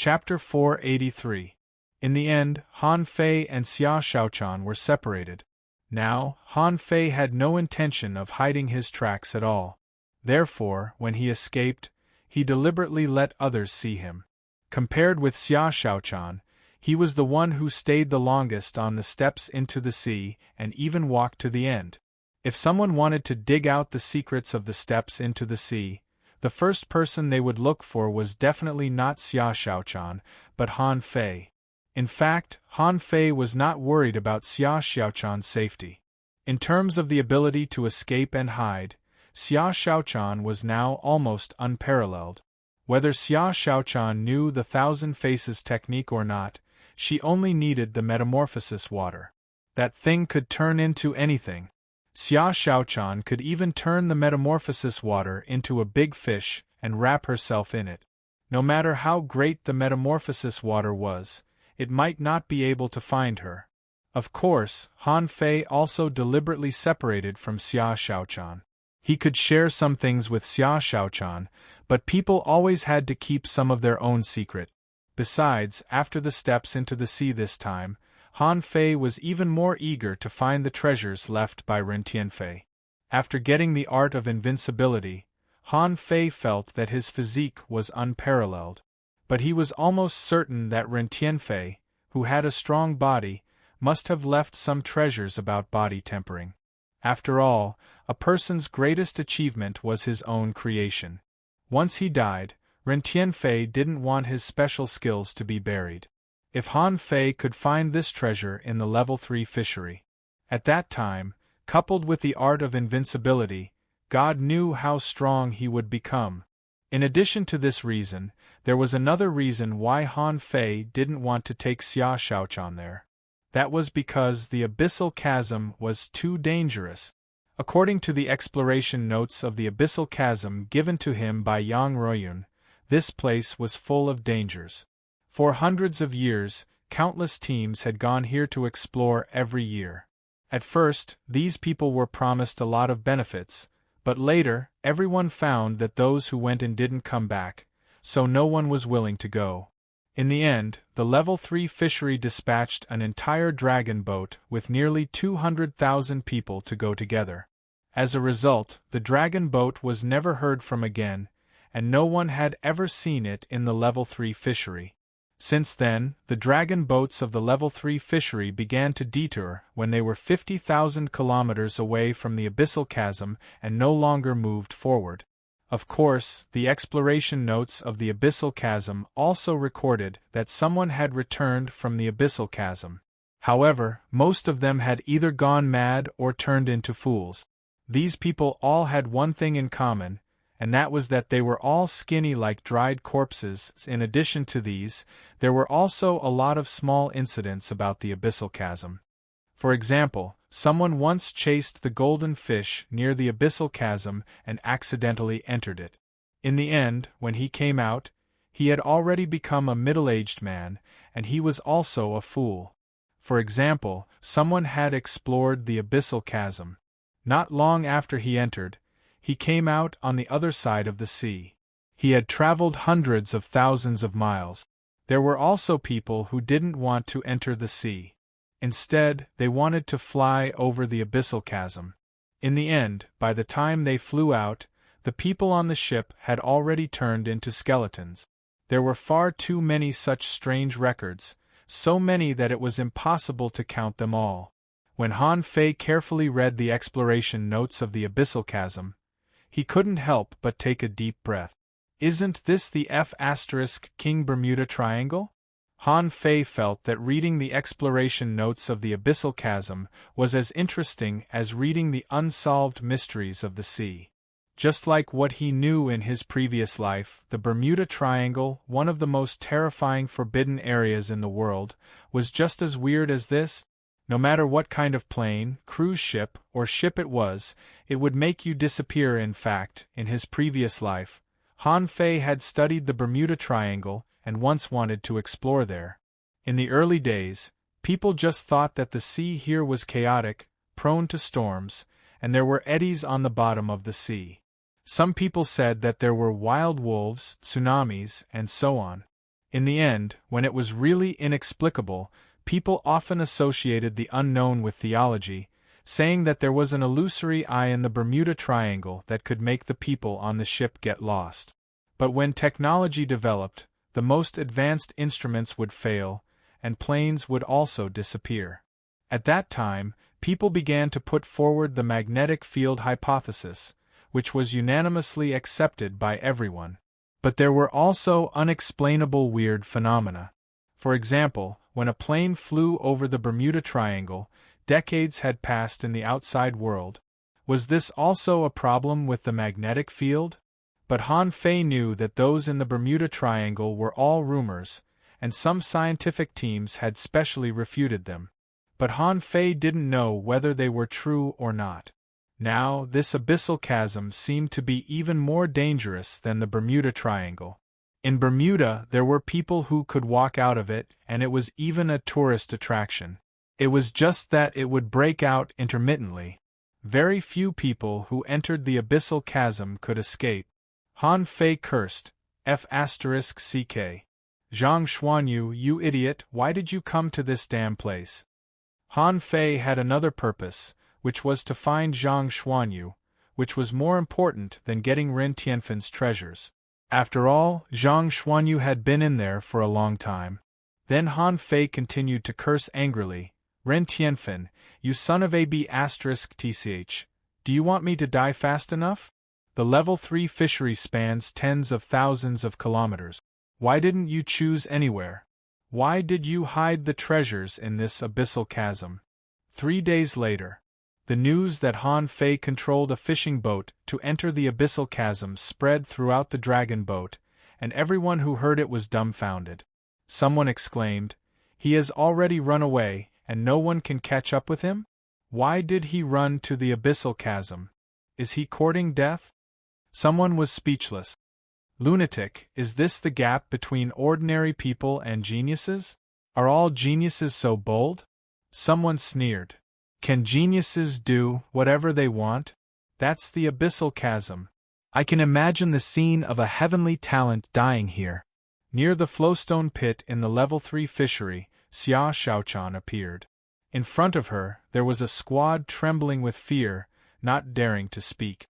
Chapter 483. In the end, Han Fei and Xia Shaochan were separated. Now, Han Fei had no intention of hiding his tracks at all. Therefore, when he escaped, he deliberately let others see him. Compared with Xia Shaochan, he was the one who stayed the longest on the steps into the sea and even walked to the end. If someone wanted to dig out the secrets of the steps into the sea, the first person they would look for was definitely not Xia Shaochan, but Han Fei. In fact, Han Fei was not worried about Xia Shaochan's safety. In terms of the ability to escape and hide, Xia Shaochan was now almost unparalleled. Whether Xia Shaochan knew the Thousand Faces technique or not, she only needed the metamorphosis water. That thing could turn into anything. Xia Shaochan could even turn the metamorphosis water into a big fish and wrap herself in it. No matter how great the metamorphosis water was, it might not be able to find her. Of course, Han Fei also deliberately separated from Xia Shaochan. He could share some things with Xia Shaochan, but people always had to keep some of their own secret. Besides, after the steps into the sea this time, Han Fei was even more eager to find the treasures left by Ren Tianfei. After getting the art of invincibility, Han Fei felt that his physique was unparalleled. But he was almost certain that Ren Tianfei, who had a strong body, must have left some treasures about body tempering. After all, a person's greatest achievement was his own creation. Once he died, Ren Tianfei didn't want his special skills to be buried. If Han Fei could find this treasure in the level 3 fishery, at that time, coupled with the art of invincibility, God knew how strong he would become. In addition to this reason, there was another reason why Han Fei didn't want to take Xia Shaochan there. That was because the abyssal chasm was too dangerous. According to the exploration notes of the abyssal chasm given to him by Yang Ruoyun, this place was full of dangers. For hundreds of years, countless teams had gone here to explore every year. At first, these people were promised a lot of benefits, but later, everyone found that those who went and didn't come back, so no one was willing to go. In the end, the level 3 fishery dispatched an entire dragon boat with nearly 200,000 people to go together. As a result, the dragon boat was never heard from again, and no one had ever seen it in the level 3 fishery. Since then, the dragon boats of the level 3 fishery began to detour when they were 50,000 kilometers away from the abyssal chasm and no longer moved forward. Of course, the exploration notes of the abyssal chasm also recorded that someone had returned from the abyssal chasm. However, most of them had either gone mad or turned into fools. These people all had one thing in common, and that was that they were all skinny like dried corpses. In addition to these, there were also a lot of small incidents about the abyssal chasm. For example, someone once chased the golden fish near the abyssal chasm and accidentally entered it. In the end, when he came out, he had already become a middle-aged man, and he was also a fool. For example, someone had explored the abyssal chasm. Not long after he entered, he came out on the other side of the sea. He had traveled hundreds of thousands of miles. There were also people who didn't want to enter the sea. Instead, they wanted to fly over the abyssal chasm. In the end, by the time they flew out, the people on the ship had already turned into skeletons. There were far too many such strange records, so many that it was impossible to count them all. When Han Fei carefully read the exploration notes of the abyssal chasm, he couldn't help but take a deep breath. Isn't this the King Bermuda Triangle? Han Fei felt that reading the exploration notes of the abyssal chasm was as interesting as reading the unsolved mysteries of the sea. Just like what he knew in his previous life, the Bermuda Triangle, one of the most terrifying forbidden areas in the world, was just as weird as this. No matter what kind of plane, cruise ship, or ship it was, it would make you disappear. In fact, in his previous life, Han Fei had studied the Bermuda Triangle and once wanted to explore there. In the early days, people just thought that the sea here was chaotic, prone to storms, and there were eddies on the bottom of the sea. Some people said that there were wild wolves, tsunamis, and so on. In the end, when it was really inexplicable, people often associated the unknown with theology, saying that there was an illusory eye in the Bermuda Triangle that could make the people on the ship get lost. But when technology developed, the most advanced instruments would fail, and planes would also disappear. At that time, people began to put forward the magnetic field hypothesis, which was unanimously accepted by everyone. But there were also unexplainable weird phenomena. For example, when a plane flew over the Bermuda Triangle, decades had passed in the outside world. Was this also a problem with the magnetic field? But Han Fei knew that those in the Bermuda Triangle were all rumors, and some scientific teams had specially refuted them. But Han Fei didn't know whether they were true or not. Now, this abyssal chasm seemed to be even more dangerous than the Bermuda Triangle. In Bermuda, there were people who could walk out of it, and it was even a tourist attraction. It was just that it would break out intermittently. Very few people who entered the abyssal chasm could escape. Han Fei cursed, F***ck. Zhang Xuanyu, you idiot, why did you come to this damn place? Han Fei had another purpose, which was to find Zhang Xuanyu, which was more important than getting Ren Tianfen's treasures. After all, Zhang Xuanyu had been in there for a long time. Then Han Fei continued to curse angrily, Ren Tianfen, you son of a b***tch, do you want me to die fast enough? The level 3 fishery spans tens of thousands of kilometers. Why didn't you choose anywhere? Why did you hide the treasures in this abyssal chasm? 3 days later, the news that Han Fei controlled a fishing boat to enter the abyssal chasm spread throughout the dragon boat, and everyone who heard it was dumbfounded. Someone exclaimed, he has already run away, and no one can catch up with him? Why did he run to the abyssal chasm? Is he courting death? Someone was speechless. Lunatic, is this the gap between ordinary people and geniuses? Are all geniuses so bold? Someone sneered. Can geniuses do whatever they want? That's the abyssal chasm. I can imagine the scene of a heavenly talent dying here. Near the flowstone pit in the level 3 fishery, Xia Shaochan appeared. In front of her, there was a squad trembling with fear, not daring to speak.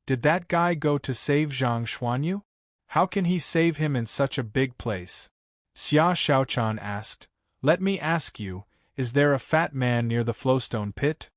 Did that guy go to save Zhang Xuanyu? How can he save him in such a big place? Xia Shaochan asked. Let me ask you, is there a fat man near the flowstone pit?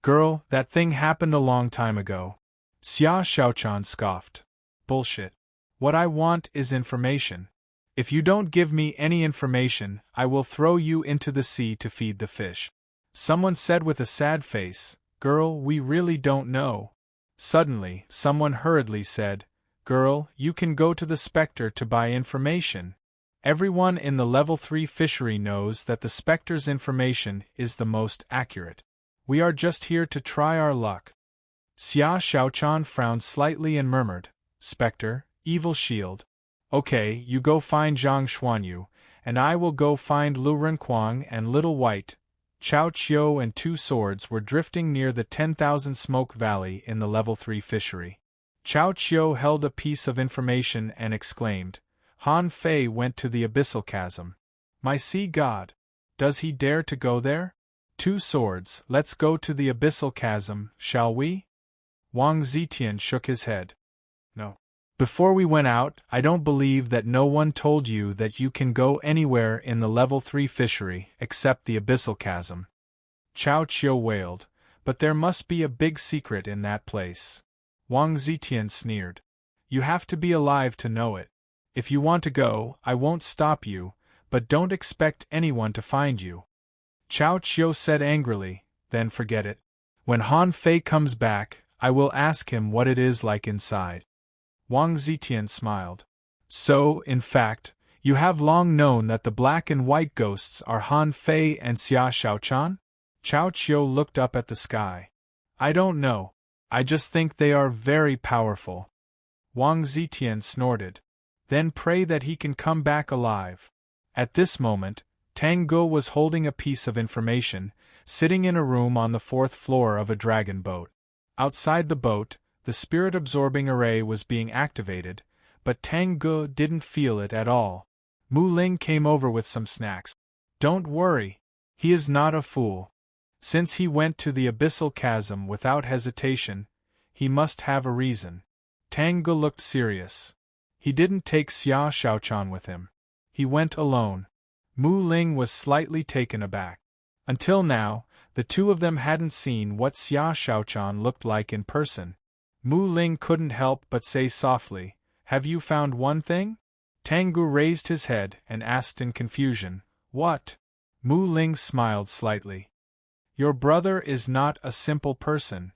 Girl, that thing happened a long time ago. Xia Shaochan scoffed. Bullshit. What I want is information. If you don't give me any information, I will throw you into the sea to feed the fish. Someone said with a sad face, Girl, we really don't know. Suddenly, someone hurriedly said, Girl, you can go to the Spectre to buy information. Everyone in the level 3 fishery knows that the Spectre's information is the most accurate. We are just here to try our luck. Xia Shaochan frowned slightly and murmured, Spectre, evil shield. Okay, you go find Zhang Xuanyu, and I will go find Lu Renquang and Little White. Chao Qiu and 2 swords were drifting near the 10,000 Smoke Valley in the level 3 fishery. Chao Qiu held a piece of information and exclaimed, Han Fei went to the abyssal chasm. My sea god! Does he dare to go there? 2 swords, let's go to the abyssal chasm, shall we? Wang Zetian shook his head. No. Before we went out, I don't believe that no one told you that you can go anywhere in the level 3 fishery except the abyssal chasm. Chao Qiu wailed, but there must be a big secret in that place. Wang Zetian sneered. You have to be alive to know it. If you want to go, I won't stop you, but don't expect anyone to find you. Chao Qiu said angrily, then forget it. When Han Fei comes back, I will ask him what it is like inside. Wang Zetian smiled. So, in fact, you have long known that the black and white ghosts are Han Fei and Xia Shaochan? Chao Qiu looked up at the sky. I don't know. I just think they are very powerful. Wang Zetian snorted. Then pray that he can come back alive. At this moment, Tang Ge was holding a piece of information, sitting in a room on the 4th floor of a dragon boat. Outside the boat, the spirit-absorbing array was being activated, but Tang Ge didn't feel it at all. Mu Ling came over with some snacks. Don't worry. He is not a fool. Since he went to the abyssal chasm without hesitation, he must have a reason. Tang Ge looked serious. He didn't take Xia Shaochan with him. He went alone. Mu Ling was slightly taken aback. Until now, the two of them hadn't seen what Xia Shaochan looked like in person. Mu Ling couldn't help but say softly, "Have you found one thing?" Tang Ge raised his head and asked in confusion, "What?" Mu Ling smiled slightly. "Your brother is not a simple person.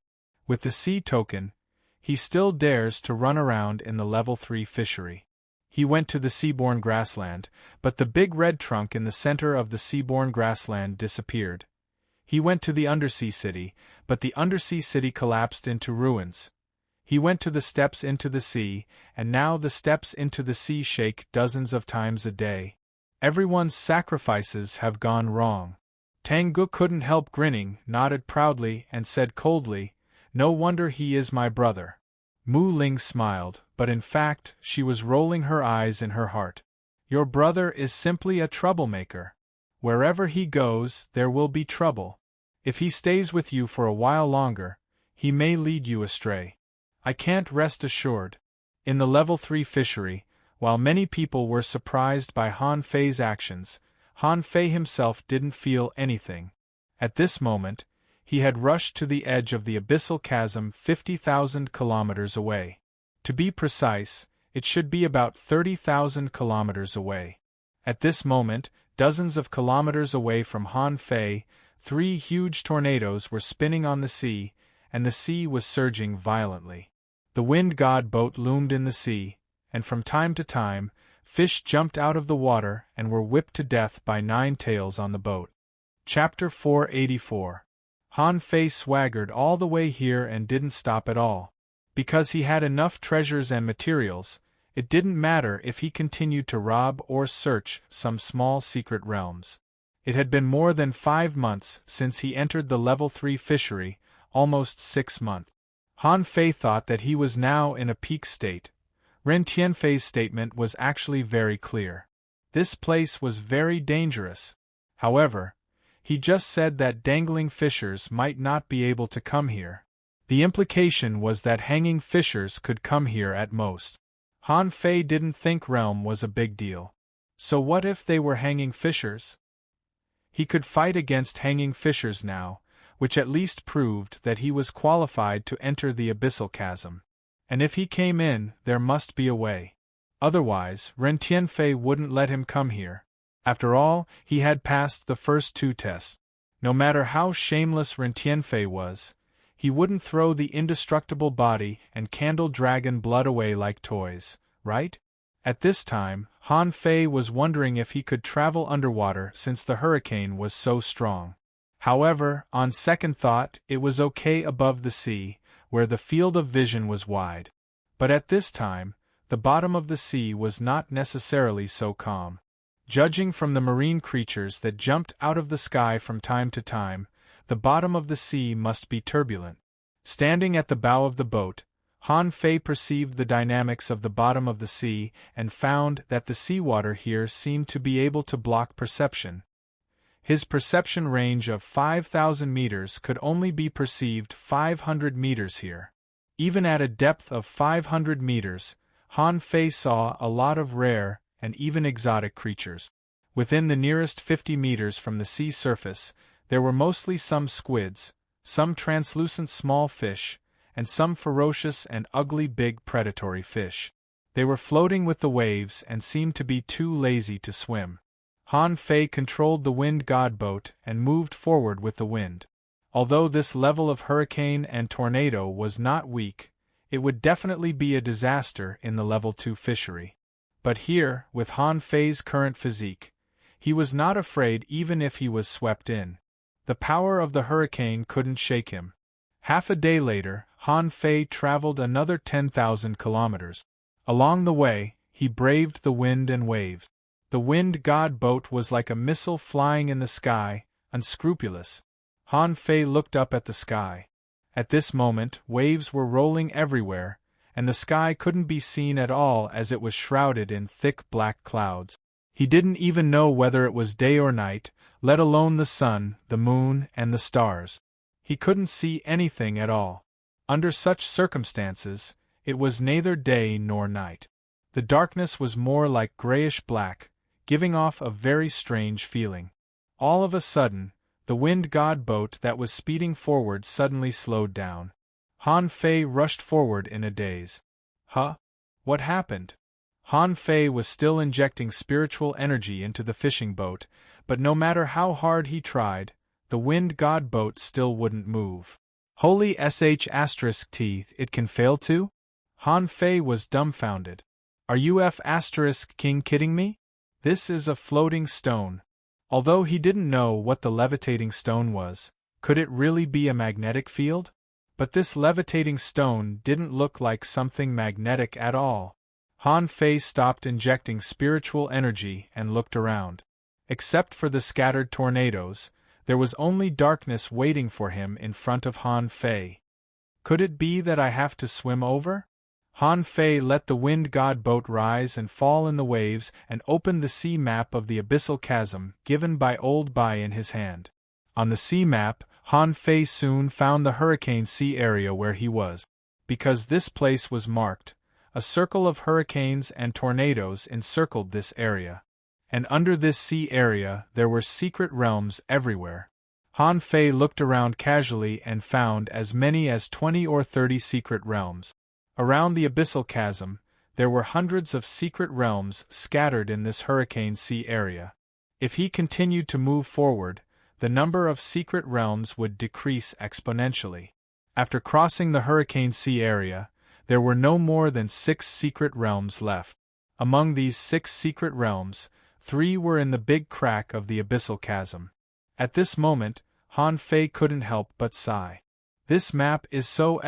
With the sea token, he still dares to run around in the level 3 fishery. He went to the seaborne grassland, but the big red trunk in the center of the seaborne grassland disappeared. He went to the undersea city, but the undersea city collapsed into ruins. He went to the steps into the sea, and now the steps into the sea shake dozens of times a day. Everyone's sacrifices have gone wrong." Tang Ge couldn't help grinning, nodded proudly, and said coldly, "No wonder he is my brother." Mu Ling smiled, but in fact, she was rolling her eyes in her heart. "Your brother is simply a troublemaker. Wherever he goes, there will be trouble. If he stays with you for a while longer, he may lead you astray. I can't rest assured." In the level 3 fishery, while many people were surprised by Han Fei's actions, Han Fei himself didn't feel anything. At this moment, he had rushed to the edge of the abyssal chasm 50,000 kilometers away. To be precise, it should be about 30,000 kilometers away. At this moment, dozens of kilometers away from Han Fei, 3 huge tornadoes were spinning on the sea, and the sea was surging violently. The wind god boat loomed in the sea, and from time to time, fish jumped out of the water and were whipped to death by 9 tails on the boat. Chapter 484. Han Fei swaggered all the way here and didn't stop at all. Because he had enough treasures and materials, it didn't matter if he continued to rob or search some small secret realms. It had been more than 5 months since he entered the level 3 fishery, almost 6 months. Han Fei thought that he was now in a peak state. Ren Tianfei's statement was actually very clear. This place was very dangerous. However, he just said that dangling fishers might not be able to come here. The implication was that hanging fishers could come here at most. Han Fei didn't think realm was a big deal. So what if they were hanging fishers? He could fight against hanging fishers now, which at least proved that he was qualified to enter the abyssal chasm. And if he came in, there must be a way. Otherwise, Ren Tianfei wouldn't let him come here. After all, he had passed the first 2 tests. No matter how shameless Ren Tianfei was, he wouldn't throw the indestructible body and candle dragon blood away like toys, right? At this time, Han Fei was wondering if he could travel underwater since the hurricane was so strong. However, on second thought, it was okay above the sea, where the field of vision was wide. But at this time, the bottom of the sea was not necessarily so calm. Judging from the marine creatures that jumped out of the sky from time to time, the bottom of the sea must be turbulent. Standing at the bow of the boat, Han Fei perceived the dynamics of the bottom of the sea and found that the seawater here seemed to be able to block perception. His perception range of 5,000 meters could only be perceived 500 meters here. Even at a depth of 500 meters, Han Fei saw a lot of rare and even exotic creatures. Within the nearest 50 meters from the sea surface, there were mostly some squids, some translucent small fish, and some ferocious and ugly big predatory fish. They were floating with the waves and seemed to be too lazy to swim. Han Fei controlled the wind god boat and moved forward with the wind. Although this level of hurricane and tornado was not weak, it would definitely be a disaster in the level 2 fishery. But here, with Han Fei's current physique, he was not afraid even if he was swept in. The power of the hurricane couldn't shake him. Half a day later, Han Fei traveled another 10,000 kilometers. Along the way, he braved the wind and waves. The wind god boat was like a missile flying in the sky, unscrupulous. Han Fei looked up at the sky. At this moment, waves were rolling everywhere, and the sky couldn't be seen at all as it was shrouded in thick black clouds. He didn't even know whether it was day or night, let alone the sun, the moon, and the stars. He couldn't see anything at all. Under such circumstances, it was neither day nor night. The darkness was more like grayish-black, giving off a very strange feeling. All of a sudden, the wind god boat that was speeding forward suddenly slowed down. Han Fei rushed forward in a daze. Huh? What happened? Han Fei was still injecting spiritual energy into the fishing boat, but no matter how hard he tried, the wind god boat still wouldn't move. Holy sh*t, it can fail to? Han Fei was dumbfounded. Are you king kidding me? This is a floating stone. Although he didn't know what the levitating stone was, could it really be a magnetic field? But this levitating stone didn't look like something magnetic at all. Han Fei stopped injecting spiritual energy and looked around. Except for the scattered tornadoes, there was only darkness waiting for him in front of Han Fei. Could it be that I have to swim over? Han Fei let the wind god boat rise and fall in the waves and opened the sea map of the abyssal chasm given by Old Bai in his hand. On the sea map, Han Fei soon found the hurricane sea area where he was. Because this place was marked, a circle of hurricanes and tornadoes encircled this area. And under this sea area there were secret realms everywhere. Han Fei looked around casually and found as many as 20 or 30 secret realms. Around the abyssal chasm, there were hundreds of secret realms scattered in this hurricane sea area. If he continued to move forward, the number of secret realms would decrease exponentially. After crossing the hurricane sea area, there were no more than 6 secret realms left. Among these 6 secret realms, 3 were in the big crack of the abyssal chasm. At this moment, Han Fei couldn't help but sigh. This map is so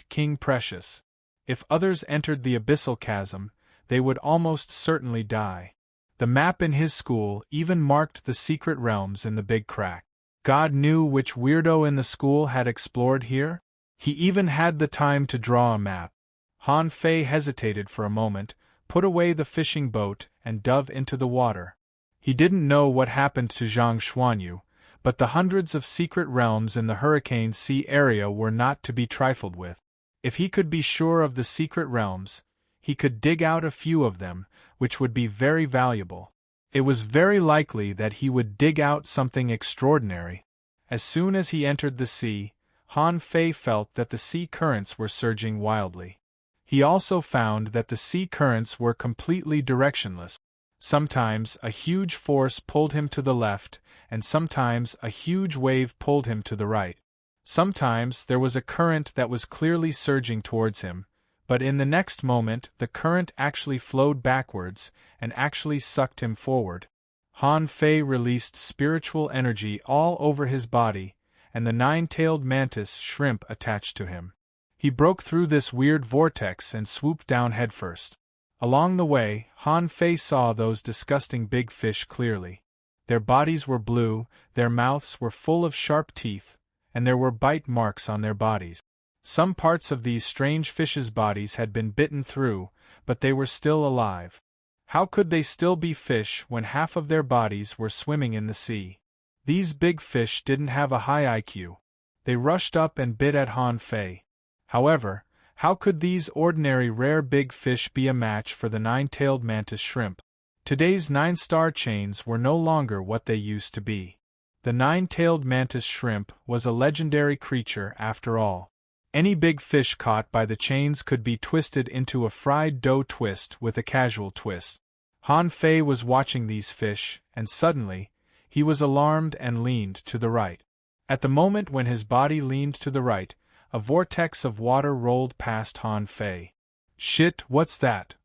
king precious. If others entered the abyssal chasm, they would almost certainly die. The map in his school even marked the secret realms in the big crack. God knew which weirdo in the school had explored here. He even had the time to draw a map. Han Fei hesitated for a moment, put away the fishing boat, and dove into the water. He didn't know what happened to Zhang Xuanyu, but the hundreds of secret realms in the hurricane sea area were not to be trifled with. If he could be sure of the secret realms, he could dig out a few of them, which would be very valuable. It was very likely that he would dig out something extraordinary. As soon as he entered the sea, Han Fei felt that the sea currents were surging wildly. He also found that the sea currents were completely directionless. Sometimes a huge force pulled him to the left, and sometimes a huge wave pulled him to the right. Sometimes there was a current that was clearly surging towards him, but in the next moment the current actually flowed backwards and actually sucked him forward. Han Fei released spiritual energy all over his body, and the 9-tailed mantis shrimp attached to him. He broke through this weird vortex and swooped down headfirst. Along the way, Han Fei saw those disgusting big fish clearly. Their bodies were blue, their mouths were full of sharp teeth, and there were bite marks on their bodies. Some parts of these strange fishes' bodies had been bitten through, but they were still alive. How could they still be fish when half of their bodies were swimming in the sea? These big fish didn't have a high IQ. They rushed up and bit at Han Fei. However, how could these ordinary rare big fish be a match for the 9-tailed mantis shrimp? Today's 9-star chains were no longer what they used to be. The 9-tailed mantis shrimp was a legendary creature after all. Any big fish caught by the chains could be twisted into a fried dough twist with a casual twist. Han Fei was watching these fish, and suddenly, he was alarmed and leaned to the right. At the moment when his body leaned to the right, a vortex of water rolled past Han Fei. Shit, what's that?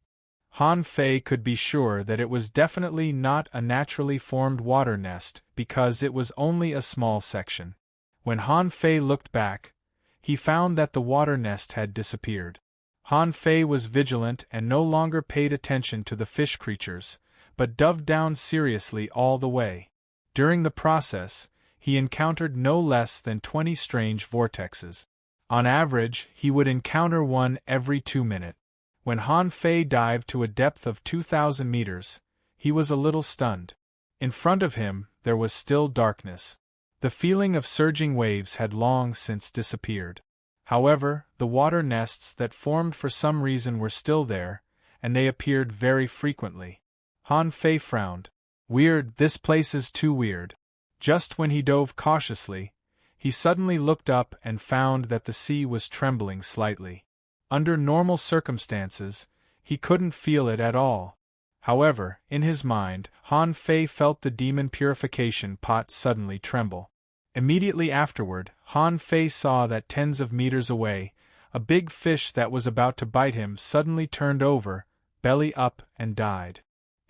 Han Fei could be sure that it was definitely not a naturally formed water nest because it was only a small section. When Han Fei looked back, he found that the water nest had disappeared. Han Fei was vigilant and no longer paid attention to the fish creatures, but dove down seriously all the way. During the process, he encountered no less than 20 strange vortexes. On average, he would encounter one every 2 minutes. When Han Fei dived to a depth of 2,000 meters, he was a little stunned. In front of him, there was still darkness. The feeling of surging waves had long since disappeared. However, the water nests that formed for some reason were still there, and they appeared very frequently. Han Fei frowned. Weird, this place is too weird. Just when he dove cautiously, he suddenly looked up and found that the sea was trembling slightly. Under normal circumstances, he couldn't feel it at all. However, in his mind, Han Fei felt the demon purification pot suddenly tremble. Immediately afterward, Han Fei saw that tens of meters away, a big fish that was about to bite him suddenly turned over, belly up, and died.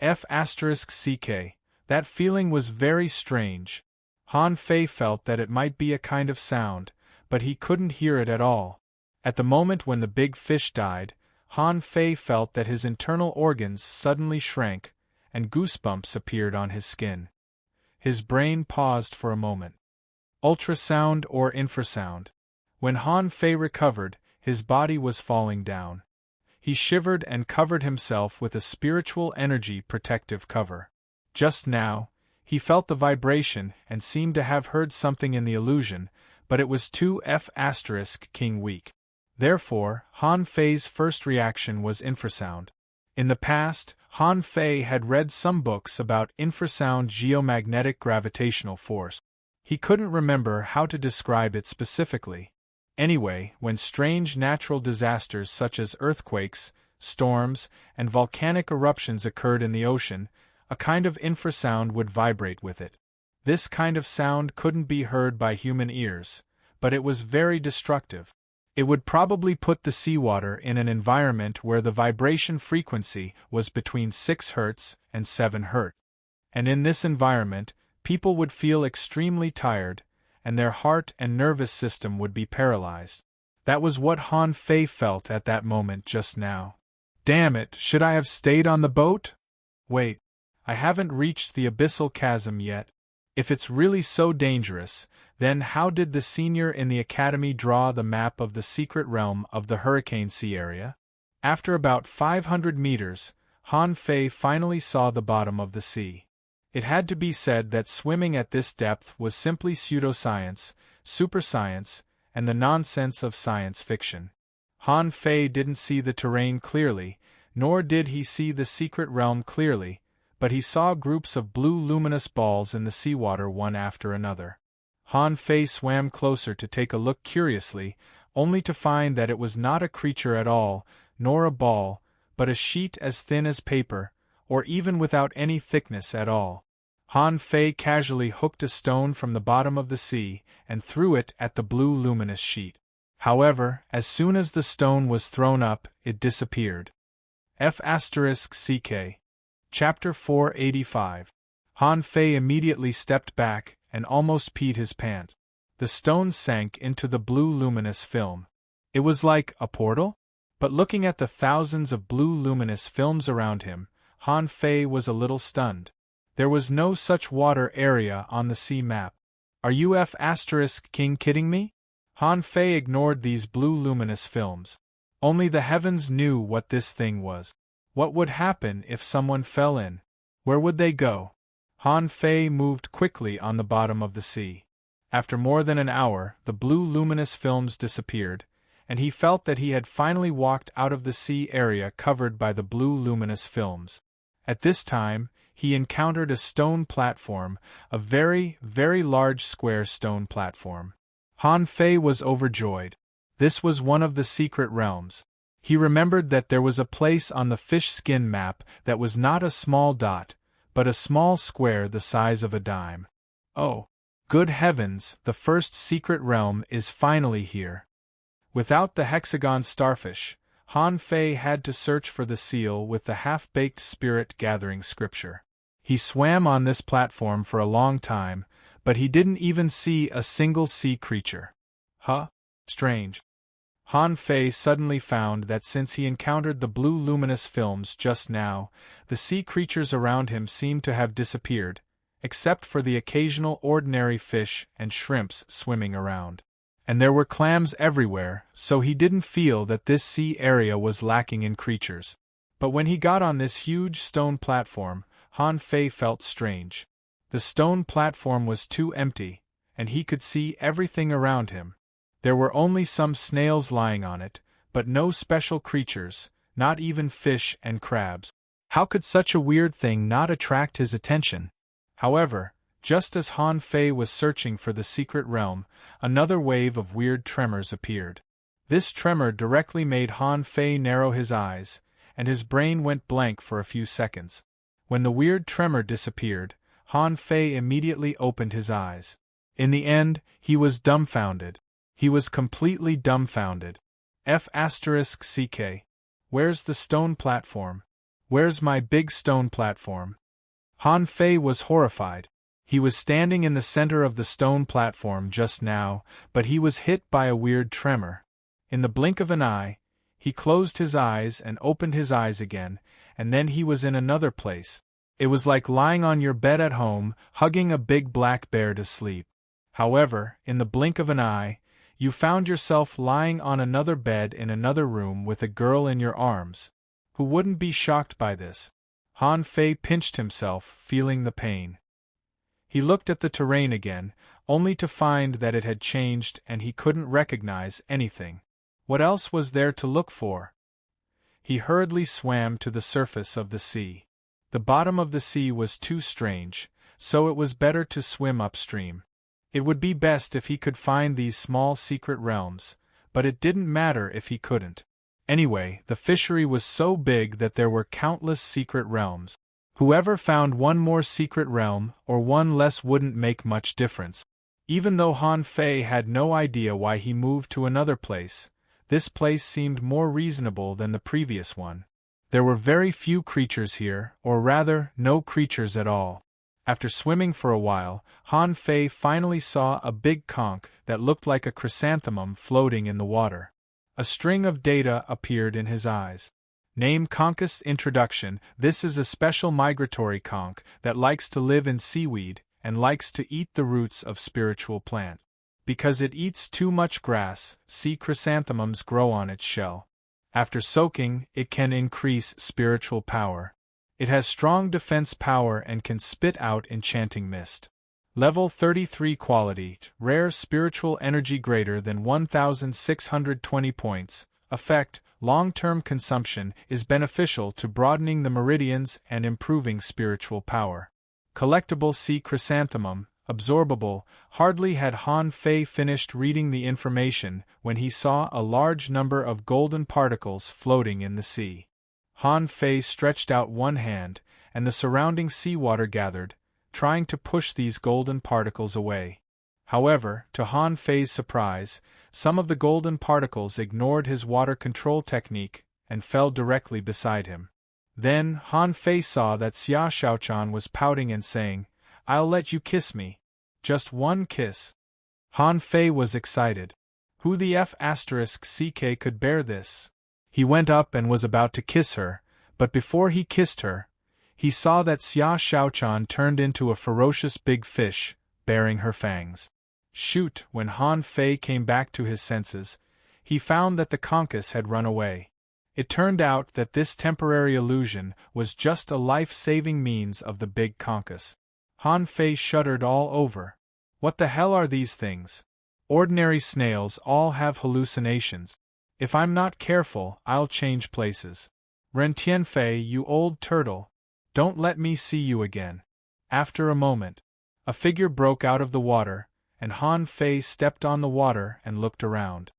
F***ck. That feeling was very strange. Han Fei felt that it might be a kind of sound, but he couldn't hear it at all. At the moment when the big fish died, Han Fei felt that his internal organs suddenly shrank, and goosebumps appeared on his skin. His brain paused for a moment. Ultrasound or infrasound? When Han Fei recovered, his body was falling down. He shivered and covered himself with a spiritual energy protective cover. Just now, he felt the vibration and seemed to have heard something in the illusion, but it was too F***king weak. Therefore, Han Fei's first reaction was infrasound. In the past, Han Fei had read some books about infrasound geomagnetic gravitational force. He couldn't remember how to describe it specifically. Anyway, when strange natural disasters such as earthquakes, storms, and volcanic eruptions occurred in the ocean, a kind of infrasound would vibrate with it. This kind of sound couldn't be heard by human ears, but it was very destructive. It would probably put the seawater in an environment where the vibration frequency was between 6 Hz and 7 Hz. And in this environment, people would feel extremely tired, and their heart and nervous system would be paralyzed. That was what Han Fei felt at that moment just now. Damn it, should I have stayed on the boat? Wait, I haven't reached the abyssal chasm yet. If it's really so dangerous, then how did the senior in the academy draw the map of the secret realm of the Hurricane Sea area? After about 500 meters, Han Fei finally saw the bottom of the sea. It had to be said that swimming at this depth was simply pseudoscience, superscience, and the nonsense of science fiction. Han Fei didn't see the terrain clearly, nor did he see the secret realm clearly, but he saw groups of blue luminous balls in the seawater one after another. Han Fei swam closer to take a look curiously, only to find that it was not a creature at all, nor a ball, but a sheet as thin as paper, or even without any thickness at all. Han Fei casually hooked a stone from the bottom of the sea and threw it at the blue luminous sheet. However, as soon as the stone was thrown up, it disappeared. F***ck. Chapter 485. Han Fei immediately stepped back and almost peed his pants. The stone sank into the blue luminous film. It was like a portal? But looking at the thousands of blue luminous films around him, Han Fei was a little stunned. There was no such water area on the sea map. Are you F***king kidding me? Han Fei ignored these blue luminous films. Only the heavens knew what this thing was. What would happen if someone fell in? Where would they go? Han Fei moved quickly on the bottom of the sea. After more than an hour, the blue luminous films disappeared, and he felt that he had finally walked out of the sea area covered by the blue luminous films. At this time, he encountered a stone platform, a very, very large square stone platform. Han Fei was overjoyed. This was one of the secret realms. He remembered that there was a place on the fish skin map that was not a small dot, but a small square the size of a dime. Oh, good heavens, the first secret realm is finally here. Without the hexagon starfish, Han Fei had to search for the seal with the half-baked spirit-gathering scripture. He swam on this platform for a long time, but he didn't even see a single sea creature. Strange. Han Fei suddenly found that since he encountered the blue luminous films just now, the sea creatures around him seemed to have disappeared, except for the occasional ordinary fish and shrimps swimming around. And there were clams everywhere, so he didn't feel that this sea area was lacking in creatures. But when he got on this huge stone platform, Han Fei felt strange. The stone platform was too empty, and he could see everything around him. There were only some snails lying on it, but no special creatures, not even fish and crabs. How could such a weird thing not attract his attention? However, just as Han Fei was searching for the secret realm, another wave of weird tremors appeared. This tremor directly made Han Fei narrow his eyes, and his brain went blank for a few seconds. When the weird tremor disappeared, Han Fei immediately opened his eyes. In the end, he was dumbfounded. He was completely dumbfounded. F***ck. Where's the stone platform? Where's my big stone platform? Han Fei was horrified. He was standing in the center of the stone platform just now, but he was hit by a weird tremor. In the blink of an eye, he closed his eyes and opened his eyes again, and then he was in another place. It was like lying on your bed at home, hugging a big black bear to sleep. However, in the blink of an eye, you found yourself lying on another bed in another room with a girl in your arms. Who wouldn't be shocked by this? Han Fei pinched himself, feeling the pain. He looked at the terrain again, only to find that it had changed and he couldn't recognize anything. What else was there to look for? He hurriedly swam to the surface of the sea. The bottom of the sea was too strange, so it was better to swim upstream. It would be best if he could find these small secret realms, but it didn't matter if he couldn't. Anyway, the fishery was so big that there were countless secret realms. Whoever found one more secret realm or one less wouldn't make much difference. Even though Han Fei had no idea why he moved to another place, this place seemed more reasonable than the previous one. There were very few creatures here, or rather, no creatures at all. After swimming for a while, Han Fei finally saw a big conch that looked like a chrysanthemum floating in the water. A string of data appeared in his eyes. Name Conchus Introduction. This is a special migratory conch that likes to live in seaweed and likes to eat the roots of spiritual plants. Because it eats too much grass, sea chrysanthemums grow on its shell. After soaking, it can increase spiritual power. It has strong defense power and can spit out enchanting mist. Level 33 quality, rare spiritual energy greater than 1620 points. Effect, long-term consumption is beneficial to broadening the meridians and improving spiritual power. Collectible sea chrysanthemum, absorbable. Hardly had Han Fei finished reading the information when he saw a large number of golden particles floating in the sea. Han Fei stretched out one hand, and the surrounding seawater gathered, trying to push these golden particles away. However, to Han Fei's surprise, some of the golden particles ignored his water control technique and fell directly beside him. Then, Han Fei saw that Xia Shaochan was pouting and saying, "I'll let you kiss me. Just one kiss." Han Fei was excited. Who the F***ck could bear this? He went up and was about to kiss her, but before he kissed her, he saw that Xia Shaochan turned into a ferocious big fish, bearing her fangs. Shoot! When Han Fei came back to his senses, he found that the conchus had run away. It turned out that this temporary illusion was just a life-saving means of the big conchus. Han Fei shuddered all over. What the hell are these things? Ordinary snails all have hallucinations. If I'm not careful, I'll change places. Ren Tianfei, you old turtle. Don't let me see you again. After a moment, a figure broke out of the water, and Han Fei stepped on the water and looked around.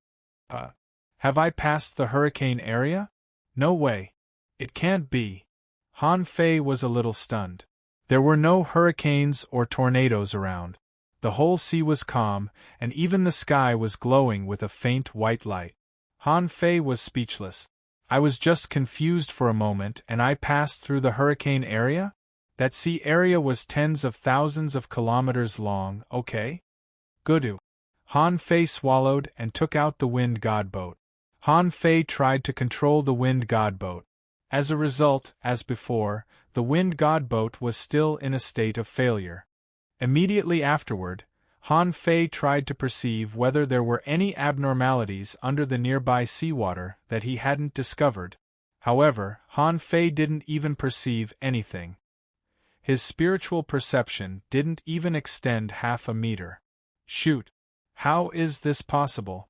Have I passed the hurricane area? No way. It can't be. Han Fei was a little stunned. There were no hurricanes or tornadoes around. The whole sea was calm, and even the sky was glowing with a faint white light. Han Fei was speechless. I was just confused for a moment and I passed through the hurricane area? That sea area was tens of thousands of kilometers long, okay? Goodoo. Han Fei swallowed and took out the wind god boat. Han Fei tried to control the wind god boat. As a result, as before, the wind god boat was still in a state of failure. Immediately afterward, Han Fei tried to perceive whether there were any abnormalities under the nearby seawater that he hadn't discovered. However, Han Fei didn't even perceive anything. His spiritual perception didn't even extend half a meter. Shoot! How is this possible?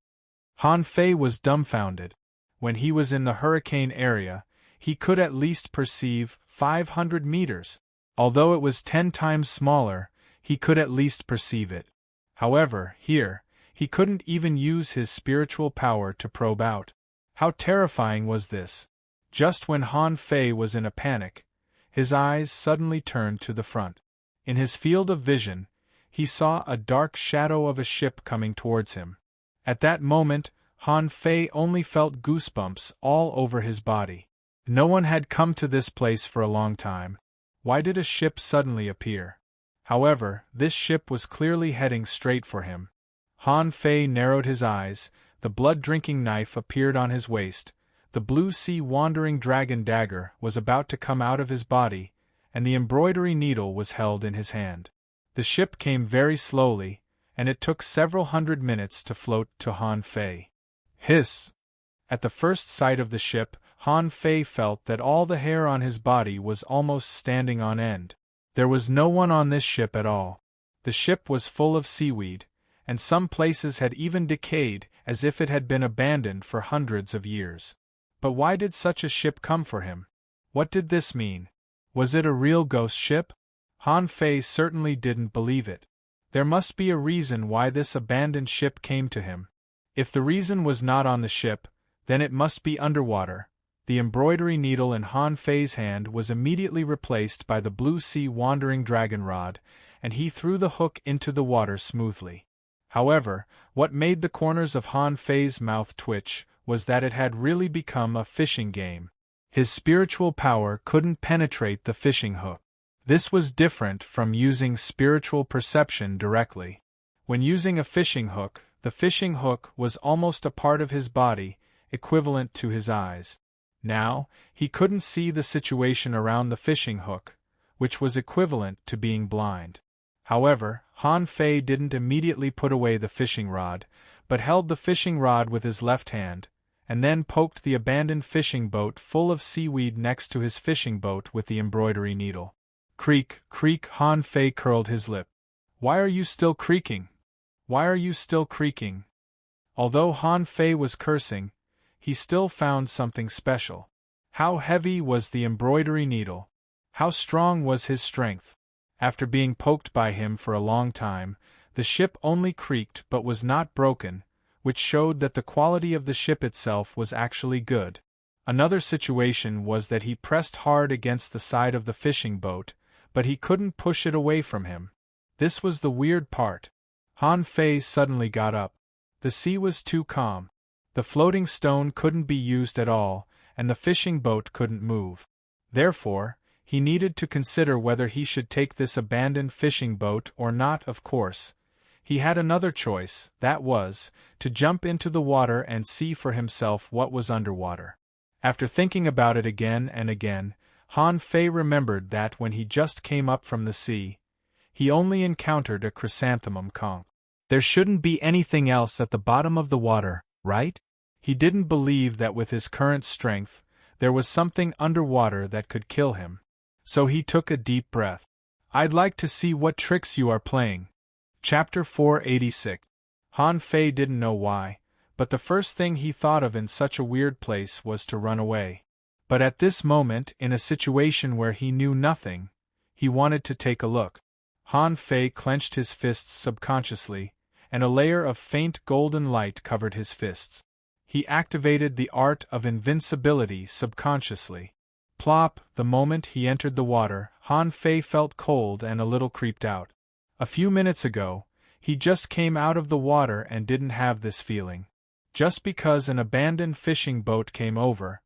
Han Fei was dumbfounded. When he was in the hurricane area, he could at least perceive 500 meters. Although it was 10 times smaller, he could at least perceive it. However, here, he couldn't even use his spiritual power to probe out. How terrifying was this? Just when Han Fei was in a panic, his eyes suddenly turned to the front. In his field of vision, he saw a dark shadow of a ship coming towards him. At that moment, Han Fei only felt goosebumps all over his body. No one had come to this place for a long time. Why did a ship suddenly appear? However, this ship was clearly heading straight for him. Han Fei narrowed his eyes, the blood-drinking knife appeared on his waist, the blue sea wandering dragon dagger was about to come out of his body, and the embroidery needle was held in his hand. The ship came very slowly, and it took several hundred minutes to float to Han Fei. Hiss! At the first sight of the ship, Han Fei felt that all the hair on his body was almost standing on end. There was no one on this ship at all. The ship was full of seaweed, and some places had even decayed as if it had been abandoned for hundreds of years. But why did such a ship come for him? What did this mean? Was it a real ghost ship? Han Fei certainly didn't believe it. There must be a reason why this abandoned ship came to him. If the reason was not on the ship, then it must be underwater. The embroidery needle in Han Fei's hand was immediately replaced by the blue sea wandering dragon rod, and he threw the hook into the water smoothly. However, what made the corners of Han Fei's mouth twitch was that it had really become a fishing game. His spiritual power couldn't penetrate the fishing hook. This was different from using spiritual perception directly. When using a fishing hook, the fishing hook was almost a part of his body, equivalent to his eyes. Now, he couldn't see the situation around the fishing hook, which was equivalent to being blind. However, Han Fei didn't immediately put away the fishing rod, but held the fishing rod with his left hand, and then poked the abandoned fishing boat full of seaweed next to his fishing boat with the embroidery needle. Creak, creak, Han Fei curled his lip. Why are you still creaking? Why are you still creaking? Although Han Fei was cursing, he still found something special. How heavy was the embroidery needle? How strong was his strength? After being poked by him for a long time, the ship only creaked but was not broken, which showed that the quality of the ship itself was actually good. Another situation was that he pressed hard against the side of the fishing boat, but he couldn't push it away from him. This was the weird part. Han Fei suddenly got up. The sea was too calm. The floating stone couldn't be used at all, and the fishing boat couldn't move. Therefore, he needed to consider whether he should take this abandoned fishing boat or not. Of course, he had another choice, that was, to jump into the water and see for himself what was underwater. After thinking about it again and again, Han Fei remembered that when he just came up from the sea, he only encountered a chrysanthemum conch. There shouldn't be anything else at the bottom of the water, right? He didn't believe that with his current strength, there was something underwater that could kill him. So he took a deep breath. I'd like to see what tricks you are playing. Chapter 486. Han Fei didn't know why, but the first thing he thought of in such a weird place was to run away. But at this moment, in a situation where he knew nothing, he wanted to take a look. Han Fei clenched his fists subconsciously, and a layer of faint golden light covered his fists. He activated the art of invincibility subconsciously. Plop! The moment he entered the water, Han Fei felt cold and a little creeped out. A few minutes ago, he just came out of the water and didn't have this feeling. Just because an abandoned fishing boat came over,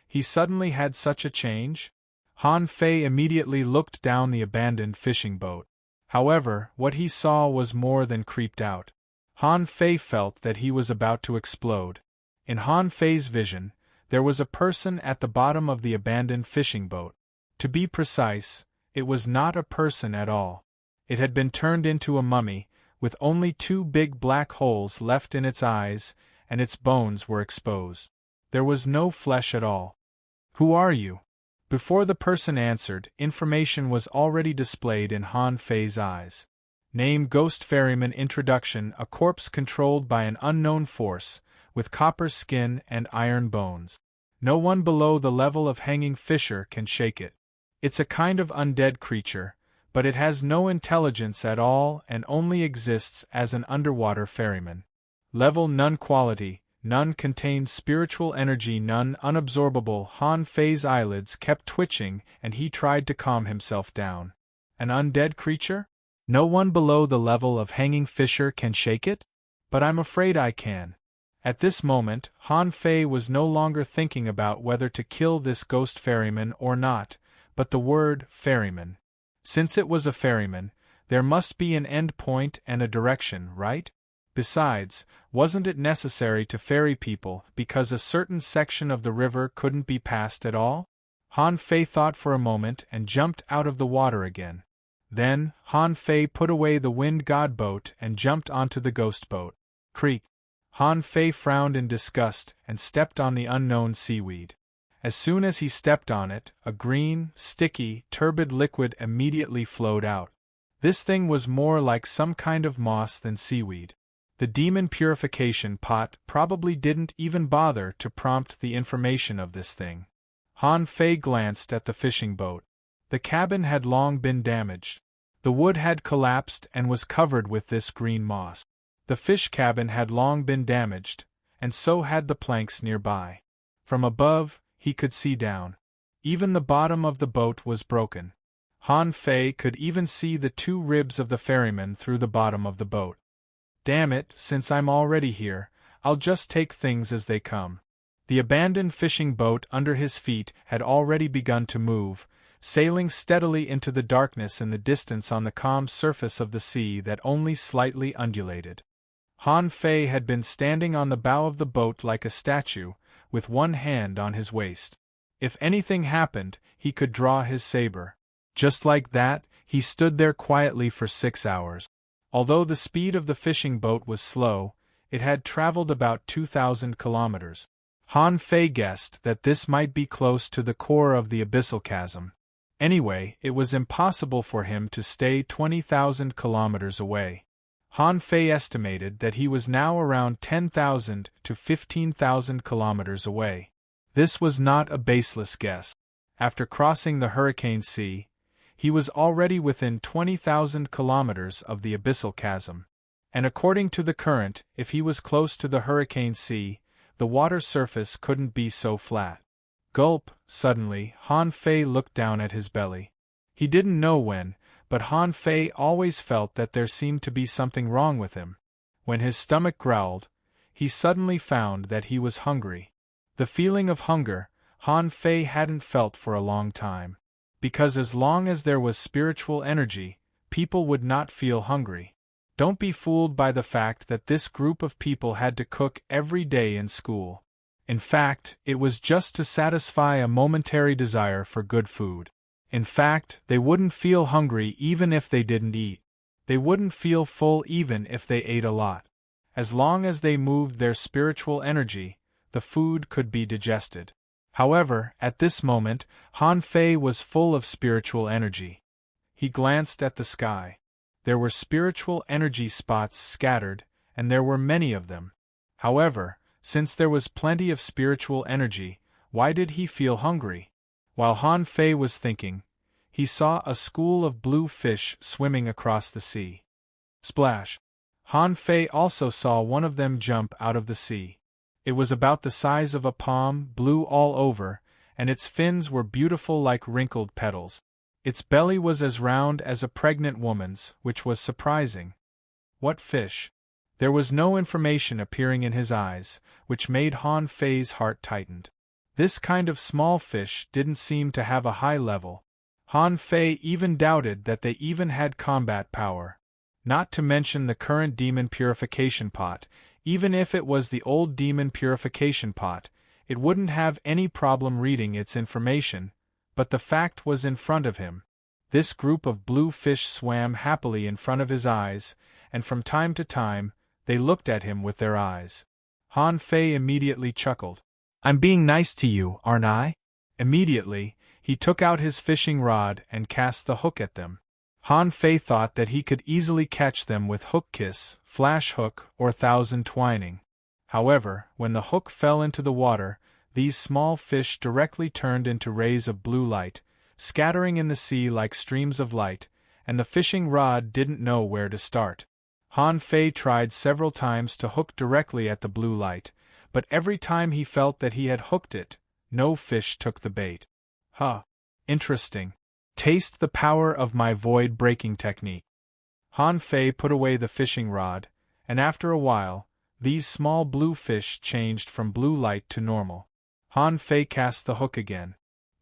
he suddenly had such a change? Han Fei immediately looked down the abandoned fishing boat. However, what he saw was more than creeped out. Han Fei felt that he was about to explode. In Han Fei's vision, there was a person at the bottom of the abandoned fishing boat. To be precise, it was not a person at all. It had been turned into a mummy, with only 2 big black holes left in its eyes, and its bones were exposed. There was no flesh at all. Who are you? Before the person answered, information was already displayed in Han Fei's eyes. Name: Ghost Ferryman. Introduction: a corpse controlled by an unknown force, with copper skin and iron bones. No one below the level of hanging fisher can shake it. It's a kind of undead creature, but it has no intelligence at all and only exists as an underwater ferryman. Level: none. Quality: none. Contains spiritual energy, none. Unabsorbable. Han Fei's eyelids kept twitching and he tried to calm himself down. An undead creature? No one below the level of hanging fisher can shake it? But I'm afraid I can. At this moment, Han Fei was no longer thinking about whether to kill this ghost ferryman or not, but the word ferryman. Since it was a ferryman, there must be an end point and a direction, right? Besides, wasn't it necessary to ferry people because a certain section of the river couldn't be passed at all? Han Fei thought for a moment and jumped out of the water again. Then, Han Fei put away the wind god boat and jumped onto the ghost boat. Creak! Han Fei frowned in disgust and stepped on the unknown seaweed. As soon as he stepped on it, a green, sticky, turbid liquid immediately flowed out. This thing was more like some kind of moss than seaweed. The demon purification pot probably didn't even bother to prompt the information of this thing. Han Fei glanced at the fishing boat. The cabin had long been damaged. The wood had collapsed and was covered with this green moss. The fish cabin had long been damaged, and so had the planks nearby. From above, he could see down. Even the bottom of the boat was broken. Han Fei could even see the two ribs of the ferryman through the bottom of the boat. Damn it, since I'm already here, I'll just take things as they come. The abandoned fishing boat under his feet had already begun to move, sailing steadily into the darkness in the distance on the calm surface of the sea that only slightly undulated. Han Fei had been standing on the bow of the boat like a statue, with one hand on his waist. If anything happened, he could draw his saber. Just like that, he stood there quietly for 6 hours. Although the speed of the fishing boat was slow, it had traveled about 2,000 kilometers. Han Fei guessed that this might be close to the core of the abyssal chasm. Anyway, it was impossible for him to stay 20,000 kilometers away. Han Fei estimated that he was now around 10,000 to 15,000 kilometers away. This was not a baseless guess. After crossing the Hurricane Sea, he was already within 20,000 kilometers of the abyssal chasm. And according to the current, if he was close to the Hurricane Sea, the water surface couldn't be so flat. Gulp! Suddenly, Han Fei looked down at his belly. He didn't know when, but Han Fei always felt that there seemed to be something wrong with him. When his stomach growled, he suddenly found that he was hungry. The feeling of hunger, Han Fei hadn't felt for a long time. Because as long as there was spiritual energy, people would not feel hungry. Don't be fooled by the fact that this group of people had to cook every day in school. In fact, it was just to satisfy a momentary desire for good food. In fact, they wouldn't feel hungry even if they didn't eat. They wouldn't feel full even if they ate a lot. As long as they moved their spiritual energy, the food could be digested. However, at this moment, Han Fei was full of spiritual energy. He glanced at the sky. There were spiritual energy spots scattered, and there were many of them. However, since there was plenty of spiritual energy, why did he feel hungry? While Han Fei was thinking, he saw a school of blue fish swimming across the sea. Splash! Han Fei also saw one of them jump out of the sea. It was about the size of a palm, blue all over, and its fins were beautiful like wrinkled petals. Its belly was as round as a pregnant woman's, which was surprising. What fish? There was no information appearing in his eyes, which made Han Fei's heart tighten. This kind of small fish didn't seem to have a high level. Han Fei even doubted that they even had combat power. Not to mention the current demon purification pot. Even if it was the old demon purification pot, it wouldn't have any problem reading its information, but the fact was in front of him. This group of blue fish swam happily in front of his eyes, and from time to time, they looked at him with their eyes. Han Fei immediately chuckled. I'm being nice to you, aren't I? Immediately, He took out his fishing rod and cast the hook at them. Han Fei thought that he could easily catch them with hook kiss, flash hook, or thousand twining. However, when the hook fell into the water, these small fish directly turned into rays of blue light, scattering in the sea like streams of light, and the fishing rod didn't know where to start. Han Fei tried several times to hook directly at the blue light, but every time he felt that he had hooked it, no fish took the bait. Huh. Interesting. Taste the power of my void-breaking technique. Han Fei put away the fishing rod, and after a while, these small blue fish changed from blue light to normal. Han Fei cast the hook again.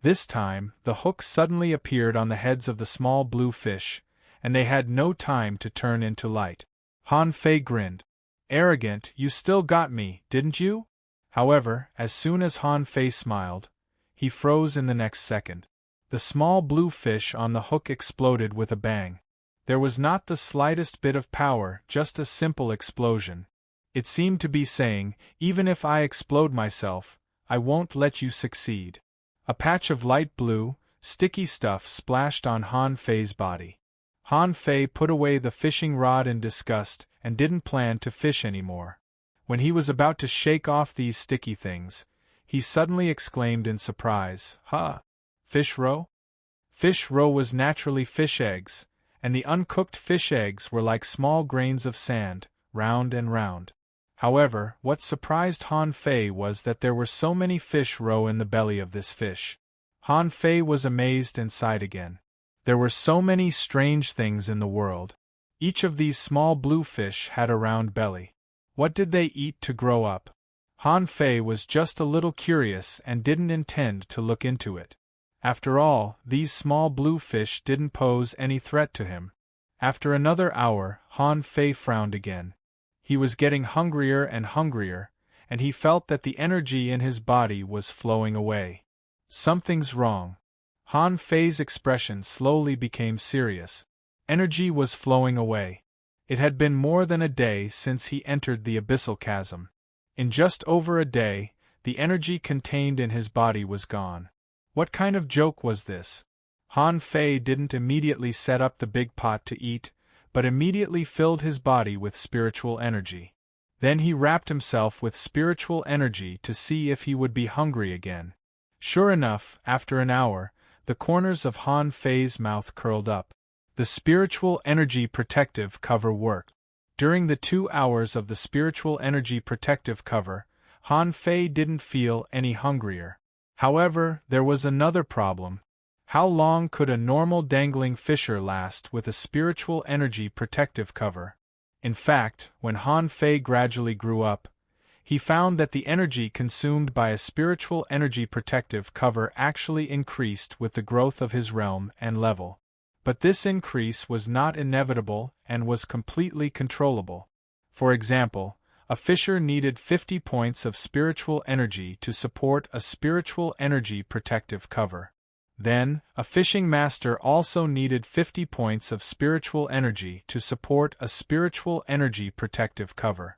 This time, the hook suddenly appeared on the heads of the small blue fish, and they had no time to turn into light. Han Fei grinned. Arrogant, you still got me, didn't you? However, as soon as Han Fei smiled, he froze in the next second. The small blue fish on the hook exploded with a bang. There was not the slightest bit of power, just a simple explosion. It seemed to be saying, even if I explode myself, I won't let you succeed. A patch of light blue, sticky stuff splashed on Han Fei's body. Han Fei put away the fishing rod in disgust and didn't plan to fish anymore. When he was about to shake off these sticky things, he suddenly exclaimed in surprise, "Ha! Fish roe?" Fish roe was naturally fish eggs, and the uncooked fish eggs were like small grains of sand, round and round. However, what surprised Han Fei was that there were so many fish roe in the belly of this fish. Han Fei was amazed and sighed again. There were so many strange things in the world. Each of these small blue fish had a round belly. What did they eat to grow up? Han Fei was just a little curious and didn't intend to look into it. After all, these small blue fish didn't pose any threat to him. After another hour, Han Fei frowned again. He was getting hungrier and hungrier, and he felt that the energy in his body was flowing away. Something's wrong. Han Fei's expression slowly became serious. Energy was flowing away. It had been more than a day since he entered the abyssal chasm. In just over a day, the energy contained in his body was gone. What kind of joke was this? Han Fei didn't immediately set up the big pot to eat, but immediately filled his body with spiritual energy. Then he wrapped himself with spiritual energy to see if he would be hungry again. Sure enough, after an hour, the corners of Han Fei's mouth curled up. The spiritual energy protective cover worked. During the 2 hours of the spiritual energy protective cover, Han Fei didn't feel any hungrier. However, there was another problem. How long could a normal dangling fisher last with a spiritual energy protective cover? In fact, when Han Fei gradually grew up, he found that the energy consumed by a spiritual energy protective cover actually increased with the growth of his realm and level. But this increase was not inevitable and was completely controllable. For example, a fisher needed 50 points of spiritual energy to support a spiritual energy protective cover. Then, a fishing master also needed 50 points of spiritual energy to support a spiritual energy protective cover.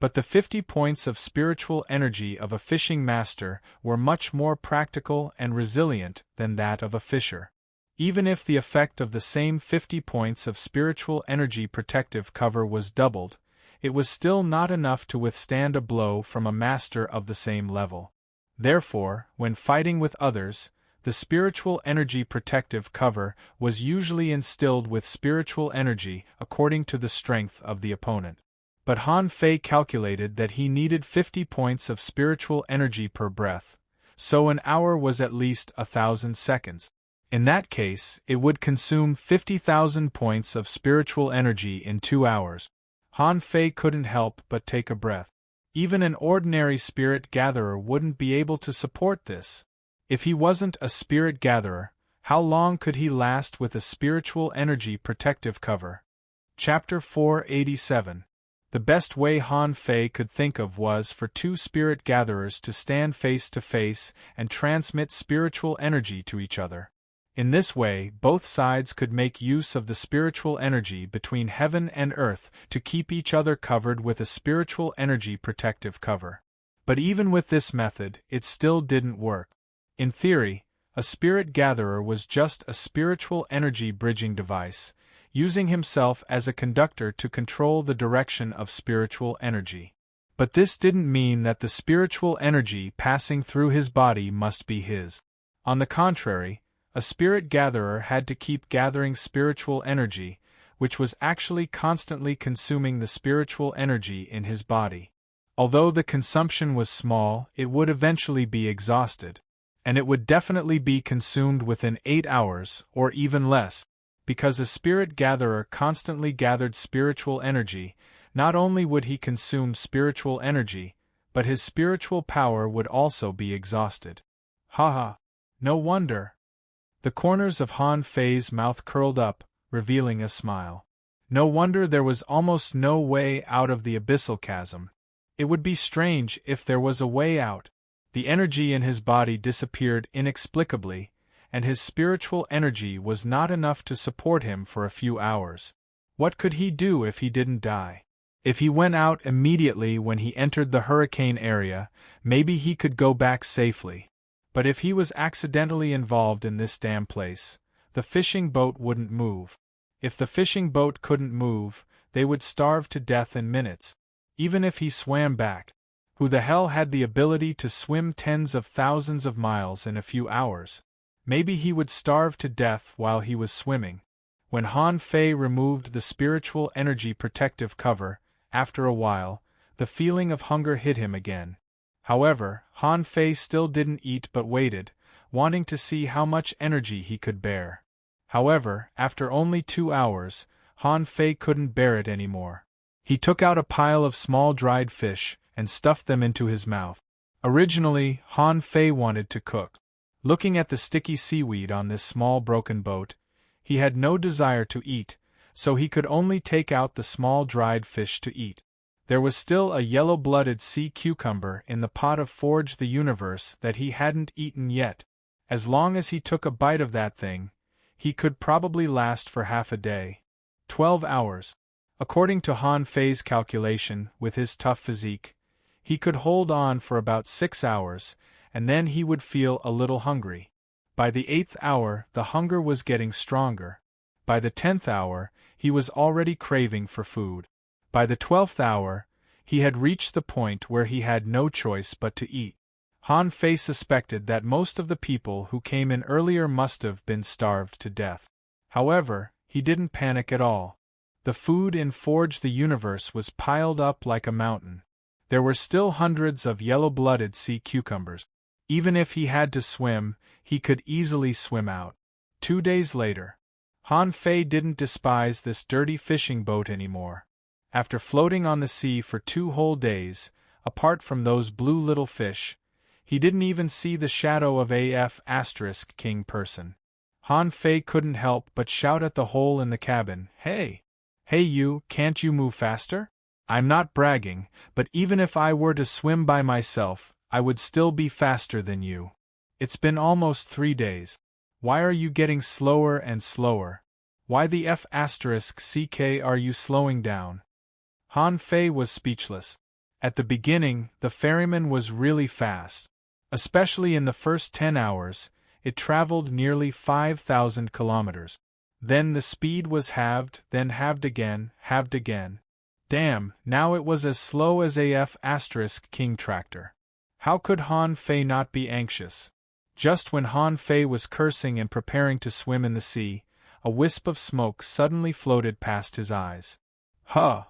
But the 50 points of spiritual energy of a fishing master were much more practical and resilient than that of a fisher. Even if the effect of the same 50 points of spiritual energy protective cover was doubled, it was still not enough to withstand a blow from a master of the same level. Therefore, when fighting with others, the spiritual energy protective cover was usually instilled with spiritual energy according to the strength of the opponent. But Han Fei calculated that he needed 50 points of spiritual energy per breath, so an hour was at least 1,000 seconds. In that case, it would consume 50,000 points of spiritual energy in 2 hours. Han Fei couldn't help but take a breath. Even an ordinary spirit gatherer wouldn't be able to support this. If he wasn't a spirit gatherer, how long could he last with a spiritual energy protective cover? Chapter 487. The best way Han Fei could think of was for 2 spirit gatherers to stand face to face and transmit spiritual energy to each other. In this way, both sides could make use of the spiritual energy between heaven and earth to keep each other covered with a spiritual energy protective cover. But even with this method, it still didn't work. In theory, A spirit gatherer was just a spiritual energy bridging device, using himself as a conductor to control the direction of spiritual energy. But this didn't mean that the spiritual energy passing through his body must be his. On the contrary, a spirit gatherer had to keep gathering spiritual energy, which was actually constantly consuming the spiritual energy in his body. Although the consumption was small, it would eventually be exhausted. And it would definitely be consumed within 8 hours, or even less, because a spirit gatherer constantly gathered spiritual energy. Not only would he consume spiritual energy, but his spiritual power would also be exhausted. Haha! No wonder! The corners of Han Fei's mouth curled up, revealing a smile. No wonder there was almost no way out of the abyssal chasm. It would be strange if there was a way out. The energy in his body disappeared inexplicably, and his spiritual energy was not enough to support him for a few hours. What could he do if he didn't die? If he went out immediately when he entered the hurricane area, maybe he could go back safely. But if he was accidentally involved in this damn place, the fishing boat wouldn't move. If the fishing boat couldn't move, they would starve to death in minutes. Even if he swam back, who the hell had the ability to swim tens of thousands of miles in a few hours? Maybe he would starve to death while he was swimming. When Han Fei removed the spiritual energy protective cover, after a while, the feeling of hunger hit him again. However, Han Fei still didn't eat but waited, wanting to see how much energy he could bear. However, after only 2 hours, Han Fei couldn't bear it anymore. He took out a pile of small dried fish and stuffed them into his mouth. Originally, Han Fei wanted to cook. Looking at the sticky seaweed on this small broken boat, he had no desire to eat, so he could only take out the small dried fish to eat. There was still a yellow-blooded sea cucumber in the pot of Forge the Universe that he hadn't eaten yet. As long as he took a bite of that thing, he could probably last for half a day. 12 hours. According to Han Fei's calculation, with his tough physique, he could hold on for about 6 hours, and then he would feel a little hungry. By the 8th hour, the hunger was getting stronger. By the 10th hour, he was already craving for food. By the 12th hour, he had reached the point where he had no choice but to eat. Han Fei suspected that most of the people who came in earlier must have been starved to death. However, he didn't panic at all. The food in Forge the Universe was piled up like a mountain. There were still hundreds of yellow-blooded sea cucumbers. Even if he had to swim, he could easily swim out. 2 days later, Han Fei didn't despise this dirty fishing boat anymore. After floating on the sea for 2 whole days, apart from those blue little fish, he didn't even see the shadow of a *king person. Han Fei couldn't help but shout at the hole in the cabin, "Hey! Hey you, can't you move faster? I'm not bragging, but even if I were to swim by myself, I would still be faster than you. It's been almost 3 days. Why are you getting slower and slower? Why the *ck are you slowing down?" Han Fei was speechless. At the beginning, the ferryman was really fast. Especially in the first 10 hours, it traveled nearly 5,000 kilometers. Then the speed was halved, then halved again, halved again. Damn, now it was as slow as a *king tractor. How could Han Fei not be anxious? Just when Han Fei was cursing and preparing to swim in the sea, a wisp of smoke suddenly floated past his eyes. Huh!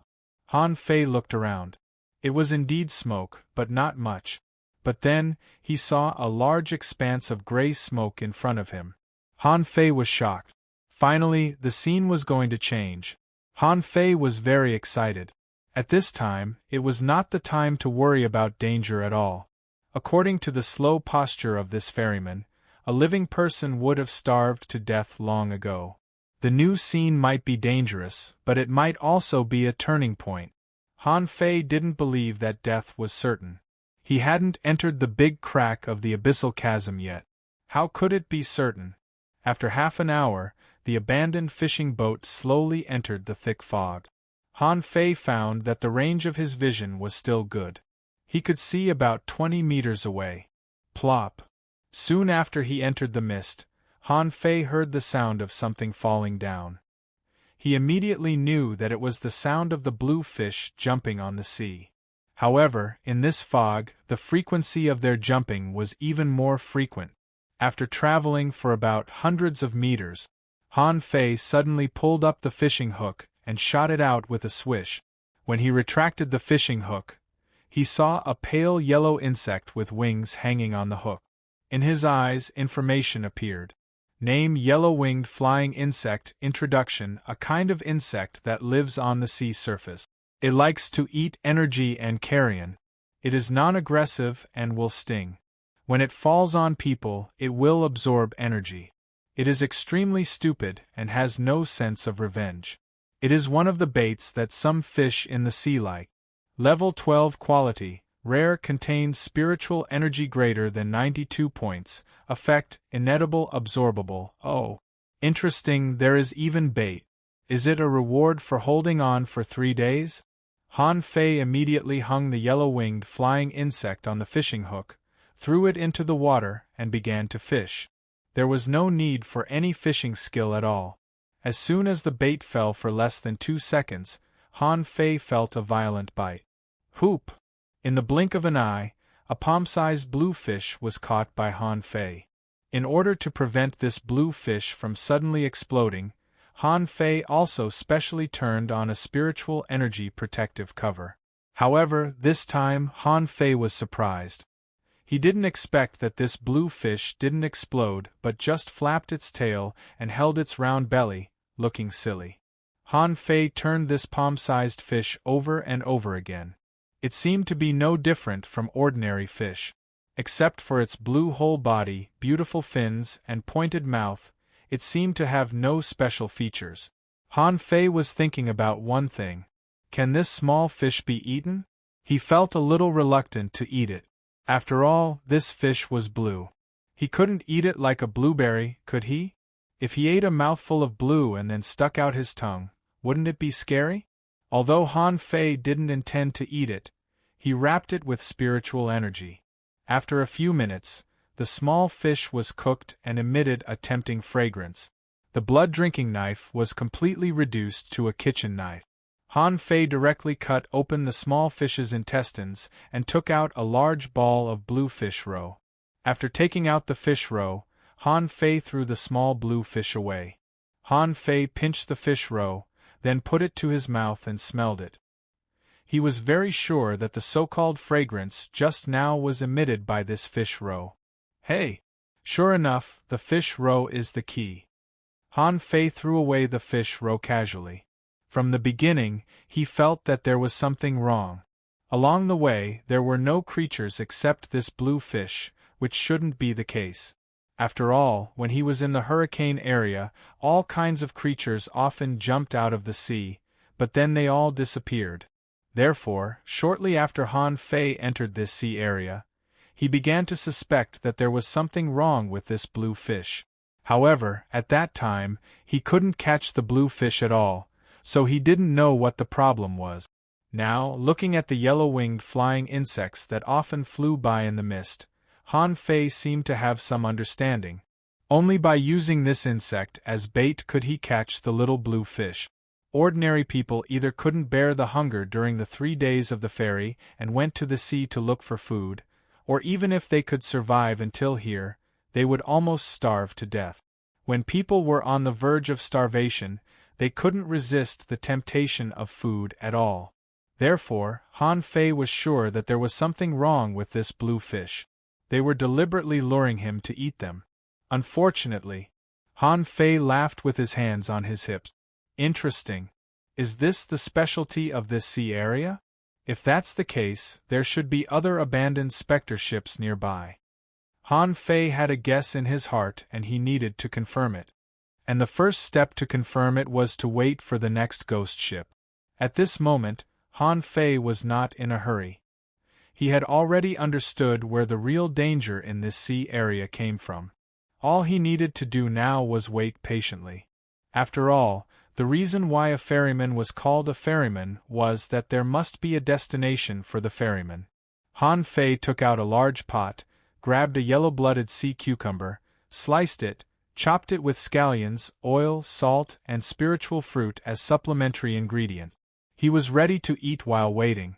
Han Fei looked around. It was indeed smoke, but not much. But then, he saw a large expanse of gray smoke in front of him. Han Fei was shocked. Finally, the scene was going to change. Han Fei was very excited. At this time, it was not the time to worry about danger at all. According to the slow posture of this ferryman, a living person would have starved to death long ago. The new scene might be dangerous, but it might also be a turning point. Han Fei didn't believe that death was certain. He hadn't entered the big crack of the abyssal chasm yet. How could it be certain? After half an hour, the abandoned fishing boat slowly entered the thick fog. Han Fei found that the range of his vision was still good. He could see about 20 meters away. Plop! Soon after he entered the mist, Han Fei heard the sound of something falling down. He immediately knew that it was the sound of the blue fish jumping on the sea. However, in this fog, the frequency of their jumping was even more frequent. After traveling for about hundreds of meters, Han Fei suddenly pulled up the fishing hook and shot it out with a swish. When he retracted the fishing hook, he saw a pale yellow insect with wings hanging on the hook. In his eyes, information appeared. Name: yellow-winged flying insect. Introduction: a kind of insect that lives on the sea surface. It likes to eat energy and carrion. It is non-aggressive and will sting. When it falls on people, it will absorb energy. It is extremely stupid and has no sense of revenge. It is one of the baits that some fish in the sea like. Level 12 quality, rare, contains spiritual energy greater than 92 points, effect, inedible, absorbable. Oh, interesting, there is even bait. Is it a reward for holding on for 3 days? Han Fei immediately hung the yellow-winged flying insect on the fishing hook, threw it into the water, and began to fish. There was no need for any fishing skill at all. As soon as the bait fell for less than 2 seconds, Han Fei felt a violent bite. Whoop! In the blink of an eye, a palm-sized blue fish was caught by Han Fei. In order to prevent this blue fish from suddenly exploding, Han Fei also specially turned on a spiritual energy protective cover. However, this time Han Fei was surprised. He didn't expect that this blue fish didn't explode but just flapped its tail and held its round belly, looking silly. Han Fei turned this palm-sized fish over and over again. It seemed to be no different from ordinary fish. Except for its blue whole body, beautiful fins, and pointed mouth, it seemed to have no special features. Han Fei was thinking about one thing. Can this small fish be eaten? He felt a little reluctant to eat it. After all, this fish was blue. He couldn't eat it like a blueberry, could he? If he ate a mouthful of blue and then stuck out his tongue, wouldn't it be scary? Although Han Fei didn't intend to eat it, he wrapped it with spiritual energy. After a few minutes, the small fish was cooked and emitted a tempting fragrance. The blood-drinking knife was completely reduced to a kitchen knife. Han Fei directly cut open the small fish's intestines and took out a large ball of blue fish roe. After taking out the fish roe, Han Fei threw the small blue fish away. Han Fei pinched the fish roe, then put it to his mouth and smelled it. He was very sure that the so-called fragrance just now was emitted by this fish roe. Hey! Sure enough, the fish roe is the key. Han Fei threw away the fish roe casually. From the beginning, he felt that there was something wrong. Along the way, there were no creatures except this blue fish, which shouldn't be the case. After all, when he was in the hurricane area, all kinds of creatures often jumped out of the sea, but then they all disappeared. Therefore, shortly after Han Fei entered this sea area, he began to suspect that there was something wrong with this blue fish. However, at that time, he couldn't catch the blue fish at all, so he didn't know what the problem was. Now, looking at the yellow-winged flying insects that often flew by in the mist, Han Fei seemed to have some understanding. Only by using this insect as bait could he catch the little blue fish. Ordinary people either couldn't bear the hunger during the 3 days of the ferry and went to the sea to look for food, or even if they could survive until here, they would almost starve to death. When people were on the verge of starvation, they couldn't resist the temptation of food at all. Therefore, Han Fei was sure that there was something wrong with this blue fish. They were deliberately luring him to eat them. Unfortunately, Han Fei laughed with his hands on his hips. Interesting. Is this the specialty of this sea area? If that's the case, there should be other abandoned specter ships nearby. Han Fei had a guess in his heart and he needed to confirm it. And the first step to confirm it was to wait for the next ghost ship. At this moment, Han Fei was not in a hurry. He had already understood where the real danger in this sea area came from. All he needed to do now was wait patiently. After all, the reason why a ferryman was called a ferryman was that there must be a destination for the ferryman. Han Fei took out a large pot, grabbed a yellow-blooded sea cucumber, sliced it, chopped it with scallions, oil, salt, and spiritual fruit as supplementary ingredient. He was ready to eat while waiting.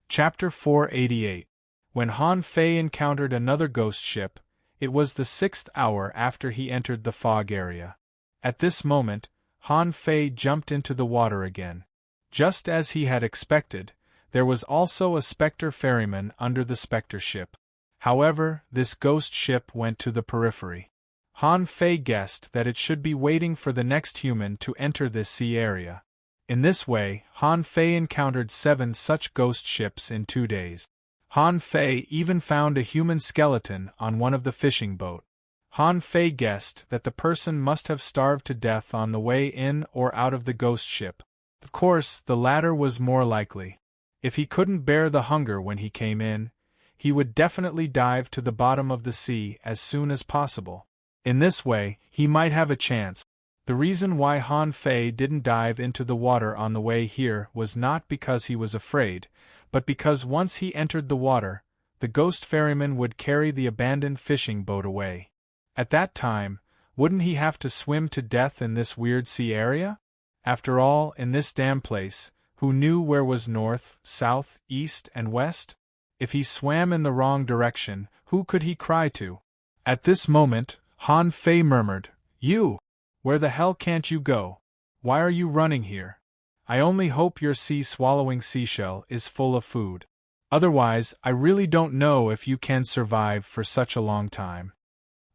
Chapter 488. When Han Fei encountered another ghost ship, it was the 6th hour after he entered the fog area. At this moment, Han Fei jumped into the water again. Just as he had expected, there was also a specter ferryman under the specter ship. However, this ghost ship went to the periphery. Han Fei guessed that it should be waiting for the next human to enter this sea area. In this way, Han Fei encountered 7 such ghost ships in 2 days. Han Fei even found a human skeleton on one of the fishing boat. Han Fei guessed that the person must have starved to death on the way in or out of the ghost ship. Of course, the latter was more likely. If he couldn't bear the hunger when he came in, he would definitely dive to the bottom of the sea as soon as possible. In this way, he might have a chance. The reason why Han Fei didn't dive into the water on the way here was not because he was afraid, but because once he entered the water, the ghost ferryman would carry the abandoned fishing boat away. At that time, wouldn't he have to swim to death in this weird sea area? After all, in this damn place, who knew where was north, south, east, and west? If he swam in the wrong direction, who could he cry to? At this moment, Han Fei murmured, "You! Where the hell can't you go? Why are you running here? I only hope your sea-swallowing seashell is full of food. Otherwise, I really don't know if you can survive for such a long time."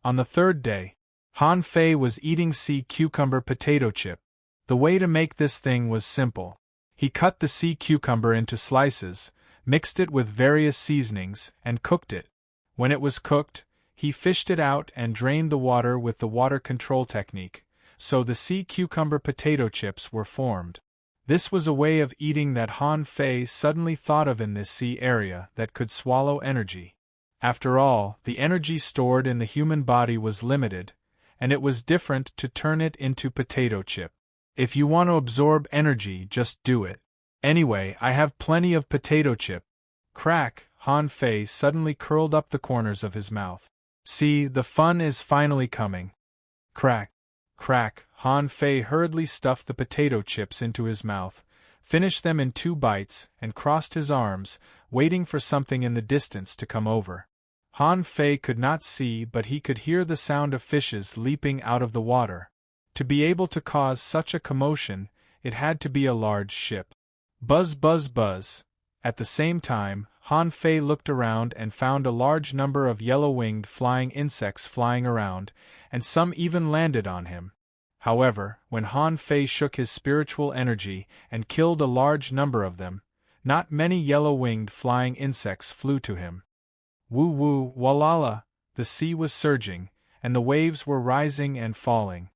On the 3rd day, Han Fei was eating sea cucumber potato chip. The way to make this thing was simple. He cut the sea cucumber into slices, mixed it with various seasonings, and cooked it. When it was cooked, he fished it out and drained the water with the water control technique, so the sea cucumber potato chips were formed. This was a way of eating that Han Fei suddenly thought of in this sea area that could swallow energy. After all, the energy stored in the human body was limited, and it was different to turn it into potato chip. If you want to absorb energy, just do it. Anyway, I have plenty of potato chip. Crack, Han Fei suddenly curled up the corners of his mouth. See, the fun is finally coming. Crack. Crack, Han Fei hurriedly stuffed the potato chips into his mouth, finished them in 2 bites, and crossed his arms, waiting for something in the distance to come over. Han Fei could not see, but he could hear the sound of fishes leaping out of the water. To be able to cause such a commotion, it had to be a large ship. Buzz, buzz, buzz. At the same time, Han Fei looked around and found a large number of yellow-winged flying insects flying around, and some even landed on him. However, when Han Fei shook his spiritual energy and killed a large number of them, not many yellow-winged flying insects flew to him. Woo-woo, walala, the sea was surging, and the waves were rising and falling.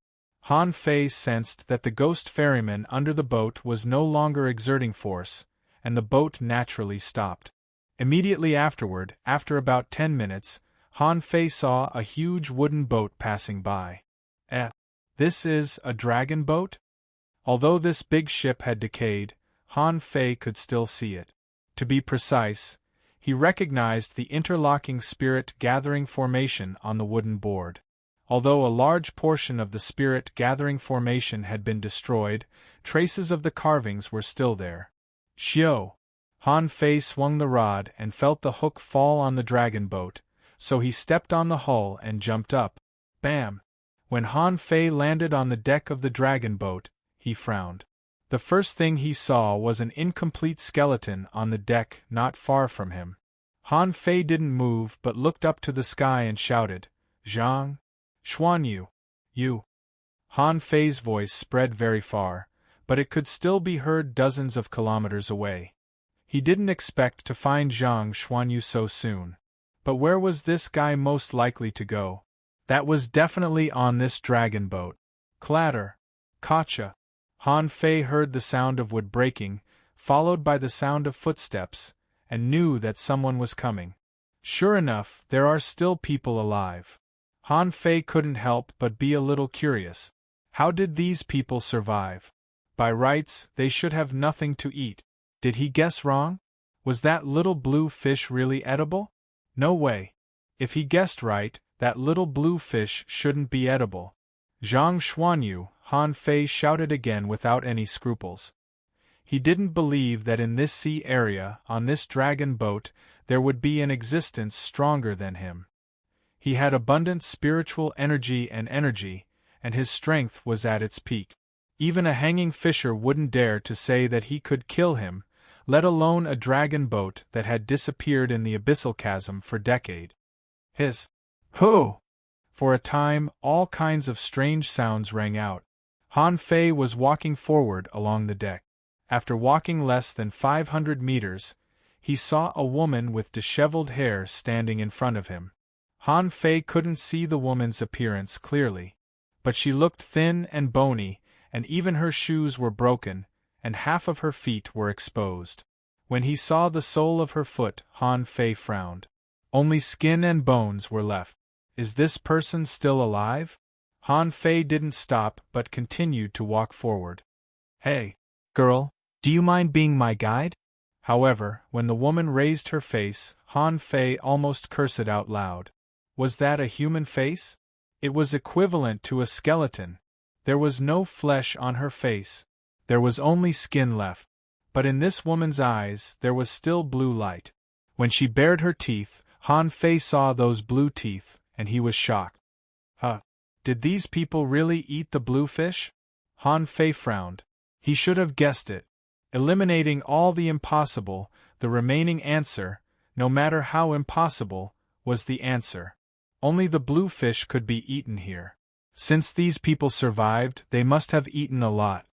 Han Fei sensed that the ghost ferryman under the boat was no longer exerting force, and the boat naturally stopped. Immediately afterward, after about 10 minutes, Han Fei saw a huge wooden boat passing by. This is a dragon boat? Although this big ship had decayed, Han Fei could still see it. To be precise, he recognized the interlocking spirit gathering formation on the wooden board. Although a large portion of the spirit gathering formation had been destroyed, traces of the carvings were still there. Xiao! Han Fei swung the rod and felt the hook fall on the dragon boat, so he stepped on the hull and jumped up. Bam! When Han Fei landed on the deck of the dragon boat, he frowned. The first thing he saw was an incomplete skeleton on the deck not far from him. Han Fei didn't move but looked up to the sky and shouted, "Zhang! Xuanyu! You!" Han Fei's voice spread very far, but it could still be heard dozens of kilometers away. He didn't expect to find Zhang Xuanyu so soon. But where was this guy most likely to go? That was definitely on this dragon boat. Clatter! Gotcha! Han Fei heard the sound of wood breaking, followed by the sound of footsteps, and knew that someone was coming. Sure enough, there are still people alive. Han Fei couldn't help but be a little curious. How did these people survive? By rights, they should have nothing to eat. Did he guess wrong? Was that little blue fish really edible? No way. If he guessed right, that little blue fish shouldn't be edible. Zhang Xuanyu, Han Fei shouted again without any scruples. He didn't believe that in this sea area, on this dragon boat, there would be an existence stronger than him. He had abundant spiritual energy, and his strength was at its peak. Even a hanging fisher wouldn't dare to say that he could kill him, let alone a dragon boat that had disappeared in the abyssal chasm for decades. His "Ho!" For a time, all kinds of strange sounds rang out. Han Fei was walking forward along the deck. After walking less than 500 meters, he saw a woman with disheveled hair standing in front of him. Han Fei couldn't see the woman's appearance clearly, but she looked thin and bony, and even her shoes were broken, and half of her feet were exposed. When he saw the sole of her foot, Han Fei frowned. Only skin and bones were left. Is this person still alive? Han Fei didn't stop but continued to walk forward. Hey, girl, do you mind being my guide? However, when the woman raised her face, Han Fei almost cursed out loud. Was that a human face? It was equivalent to a skeleton. There was no flesh on her face. There was only skin left. But in this woman's eyes there was still blue light. When she bared her teeth, Han Fei saw those blue teeth, and he was shocked. Did these people really eat the blue fish? Han Fei frowned. He should have guessed it. Eliminating all the impossible, the remaining answer, no matter how impossible, was the answer. Only the blue fish could be eaten here. Since these people survived, they must have eaten a lot.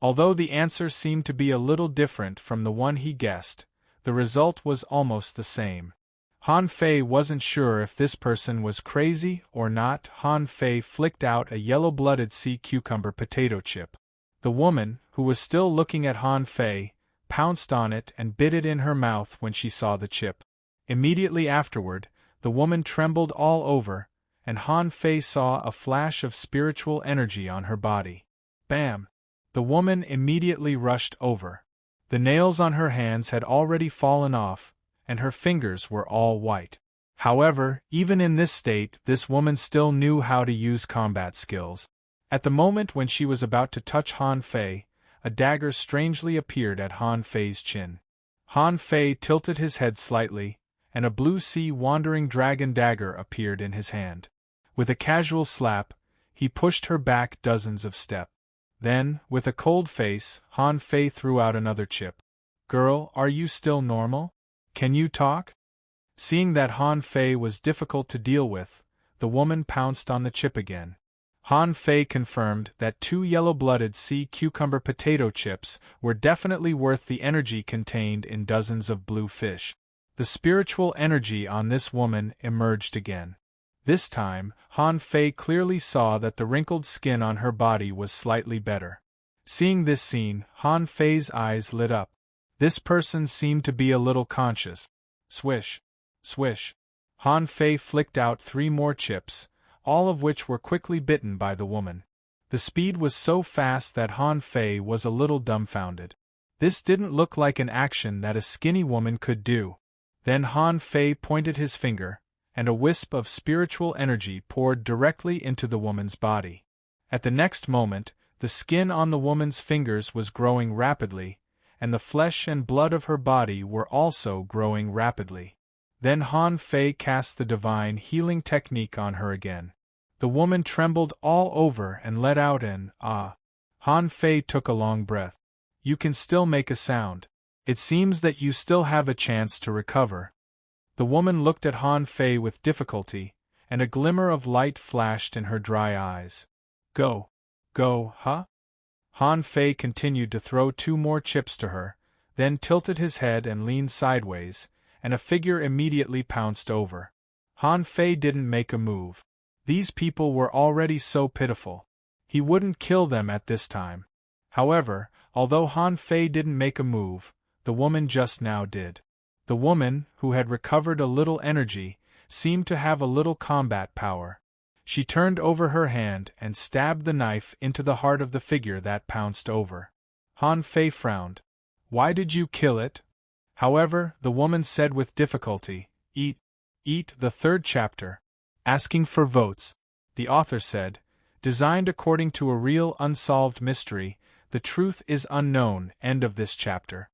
Although the answer seemed to be a little different from the one he guessed, the result was almost the same. Han Fei wasn't sure if this person was crazy or not. Han Fei flicked out a yellow-blooded sea cucumber potato chip. The woman, who was still looking at Han Fei, pounced on it and bit it in her mouth when she saw the chip. Immediately afterward, the woman trembled all over, and Han Fei saw a flash of spiritual energy on her body. Bam! The woman immediately rushed over. The nails on her hands had already fallen off, and her fingers were all white. However, even in this state, this woman still knew how to use combat skills. At the moment when she was about to touch Han Fei, a dagger strangely appeared at Han Fei's chin. Han Fei tilted his head slightly, and a blue sea wandering dragon dagger appeared in his hand. With a casual slap, he pushed her back dozens of steps. Then, with a cold face, Han Fei threw out another chip. Girl, are you still normal? Can you talk? Seeing that Han Fei was difficult to deal with, the woman pounced on the chip again. Han Fei confirmed that 2 yellow-blooded sea cucumber potato chips were definitely worth the energy contained in dozens of blue fish. The spiritual energy on this woman emerged again. This time, Han Fei clearly saw that the wrinkled skin on her body was slightly better. Seeing this scene, Han Fei's eyes lit up. This person seemed to be a little conscious. Swish, swish. Han Fei flicked out 3 more chips, all of which were quickly bitten by the woman. The speed was so fast that Han Fei was a little dumbfounded. This didn't look like an action that a skinny woman could do. Then Han Fei pointed his finger, and a wisp of spiritual energy poured directly into the woman's body. At the next moment, the skin on the woman's fingers was growing rapidly, and the flesh and blood of her body were also growing rapidly. Then Han Fei cast the divine healing technique on her again. The woman trembled all over and let out an "ah." Han Fei took a long breath. You can still make a sound. It seems that you still have a chance to recover. The woman looked at Han Fei with difficulty, and a glimmer of light flashed in her dry eyes. Go, huh? Han Fei continued to throw 2 more chips to her, then tilted his head and leaned sideways, and a figure immediately pounced over. Han Fei didn't make a move. These people were already so pitiful. He wouldn't kill them at this time. However, although Han Fei didn't make a move, the woman just now did. The woman, who had recovered a little energy, seemed to have a little combat power. She turned over her hand and stabbed the knife into the heart of the figure that pounced over. Han Fei frowned. Why did you kill it? However, the woman said with difficulty, Eat Eat the third chapter. Asking for votes. The author said, designed according to a real unsolved mystery, the truth is unknown. End of this chapter.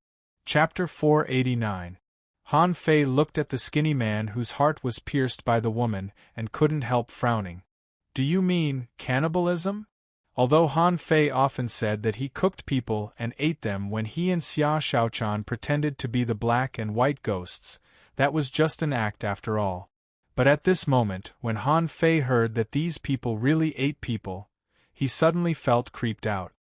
Chapter 489. Han Fei looked at the skinny man whose heart was pierced by the woman and couldn't help frowning. Do you mean cannibalism? Although Han Fei often said that he cooked people and ate them when he and Xia Shaochan pretended to be the black and white ghosts, that was just an act after all. But at this moment, when Han Fei heard that these people really ate people, he suddenly felt creeped out.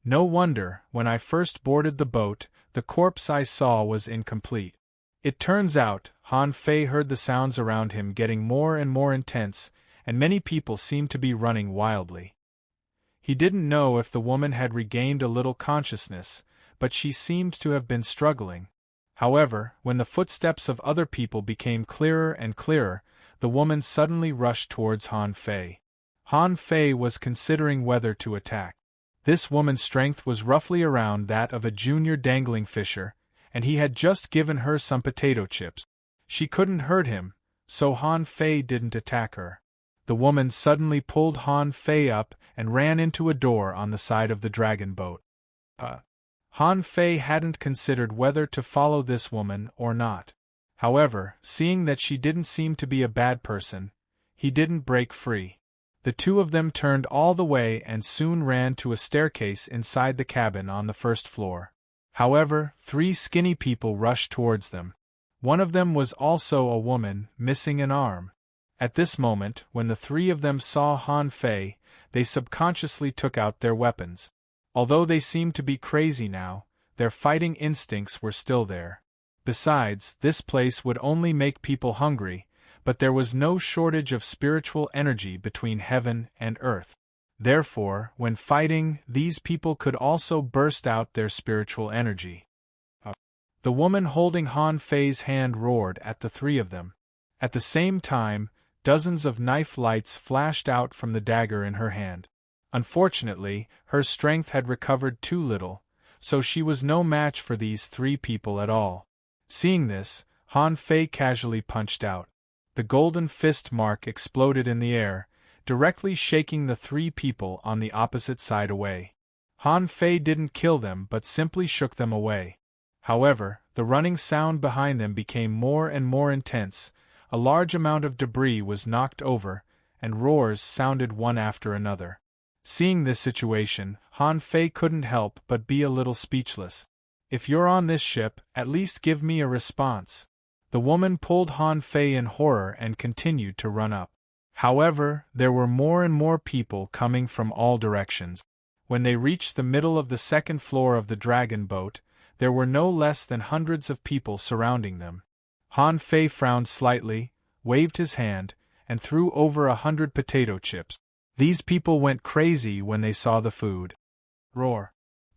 No wonder, when I first boarded the boat, the corpse I saw was incomplete. It turns out, Han Fei heard the sounds around him getting more and more intense, and many people seemed to be running wildly. He didn't know if the woman had regained a little consciousness, but she seemed to have been struggling. However, when the footsteps of other people became clearer and clearer, the woman suddenly rushed towards Han Fei. Han Fei was considering whether to attack. This woman's strength was roughly around that of a junior dangling fisher, and he had just given her some potato chips. She couldn't hurt him, so Han Fei didn't attack her. The woman suddenly pulled Han Fei up and ran into a door on the side of the dragon boat. Han Fei hadn't considered whether to follow this woman or not. However, seeing that she didn't seem to be a bad person, he didn't break free. The two of them turned all the way and soon ran to a staircase inside the cabin on the first floor. However, 3 skinny people rushed towards them. One of them was also a woman, missing an arm. At this moment, when the 3 of them saw Han Fei, they subconsciously took out their weapons. Although they seemed to be crazy now, their fighting instincts were still there. Besides, this place would only make people hungry, but there was no shortage of spiritual energy between heaven and earth. Therefore, when fighting, these people could also burst out their spiritual energy. The woman holding Han Fei's hand roared at the 3 of them. At the same time, dozens of knife lights flashed out from the dagger in her hand. Unfortunately, her strength had recovered too little, so she was no match for these 3 people at all. Seeing this, Han Fei casually punched out. The golden fist mark exploded in the air, directly shaking the 3 people on the opposite side away. Han Fei didn't kill them but simply shook them away. However, the running sound behind them became more and more intense, a large amount of debris was knocked over, and roars sounded one after another. Seeing this situation, Han Fei couldn't help but be a little speechless. If you're on this ship, at least give me a response. The woman pulled Han Fei in horror and continued to run up. However, there were more and more people coming from all directions. When they reached the middle of the 2nd floor of the dragon boat, there were no less than hundreds of people surrounding them. Han Fei frowned slightly, waved his hand, and threw over 100 potato chips. These people went crazy when they saw the food. Roar!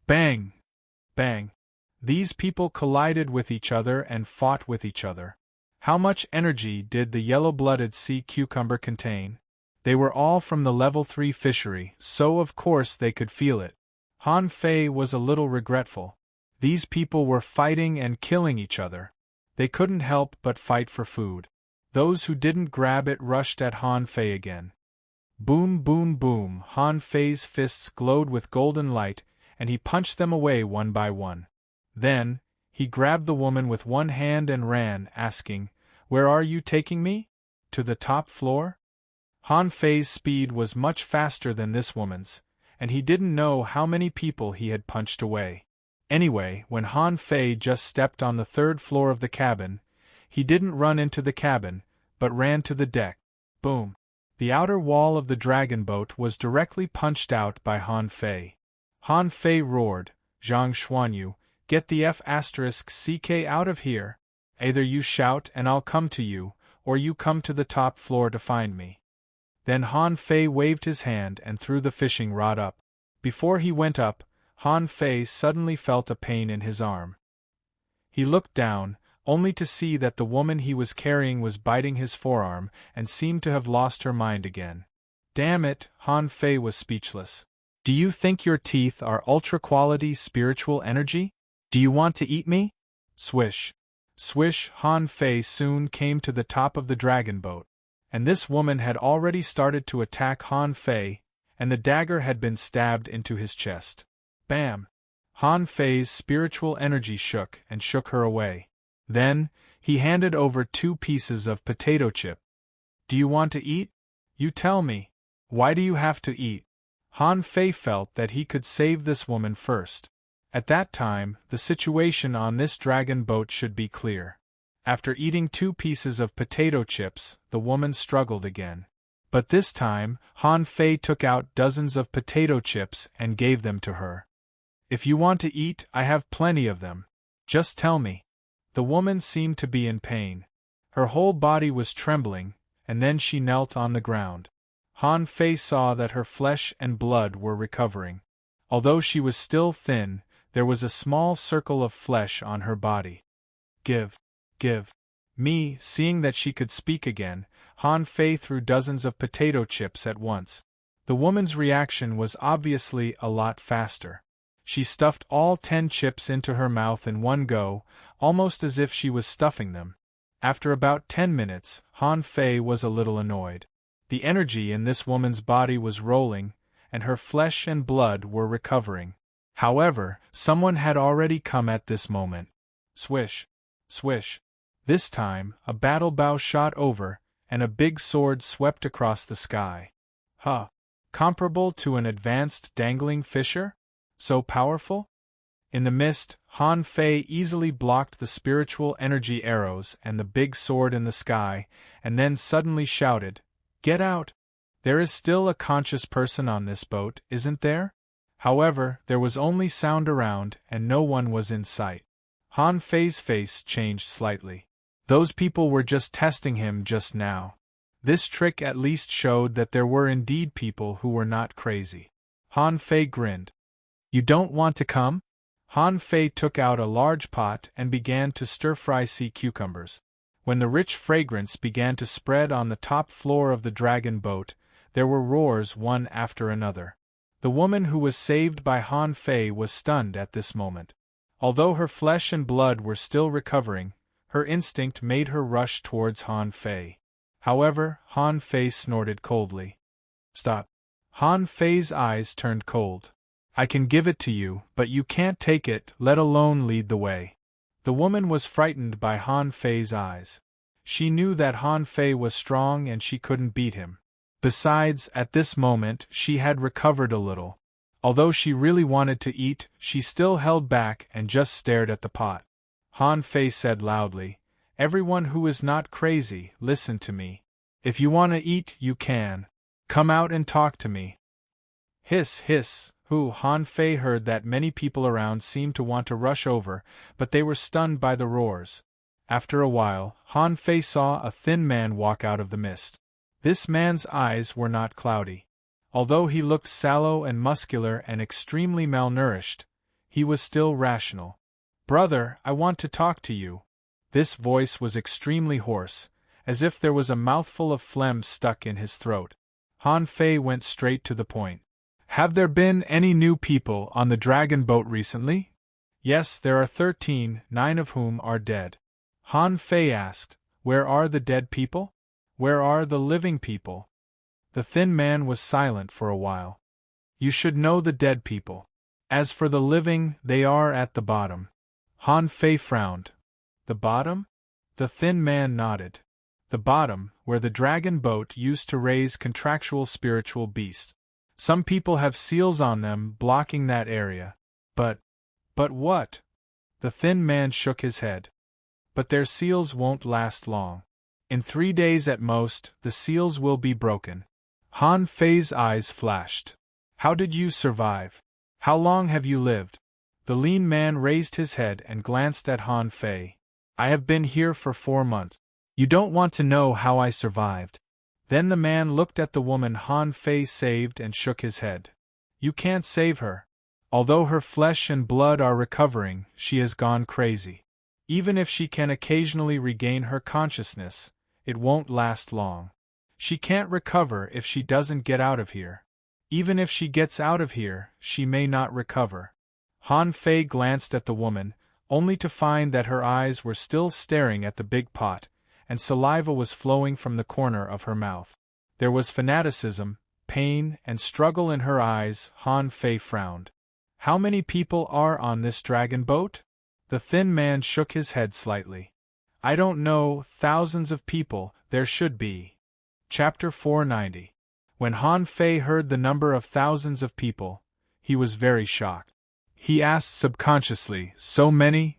Bang! Bang! These people collided with each other and fought with each other. How much energy did the yellow-blooded sea cucumber contain? They were all from the level 3 fishery, so of course they could feel it. Han Fei was a little regretful. These people were fighting and killing each other. They couldn't help but fight for food. Those who didn't grab it rushed at Han Fei again. Boom, boom, boom! Han Fei's fists glowed with golden light, and he punched them away one by one. Then, he grabbed the woman with one hand and ran, asking, "Where are you taking me? To the top floor?" Han Fei's speed was much faster than this woman's, and he didn't know how many people he had punched away. Anyway, when Han Fei just stepped on the 3rd floor of the cabin, he didn't run into the cabin, but ran to the deck. Boom! The outer wall of the dragon boat was directly punched out by Han Fei. Han Fei roared, "Zhang Xuanyu, get the F***ck out of here. Either you shout and I'll come to you, or you come to the top floor to find me." Then Han Fei waved his hand and threw the fishing rod up. Before he went up, Han Fei suddenly felt a pain in his arm. He looked down, only to see that the woman he was carrying was biting his forearm and seemed to have lost her mind again. Damn it, Han Fei was speechless. Do you think your teeth are ultra-quality spiritual energy? Do you want to eat me? Swish. Swish! Han Fei soon came to the top of the dragon boat, and this woman had already started to attack Han Fei, and the dagger had been stabbed into his chest. Bam! Han Fei's spiritual energy shook and shook her away. Then, he handed over 2 pieces of potato chip. Do you want to eat? You tell me. Why do you have to eat? Han Fei felt that he could save this woman first. At that time, the situation on this dragon boat should be clear. After eating 2 pieces of potato chips, the woman struggled again. But this time, Han Fei took out dozens of potato chips and gave them to her. If you want to eat, I have plenty of them. Just tell me. The woman seemed to be in pain. Her whole body was trembling, and then she knelt on the ground. Han Fei saw that her flesh and blood were recovering. Although she was still thin, there was a small circle of flesh on her body. Give me. Seeing that she could speak again, Han Fei threw dozens of potato chips at once. The woman's reaction was obviously a lot faster. She stuffed all 10 chips into her mouth in one go, almost as if she was stuffing them. After about 10 minutes, Han Fei was a little annoyed. The energy in this woman's body was rolling, and her flesh and blood were recovering. However, someone had already come at this moment. Swish! Swish! This time, a battle bow shot over, and a big sword swept across the sky. Huh! Comparable to an advanced dangling fisher? So powerful? In the mist, Han Fei easily blocked the spiritual energy arrows and the big sword in the sky, and then suddenly shouted, "Get out! There is still a conscious person on this boat, isn't there?" However, there was only sound around, and no one was in sight. Han Fei's face changed slightly. Those people were just testing him just now. This trick at least showed that there were indeed people who were not crazy. Han Fei grinned. You don't want to come? Han Fei took out a large pot and began to stir-fry sea cucumbers. When the rich fragrance began to spread on the top floor of the dragon boat, there were roars one after another. The woman who was saved by Han Fei was stunned at this moment. Although her flesh and blood were still recovering, her instinct made her rush towards Han Fei. However, Han Fei snorted coldly. Stop. Han Fei's eyes turned cold. I can give it to you, but you can't take it, let alone lead the way. The woman was frightened by Han Fei's eyes. She knew that Han Fei was strong and she couldn't beat him. Besides, at this moment, she had recovered a little. Although she really wanted to eat, she still held back and just stared at the pot. Han Fei said loudly, "Everyone who is not crazy, listen to me. If you want to eat, you can. Come out and talk to me." Hiss, hiss. Han Fei heard that many people around seemed to want to rush over, but they were stunned by the roars. After a while, Han Fei saw a thin man walk out of the mist. This man's eyes were not cloudy. Although he looked sallow and muscular and extremely malnourished, he was still rational. "Brother, I want to talk to you." This voice was extremely hoarse, as if there was a mouthful of phlegm stuck in his throat. Han Fei went straight to the point. "Have there been any new people on the dragon boat recently?" "Yes, there are 13, 9 of whom are dead." Han Fei asked, "Where are the dead people? Where are the living people?" The thin man was silent for a while. "You should know the dead people. As for the living, they are at the bottom." Han Fei frowned. "The bottom?" The thin man nodded. "The bottom, where the dragon boat used to raise contractual spiritual beasts. Some people have seals on them blocking that area. But what?" The thin man shook his head. "But their seals won't last long. In 3 days at most, the seals will be broken." Han Fei's eyes flashed. "How did you survive? How long have you lived?" The lean man raised his head and glanced at Han Fei. "I have been here for 4 months. You don't want to know how I survived." Then the man looked at the woman Han Fei saved and shook his head. "You can't save her. Although her flesh and blood are recovering, she has gone crazy. Even if she can occasionally regain her consciousness, it won't last long. She can't recover if she doesn't get out of here. Even if she gets out of here, she may not recover." Han Fei glanced at the woman, only to find that her eyes were still staring at the big pot, and saliva was flowing from the corner of her mouth. There was fanaticism, pain, and struggle in her eyes. Han Fei frowned. "How many people are on this dragon boat?" The thin man shook his head slightly. "I don't know, thousands of people, there should be." Chapter 490. When Han Fei heard the number of thousands of people, he was very shocked. He asked subconsciously, "So many?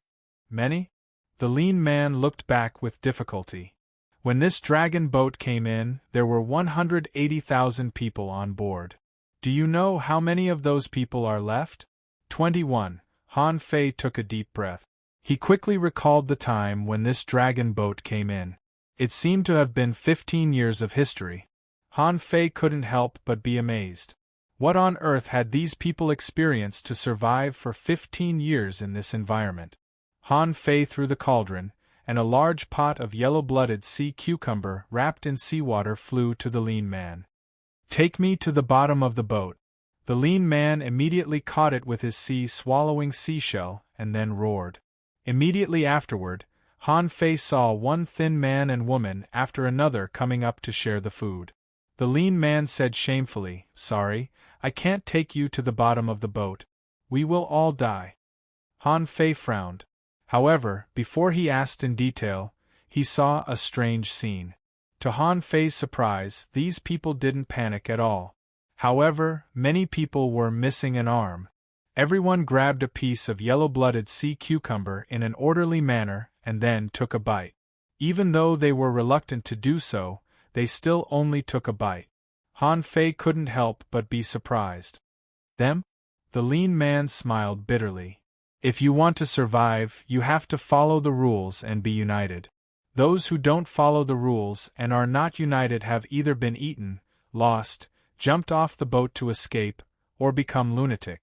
Many?" The lean man looked back with difficulty. When this dragon boat came in, there were 180,000 people on board. "Do you know how many of those people are left?" 21. Han Fei took a deep breath. He quickly recalled the time when this dragon boat came in. It seemed to have been 15 years of history. Han Fei couldn't help but be amazed. What on earth had these people experienced to survive for 15 years in this environment? Han Fei threw the cauldron, and a large pot of yellow-blooded sea cucumber wrapped in seawater flew to the lean man. "Take me to the bottom of the boat." The lean man immediately caught it with his sea-swallowing seashell, and then roared. Immediately afterward, Han Fei saw one thin man and woman after another coming up to share the food. The lean man said shamefully, "Sorry, I can't take you to the bottom of the boat. We will all die." Han Fei frowned. However, before he asked in detail, he saw a strange scene. To Han Fei's surprise, these people didn't panic at all. However, many people were missing an arm. Everyone grabbed a piece of yellow-blooded sea cucumber in an orderly manner and then took a bite. Even though they were reluctant to do so, they still only took a bite. Han Fei couldn't help but be surprised. "Them?" The lean man smiled bitterly. "If you want to survive, you have to follow the rules and be united. Those who don't follow the rules and are not united have either been eaten, lost, jumped off the boat to escape, or become lunatic."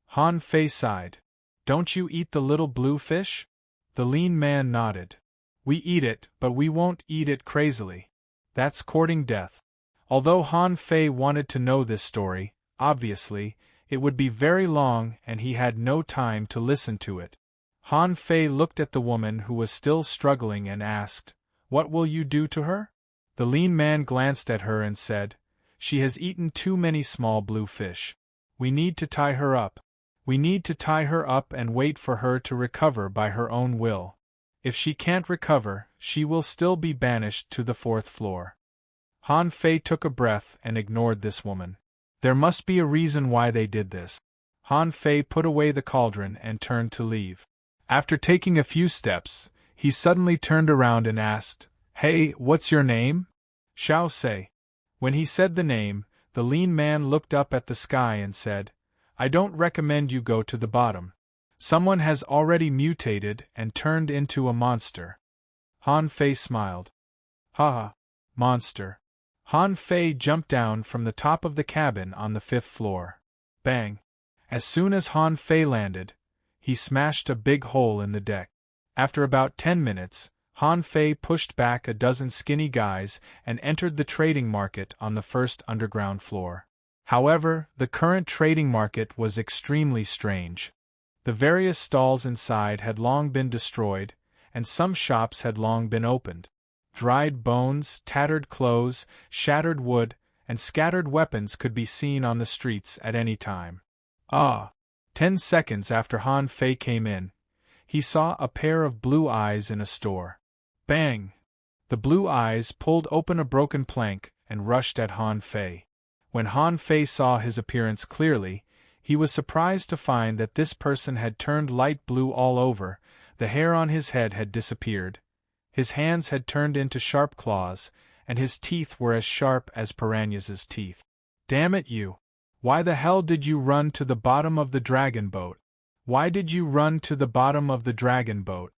Han Fei sighed. "Don't you eat the little blue fish?" The lean man nodded. "We eat it, but we won't eat it crazily. That's courting death." Although Han Fei wanted to know this story, obviously, it would be very long and he had no time to listen to it. Han Fei looked at the woman who was still struggling and asked, "What will you do to her?" The lean man glanced at her and said, "She has eaten too many small blue fish. We need to tie her up. We need to tie her up and wait for her to recover by her own will. If she can't recover, she will still be banished to the 4th floor." Han Fei took a breath and ignored this woman. There must be a reason why they did this. Han Fei put away the cauldron and turned to leave. After taking a few steps, he suddenly turned around and asked, "Hey, what's your name?" "Xiao Sei." When he said the name, the lean man looked up at the sky and said, "I don't recommend you go to the bottom. Someone has already mutated and turned into a monster." Han Fei smiled. "Haha, monster." Han Fei jumped down from the top of the cabin on the 5th floor. Bang! As soon as Han Fei landed, he smashed a big hole in the deck. After about 10 minutes, Han Fei pushed back a dozen skinny guys and entered the trading market on the 1st underground floor. However, the current trading market was extremely strange. The various stalls inside had long been destroyed, and some shops had long been opened. Dried bones, tattered clothes, shattered wood, and scattered weapons could be seen on the streets at any time. 10 seconds after Han Fei came in, he saw a pair of blue eyes in a store. Bang! The blue eyes pulled open a broken plank and rushed at Han Fei. When Han Fei saw his appearance clearly, he was surprised to find that this person had turned light blue all over, the hair on his head had disappeared, his hands had turned into sharp claws, and his teeth were as sharp as piranhas' teeth. "Damn it, you! Why the hell did you run to the bottom of the dragon boat? Why did you run to the bottom of the dragon boat?"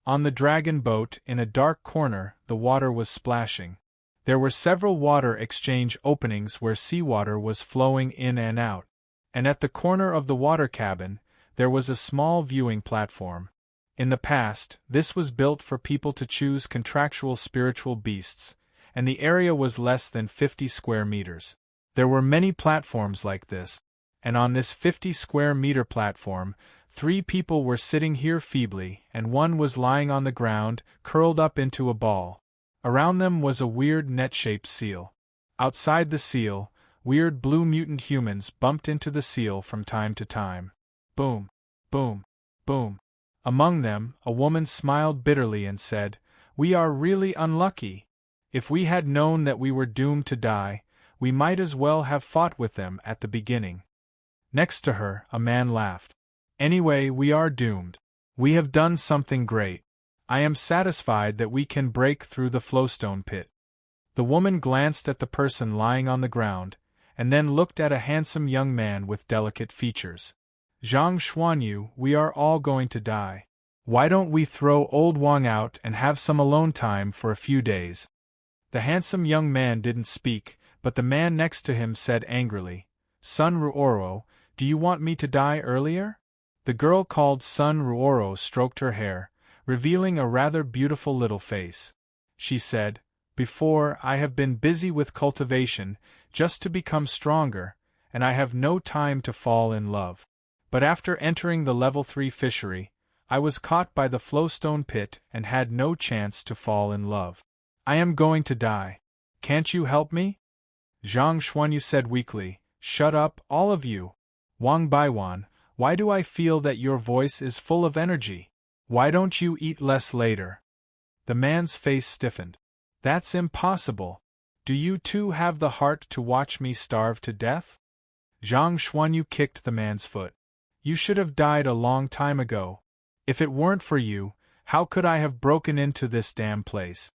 On the dragon boat, in a dark corner, the water was splashing. There were several water exchange openings where seawater was flowing in and out, and at the corner of the water cabin, there was a small viewing platform. In the past, this was built for people to choose contractual spiritual beasts, and the area was less than 50 square meters. There were many platforms like this, and on this 50 square meter platform, 3 people were sitting here feebly, and one was lying on the ground, curled up into a ball. Around them was a weird net-shaped seal. Outside the seal, weird blue mutant humans bumped into the seal from time to time. Boom, boom, boom. Among them, a woman smiled bitterly and said, "We are really unlucky. If we had known that we were doomed to die, we might as well have fought with them at the beginning." Next to her, a man laughed. "Anyway, we are doomed. We have done something great. I am satisfied that we can break through the flowstone pit." The woman glanced at the person lying on the ground, and then looked at a handsome young man with delicate features. "Zhang Xuanyu, we are all going to die. Why don't we throw old Wang out and have some alone time for a few days?" The handsome young man didn't speak, but the man next to him said angrily, "Sun Ruoro, do you want me to die earlier?" The girl called Sun Ruoro stroked her hair, revealing a rather beautiful little face. She said, "Before, I have been busy with cultivation, just to become stronger, and I have no time to fall in love. But after entering the level 3 fishery, I was caught by the flowstone pit and had no chance to fall in love. I am going to die. Can't you help me?" Zhang Xuanyu said weakly, "Shut up, all of you. Wang Baiwan, why do I feel that your voice is full of energy? Why don't you eat less later?" The man's face stiffened. "That's impossible. Do you too have the heart to watch me starve to death?" Zhang Xuanyu kicked the man's foot. "You should have died a long time ago. If it weren't for you, how could I have broken into this damn place?"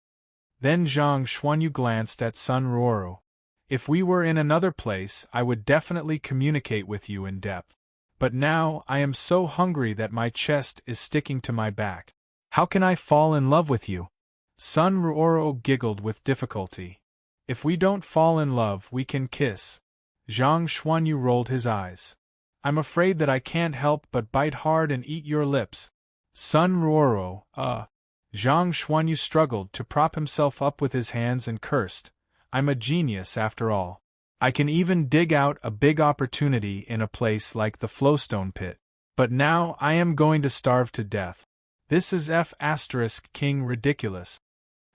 Then Zhang Xuanyu glanced at Sun Ruoro. "If we were in another place, I would definitely communicate with you in depth. But now, I am so hungry that my chest is sticking to my back. How can I fall in love with you?" Sun Ruoro giggled with difficulty. "If we don't fall in love, we can kiss." Zhang Xuanyu rolled his eyes. "I'm afraid that I can't help but bite hard and eat your lips." Sun Ruoro, Zhang Xuanyu struggled to prop himself up with his hands and cursed, "I'm a genius after all. I can even dig out a big opportunity in a place like the flowstone pit. But now I am going to starve to death. This is King ridiculous."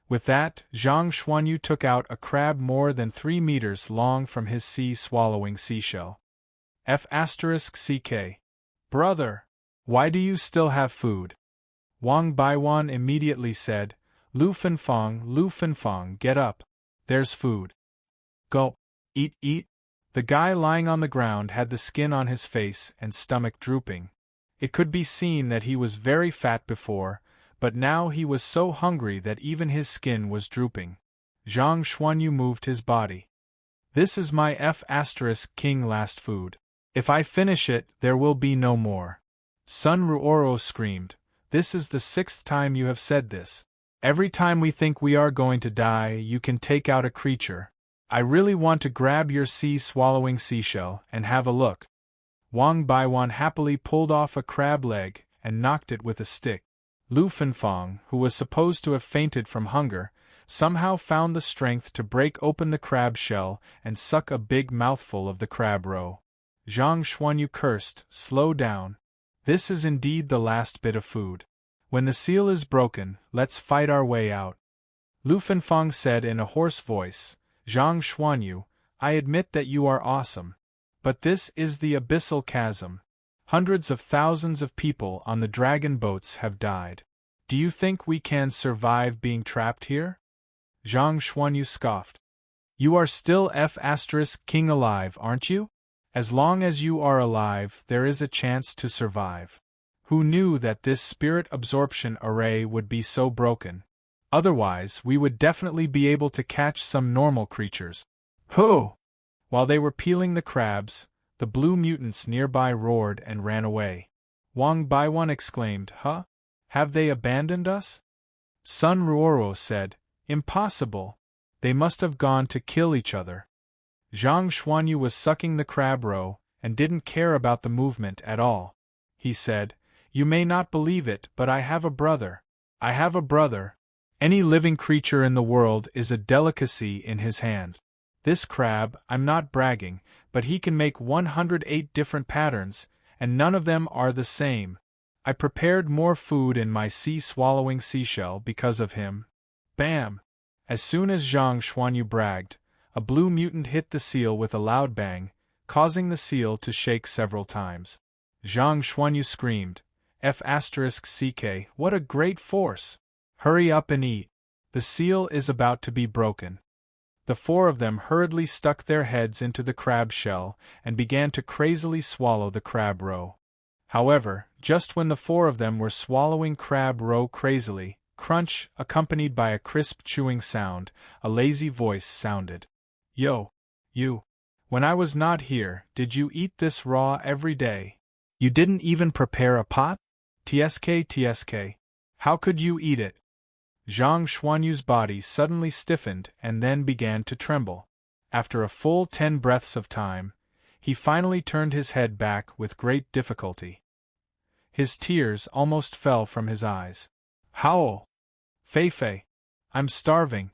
With that, Zhang Xuanyu took out a crab more than 3 meters long from his sea-swallowing seashell. CK. "Brother! Why do you still have food?" Wang Baiwan immediately said, Lu Fenfang, get up. There's food." "Gulp. Eat, eat." The guy lying on the ground had the skin on his face and stomach drooping. It could be seen that he was very fat before, but now he was so hungry that even his skin was drooping. Zhang Xuanyu moved his body. "This is my King last food. If I finish it, there will be no more." Sun Ruoro screamed, "This is the 6th time you have said this. Every time we think we are going to die, you can take out a creature. I really want to grab your sea-swallowing seashell and have a look." Wang Baiwan happily pulled off a crab leg and knocked it with a stick. Lu Fenfang, who was supposed to have fainted from hunger, somehow found the strength to break open the crab shell and suck a big mouthful of the crab roe. Zhang Xuanyu cursed, "Slow down. This is indeed the last bit of food. When the seal is broken, let's fight our way out." Lu Fenfang said in a hoarse voice, "Zhang Xuanyu, I admit that you are awesome. But this is the abyssal chasm. Hundreds of thousands of people on the dragon boats have died. Do you think we can survive being trapped here?" Zhang Xuanyu scoffed. "You are still King alive, aren't you? As long as you are alive, there is a chance to survive. Who knew that this spirit absorption array would be so broken? Otherwise, we would definitely be able to catch some normal creatures." "Ho!" While they were peeling the crabs, the blue mutants nearby roared and ran away. Wang Baiwan exclaimed, "Huh? Have they abandoned us?" Sun Ruoro said, "Impossible. They must have gone to kill each other." Zhang Xuanyu was sucking the crab roe and didn't care about the movement at all. He said, "You may not believe it, but I have a brother. I have a brother. Any living creature in the world is a delicacy in his hand. This crab, I'm not bragging, but he can make 108 different patterns, and none of them are the same. I prepared more food in my sea-swallowing seashell because of him. Bam! As soon as Zhang Xuanyu bragged, a blue mutant hit the seal with a loud bang, causing the seal to shake several times. Zhang Xuanyu screamed, F***CK, what a great force! Hurry up and eat. The seal is about to be broken. The four of them hurriedly stuck their heads into the crab shell and began to crazily swallow the crab roe. However, just when the four of them were swallowing crab roe crazily, crunch, accompanied by a crisp chewing sound, a lazy voice sounded. Yo, you. When I was not here, did you eat this raw every day? You didn't even prepare a pot? TSK. How could you eat it? Zhang Xuanyu's body suddenly stiffened and then began to tremble. After a full 10 breaths of time, he finally turned his head back with great difficulty. His tears almost fell from his eyes. Howl! Fei, I'm starving.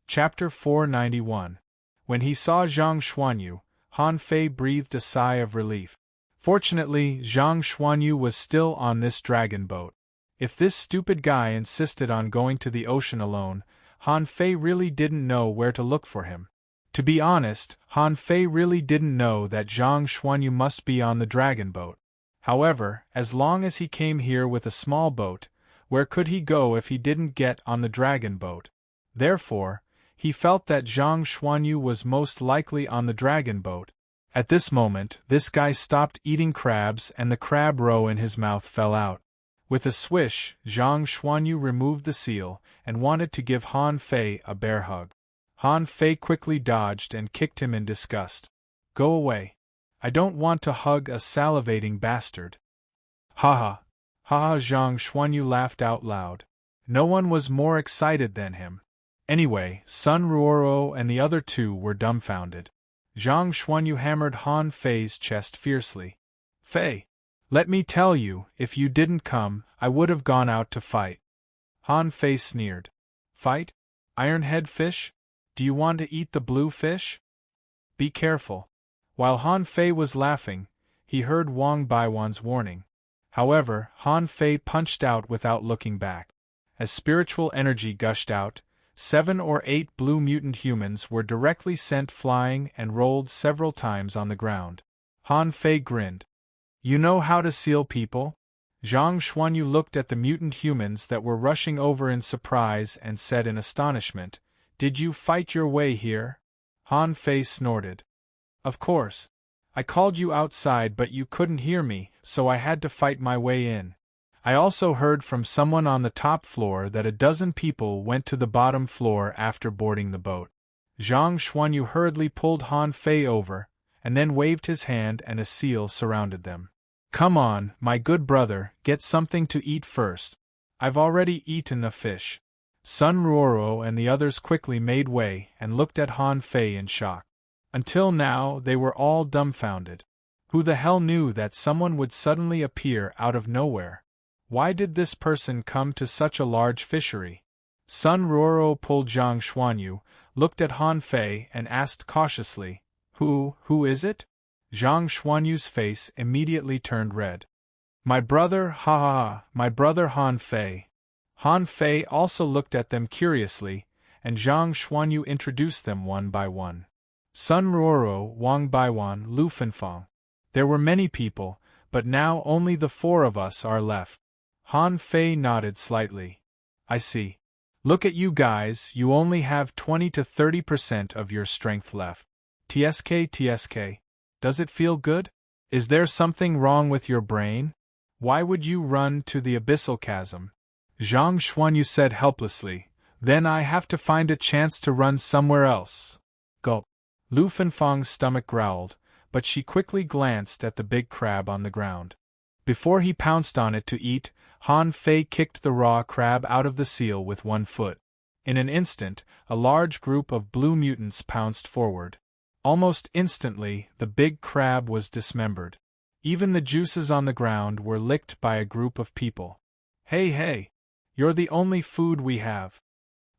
Chapter 491. When he saw Zhang Xuanyu, Han Fei breathed a sigh of relief. Fortunately, Zhang Xuanyu was still on this dragon boat. If this stupid guy insisted on going to the ocean alone, Han Fei really didn't know where to look for him. To be honest, Han Fei really didn't know that Zhang Xuanyu must be on the dragon boat. However, as long as he came here with a small boat, where could he go if he didn't get on the dragon boat? Therefore, he felt that Zhang Xuanyu was most likely on the dragon boat. At this moment, this guy stopped eating crabs and the crab roe in his mouth fell out. With a swish, Zhang Xuanyu removed the seal and wanted to give Han Fei a bear hug. Han Fei quickly dodged and kicked him in disgust. Go away. I don't want to hug a salivating bastard. Haha. Haha, Zhang Xuanyu laughed out loud. No one was more excited than him. Anyway, Sun Ruoro and the other two were dumbfounded. Zhang Xuanyu hammered Han Fei's chest fiercely. Fei! Let me tell you, if you didn't come, I would have gone out to fight. Han Fei sneered. Fight? Ironhead fish? Do you want to eat the blue fish? Be careful. While Han Fei was laughing, he heard Wang Baiwan's warning. However, Han Fei punched out without looking back. As spiritual energy gushed out, 7 or 8 blue mutant humans were directly sent flying and rolled several times on the ground. Han Fei grinned. You know how to seal people? Zhang Xuanyu looked at the mutant humans that were rushing over in surprise and said in astonishment, Did you fight your way here? Han Fei snorted. Of course. I called you outside but you couldn't hear me, so I had to fight my way in. I also heard from someone on the top floor that a dozen people went to the bottom floor after boarding the boat. Zhang Xuanyu hurriedly pulled Han Fei over, and then waved his hand and a seal surrounded them. Come on, my good brother, get something to eat first. I've already eaten a fish. Sun Ruoro and the others quickly made way and looked at Han Fei in shock. Until now, they were all dumbfounded. Who the hell knew that someone would suddenly appear out of nowhere? Why did this person come to such a large fishery? Sun Ruoro pulled Zhang Xuanyu, looked at Han Fei and asked cautiously, Who is it? Zhang Xuanyu's face immediately turned red. My brother, ha ha ha, my brother Han Fei. Han Fei also looked at them curiously, and Zhang Xuanyu introduced them one by one. Sun Ruoro, Wang Baiwan, Lu Fenfang. There were many people, but now only the 4 of us are left. Han Fei nodded slightly. I see. Look at you guys, you only have 20 to 30% of your strength left. TSK. Does it feel good? Is there something wrong with your brain? Why would you run to the abyssal chasm? Zhang Xuanyu said helplessly. Then I have to find a chance to run somewhere else. Gulp. Lu Fenfang's stomach growled, but she quickly glanced at the big crab on the ground. Before he pounced on it to eat, Han Fei kicked the raw crab out of the seal with one foot. In an instant, a large group of blue mutants pounced forward. Almost instantly, the big crab was dismembered. Even the juices on the ground were licked by a group of people. Hey, you're the only food we have.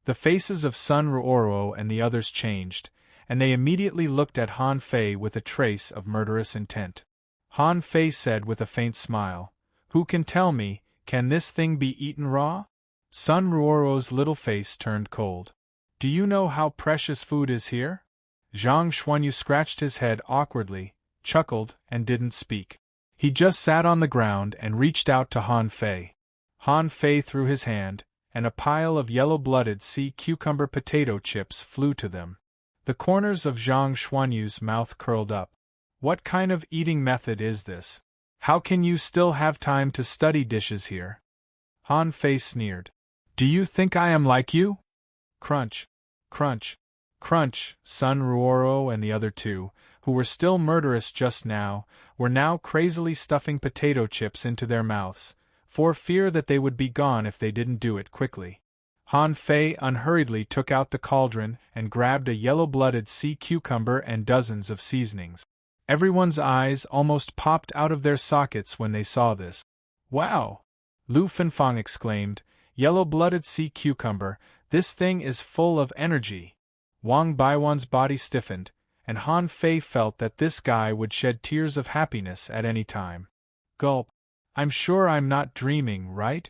The faces of Sun Ruoro and the others changed, and they immediately looked at Han Fei with a trace of murderous intent. Han Fei said with a faint smile. Who can tell me, can this thing be eaten raw? Sun Ruoro's little face turned cold. Do you know how precious food is here? Zhang Xuanyu scratched his head awkwardly, chuckled, and didn't speak. He just sat on the ground and reached out to Han Fei. Han Fei threw his hand, and a pile of yellow-blooded sea cucumber potato chips flew to them. The corners of Zhang Xuanyu's mouth curled up. What kind of eating method is this? How can you still have time to study dishes here? Han Fei sneered. Do you think I am like you? Crunch, crunch, crunch. Sun Ruoro and the other two, who were still murderous just now, were now crazily stuffing potato chips into their mouths, for fear that they would be gone if they didn't do it quickly. Han Fei unhurriedly took out the cauldron and grabbed a yellow-blooded sea cucumber and dozens of seasonings. Everyone's eyes almost popped out of their sockets when they saw this. Wow! Lu Fenfang exclaimed, yellow-blooded sea cucumber, this thing is full of energy. Wang Baiwan's body stiffened, and Han Fei felt that this guy would shed tears of happiness at any time. Gulp. I'm sure I'm not dreaming, right?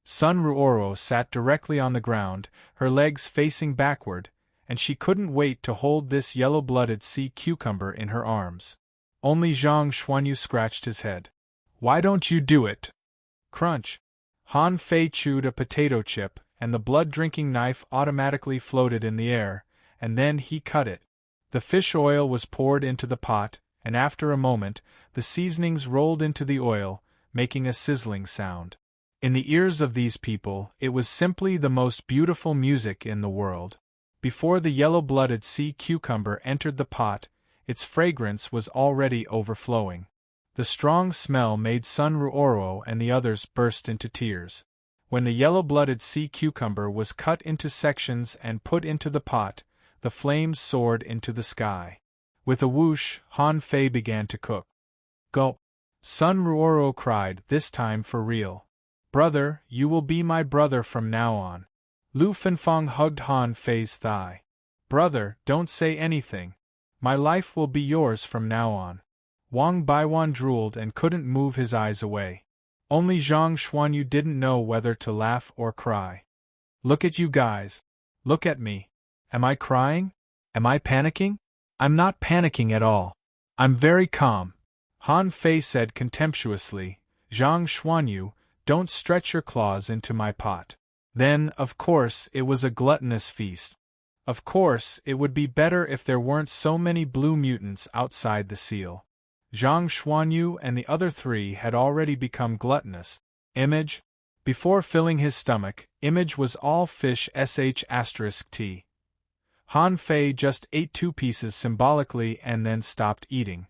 Sun Ruoro sat directly on the ground, her legs facing backward, and she couldn't wait to hold this yellow-blooded sea cucumber in her arms. Only Zhang Xuanyu scratched his head. Why don't you do it? Crunch. Han Fei chewed a potato chip, and the blood-drinking knife automatically floated in the air, and then he cut it. The fish oil was poured into the pot, and after a moment, the seasonings rolled into the oil, making a sizzling sound. In the ears of these people, it was simply the most beautiful music in the world. Before the yellow-blooded sea cucumber entered the pot, its fragrance was already overflowing. The strong smell made Sun Ruoro and the others burst into tears. When the yellow-blooded sea cucumber was cut into sections and put into the pot, the flames soared into the sky. With a whoosh, Han Fei began to cook. Gulp! Sun Ruoro cried, this time for real. Brother, you will be my brother from now on. Lu Fenfang hugged Han Fei's thigh. Brother, don't say anything. My life will be yours from now on. Wang Baiwan drooled and couldn't move his eyes away. Only Zhang Xuanyu didn't know whether to laugh or cry. Look at you guys. Look at me. Am I crying? Am I panicking? I'm not panicking at all. I'm very calm. Han Fei said contemptuously, Zhang Xuanyu, don't stretch your claws into my pot. Then, of course, it was a gluttonous feast. Of course, it would be better if there weren't so many blue mutants outside the seal. Zhang Xuanyu and the other three had already become gluttonous. Image? Before filling his stomach, Image was all fish **t. Han Fei just ate 2 pieces symbolically and then stopped eating.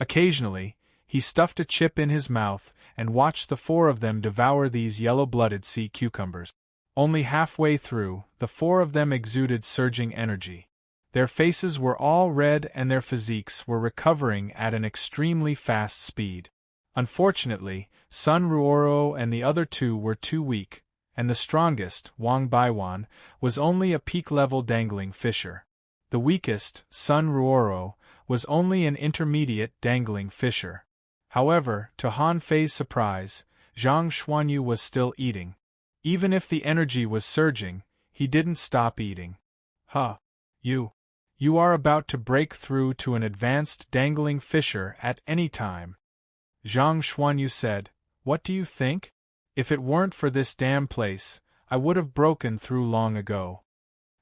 Occasionally, he stuffed a chip in his mouth and watched the 4 of them devour these yellow-blooded sea cucumbers. Only halfway through, the 4 of them exuded surging energy. Their faces were all red and their physiques were recovering at an extremely fast speed. Unfortunately, Sun Ruoro and the other 2 were too weak, and the strongest, Wang Baiwan, was only a peak-level dangling fisher. The weakest, Sun Ruoro, was only an intermediate dangling fisher. However, to Han Fei's surprise, Zhang Xuanyu was still eating. Even if the energy was surging, he didn't stop eating. Huh. You are about to break through to an advanced dangling fisher at any time. Zhang Xuanyu said, what do you think? If it weren't for this damn place, I would have broken through long ago.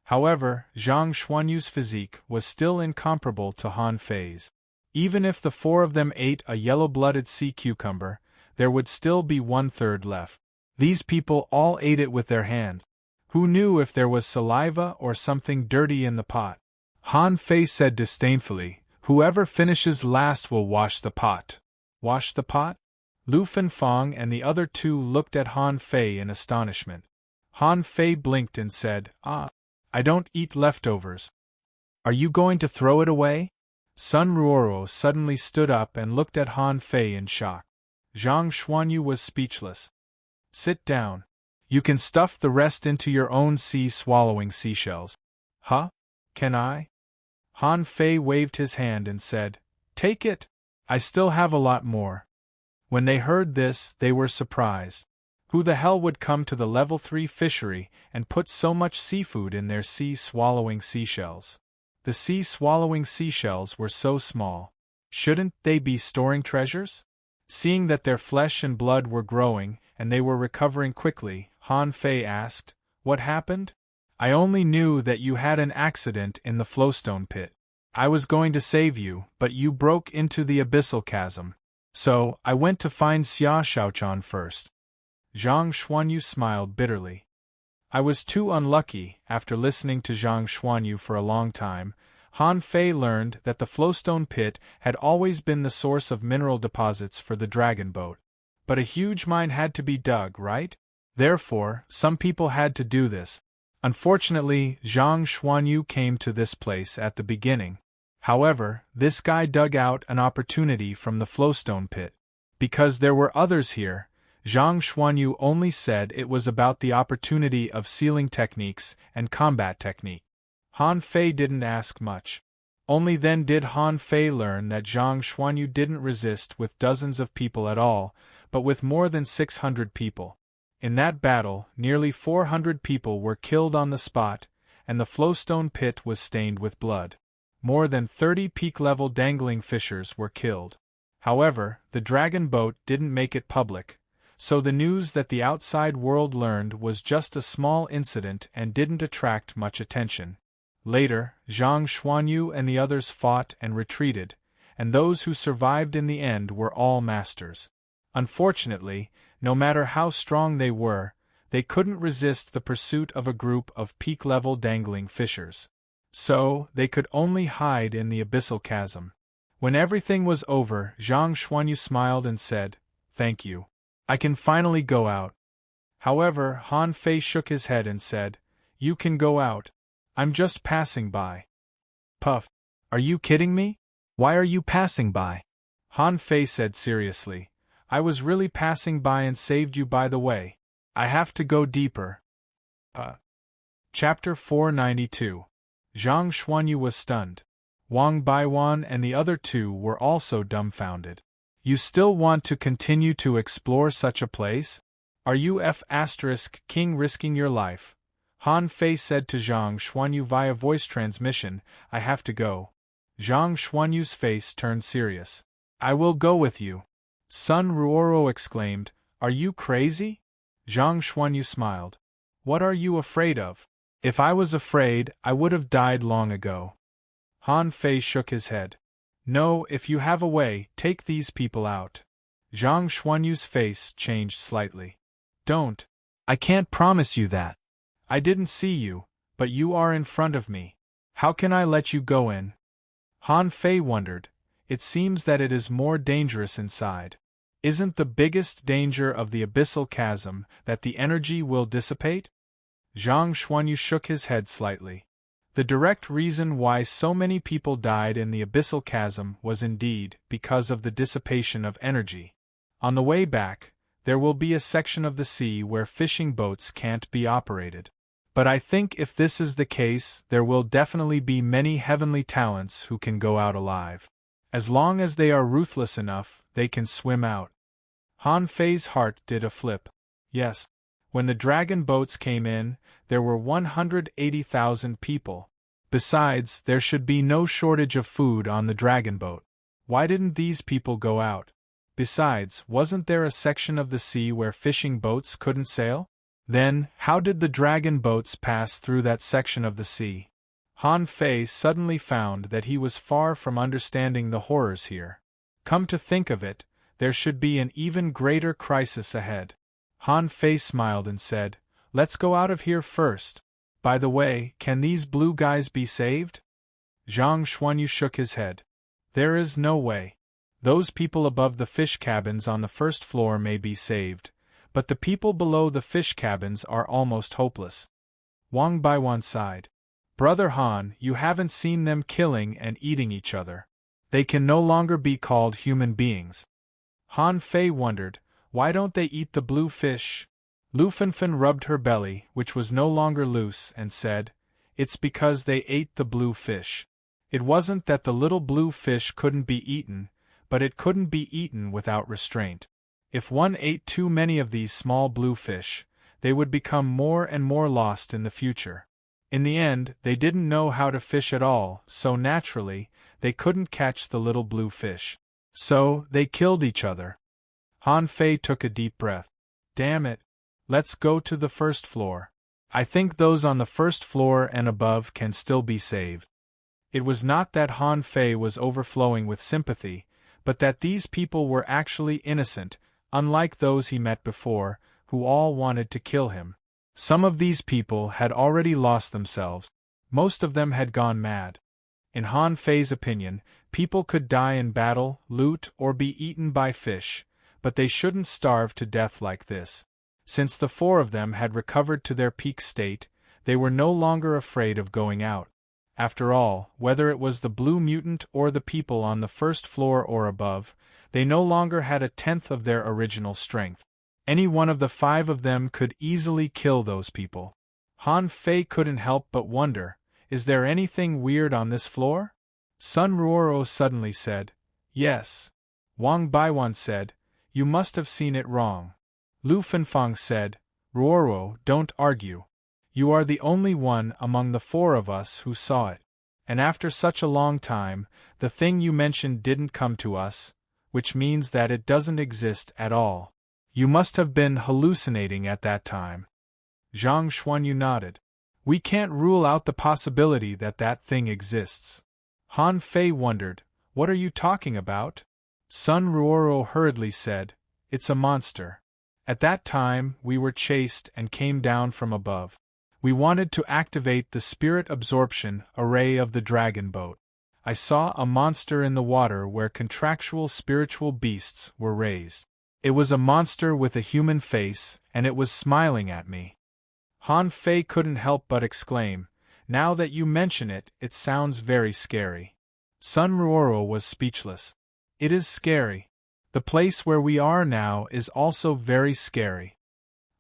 However, Zhang Xuanyu's physique was still incomparable to Han Fei's. Even if the 4 of them ate a yellow-blooded sea cucumber, there would still be 1/3 left. These people all ate it with their hands. Who knew if there was saliva or something dirty in the pot? Han Fei said disdainfully, whoever finishes last will wash the pot. Wash the pot? Lu Fenfang and the other 2 looked at Han Fei in astonishment. Han Fei blinked and said, I don't eat leftovers. Are you going to throw it away? Sun Ruoro suddenly stood up and looked at Han Fei in shock. Zhang Xuanyu was speechless. Sit down. You can stuff the rest into your own sea-swallowing seashells. Huh? Can I? Han Fei waved his hand and said, Take it! I still have a lot more. When they heard this, they were surprised. Who the hell would come to the level 3 fishery and put so much seafood in their sea-swallowing seashells? The sea-swallowing seashells were so small. Shouldn't they be storing treasures? Seeing that their flesh and blood were growing, and they were recovering quickly, Han Fei asked, "What happened?" "I only knew that you had an accident in the flowstone pit. I was going to save you, but you broke into the abyssal chasm. So, I went to find Xia Shaochan first." Zhang Xuanyu smiled bitterly. "I was too unlucky." After listening to Zhang Xuanyu for a long time, Han Fei learned that the flowstone pit had always been the source of mineral deposits for the dragon boat. But a huge mine had to be dug, right? Therefore, some people had to do this. Unfortunately, Zhang Xuanyu came to this place at the beginning. However, this guy dug out an opportunity from the flowstone pit. Because there were others here, Zhang Xuanyu only said it was about the opportunity of sealing techniques and combat technique. Han Fei didn't ask much. Only then did Han Fei learn that Zhang Xuanyu didn't resist with dozens of people at all, but with more than 600 people. In that battle, nearly 400 people were killed on the spot, and the flowstone pit was stained with blood. More than 30 peak-level dangling fishers were killed. However, the dragon boat didn't make it public, so the news that the outside world learned was just a small incident and didn't attract much attention. Later, Zhang Xuanyu and the others fought and retreated, and those who survived in the end were all masters. Unfortunately, no matter how strong they were, they couldn't resist the pursuit of a group of peak-level dangling fishers. So, they could only hide in the abyssal chasm. When everything was over, Zhang Xuanyu smiled and said, "Thank you. I can finally go out." However, Han Fei shook his head and said, "You can go out. I'm just passing by." Puff. "Are you kidding me? Why are you passing by?" Han Fei said seriously, "I was really passing by and saved you by the way. I have to go deeper." Chapter 492. Zhang Xuanyu was stunned. Wang Baiwan and the other two were also dumbfounded. "You still want to continue to explore such a place? Are you King risking your life?" Han Fei said to Zhang Xuanyu via voice transmission, "I have to go." Zhang Xuanyu's face turned serious. "I will go with you." Sun Ruoro exclaimed, "Are you crazy?" Zhang Xuanyu smiled. "What are you afraid of? If I was afraid, I would have died long ago." Han Fei shook his head. "No, if you have a way, take these people out." Zhang Xuanyu's face changed slightly. "Don't. I can't promise you that. I didn't see you, but you are in front of me. How can I let you go in?" Han Fei wondered. It seems that it is more dangerous inside. Isn't the biggest danger of the abyssal chasm that the energy will dissipate? Zhang Xuanyu shook his head slightly. The direct reason why so many people died in the abyssal chasm was indeed because of the dissipation of energy. On the way back, there will be a section of the sea where fishing boats can't be operated. But I think if this is the case, there will definitely be many heavenly talents who can go out alive. As long as they are ruthless enough, they can swim out. Han Fei's heart did a flip. Yes. When the dragon boats came in, there were 180,000 people. Besides, there should be no shortage of food on the dragon boat. Why didn't these people go out? Besides, wasn't there a section of the sea where fishing boats couldn't sail? Then, how did the dragon boats pass through that section of the sea? Han Fei suddenly found that he was far from understanding the horrors here. Come to think of it, there should be an even greater crisis ahead. Han Fei smiled and said, "Let's go out of here first. By the way, can these blue guys be saved?" Zhang Xuanyu shook his head. "There is no way. Those people above the fish cabins on the first floor may be saved, but the people below the fish cabins are almost hopeless." Wang Baiwan sighed. "Brother Han, you haven't seen them killing and eating each other. They can no longer be called human beings." Han Fei wondered, why don't they eat the blue fish? Lu Fenfen rubbed her belly, which was no longer loose, and said, "It's because they ate the blue fish. It wasn't that the little blue fish couldn't be eaten, but it couldn't be eaten without restraint. If one ate too many of these small blue fish, they would become more and more lost in the future. In the end, they didn't know how to fish at all, so naturally, they couldn't catch the little blue fish. So, they killed each other. Han Fei took a deep breath. Damn it. Let's go to the first floor. I think those on the first floor and above can still be saved. It was not that Han Fei was overflowing with sympathy, but that these people were actually innocent, unlike those he met before, who all wanted to kill him. Some of these people had already lost themselves. Most of them had gone mad. In Han Fei's opinion, people could die in battle, loot, or be eaten by fish, but they shouldn't starve to death like this. Since the four of them had recovered to their peak state, they were no longer afraid of going out. After all, whether it was the blue mutant or the people on the first floor or above, they no longer had a tenth of their original strength. Any one of the five of them could easily kill those people. Han Fei couldn't help but wonder, is there anything weird on this floor? Sun Ruoro suddenly said, yes. Wang Baiwan said, you must have seen it wrong. Lu Fenfang said, Ruoro, don't argue. You are the only one among the four of us who saw it. And after such a long time, the thing you mentioned didn't come to us, which means that it doesn't exist at all. You must have been hallucinating at that time. Zhang Xuanyu nodded. We can't rule out the possibility that that thing exists. Han Fei wondered, what are you talking about? Sun Ruoro hurriedly said, it's a monster. At that time, we were chased and came down from above. We wanted to activate the spirit absorption array of the dragon boat. I saw a monster in the water where contractual spiritual beasts were raised. It was a monster with a human face, and it was smiling at me. Han Fei couldn't help but exclaim, now that you mention it, it sounds very scary. Sun Ruoro was speechless. It is scary. The place where we are now is also very scary.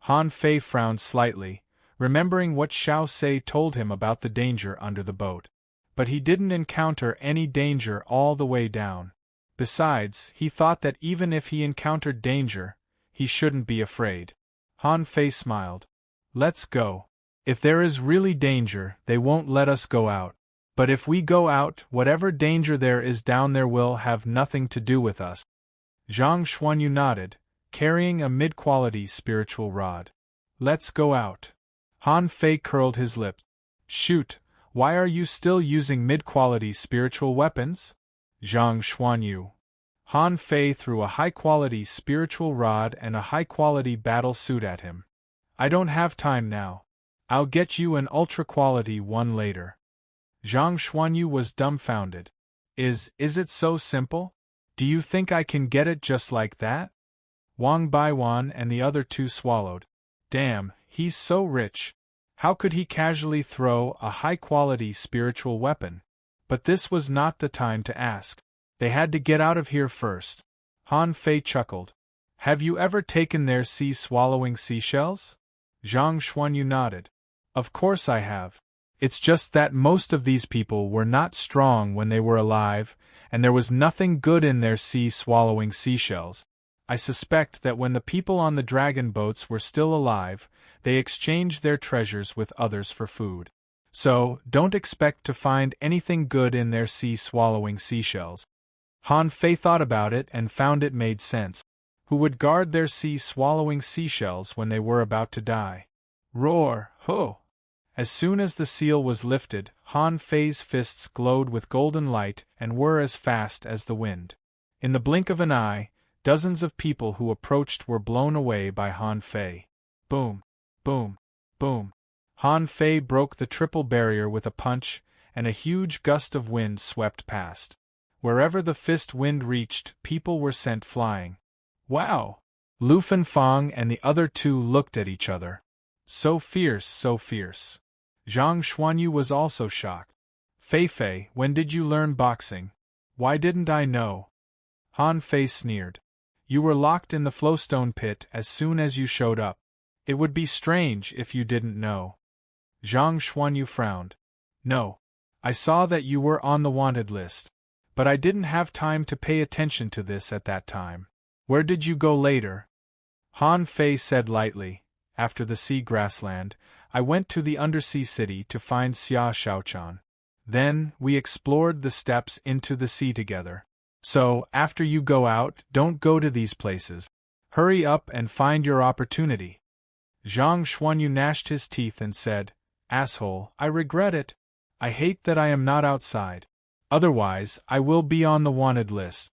Han Fei frowned slightly, remembering what Xiao Sei told him about the danger under the boat. But he didn't encounter any danger all the way down. Besides, he thought that even if he encountered danger, he shouldn't be afraid. Han Fei smiled. Let's go. If there is really danger, they won't let us go out. But if we go out, whatever danger there is down there will have nothing to do with us. Zhang Xuanyu nodded, carrying a mid-quality spiritual rod. Let's go out. Han Fei curled his lips. Shoot, why are you still using mid-quality spiritual weapons? Zhang Xuanyu. Han Fei threw a high-quality spiritual rod and a high-quality battle suit at him. I don't have time now. I'll get you an ultra-quality one later. Zhang Xuanyu was dumbfounded. Is it so simple? Do you think I can get it just like that? Wang Baiwan and the other two swallowed. Damn, he's so rich. How could he casually throw a high-quality spiritual weapon? But this was not the time to ask. They had to get out of here first. Han Fei chuckled. Have you ever taken their sea-swallowing seashells? Zhang Xuanyu nodded. Of course I have. It's just that most of these people were not strong when they were alive, and there was nothing good in their sea-swallowing seashells. I suspect that when the people on the dragon boats were still alive, they exchanged their treasures with others for food. So, don't expect to find anything good in their sea-swallowing seashells. Han Fei thought about it and found it made sense. Who would guard their sea-swallowing seashells when they were about to die? Roar, ho! As soon as the seal was lifted, Han Fei's fists glowed with golden light and were as fast as the wind. In the blink of an eye, dozens of people who approached were blown away by Han Fei. Boom, boom, boom. Han Fei broke the triple barrier with a punch, and a huge gust of wind swept past. Wherever the fist wind reached, people were sent flying. Wow! Lu Fenfang and the other two looked at each other. So fierce, so fierce. Zhang Xuanyu was also shocked. Fei, when did you learn boxing? Why didn't I know? Han Fei sneered. You were locked in the flowstone pit as soon as you showed up. It would be strange if you didn't know. Zhang Xuanyu frowned. No. I saw that you were on the wanted list. But I didn't have time to pay attention to this at that time. Where did you go later? Han Fei said lightly. After the sea grassland, I went to the undersea city to find Xia Shaochan. Then, we explored the steps into the sea together. So, after you go out, don't go to these places. Hurry up and find your opportunity. Zhang Xuanyu gnashed his teeth and said, Asshole, I regret it. I hate that I am not outside. Otherwise, I will be on the wanted list.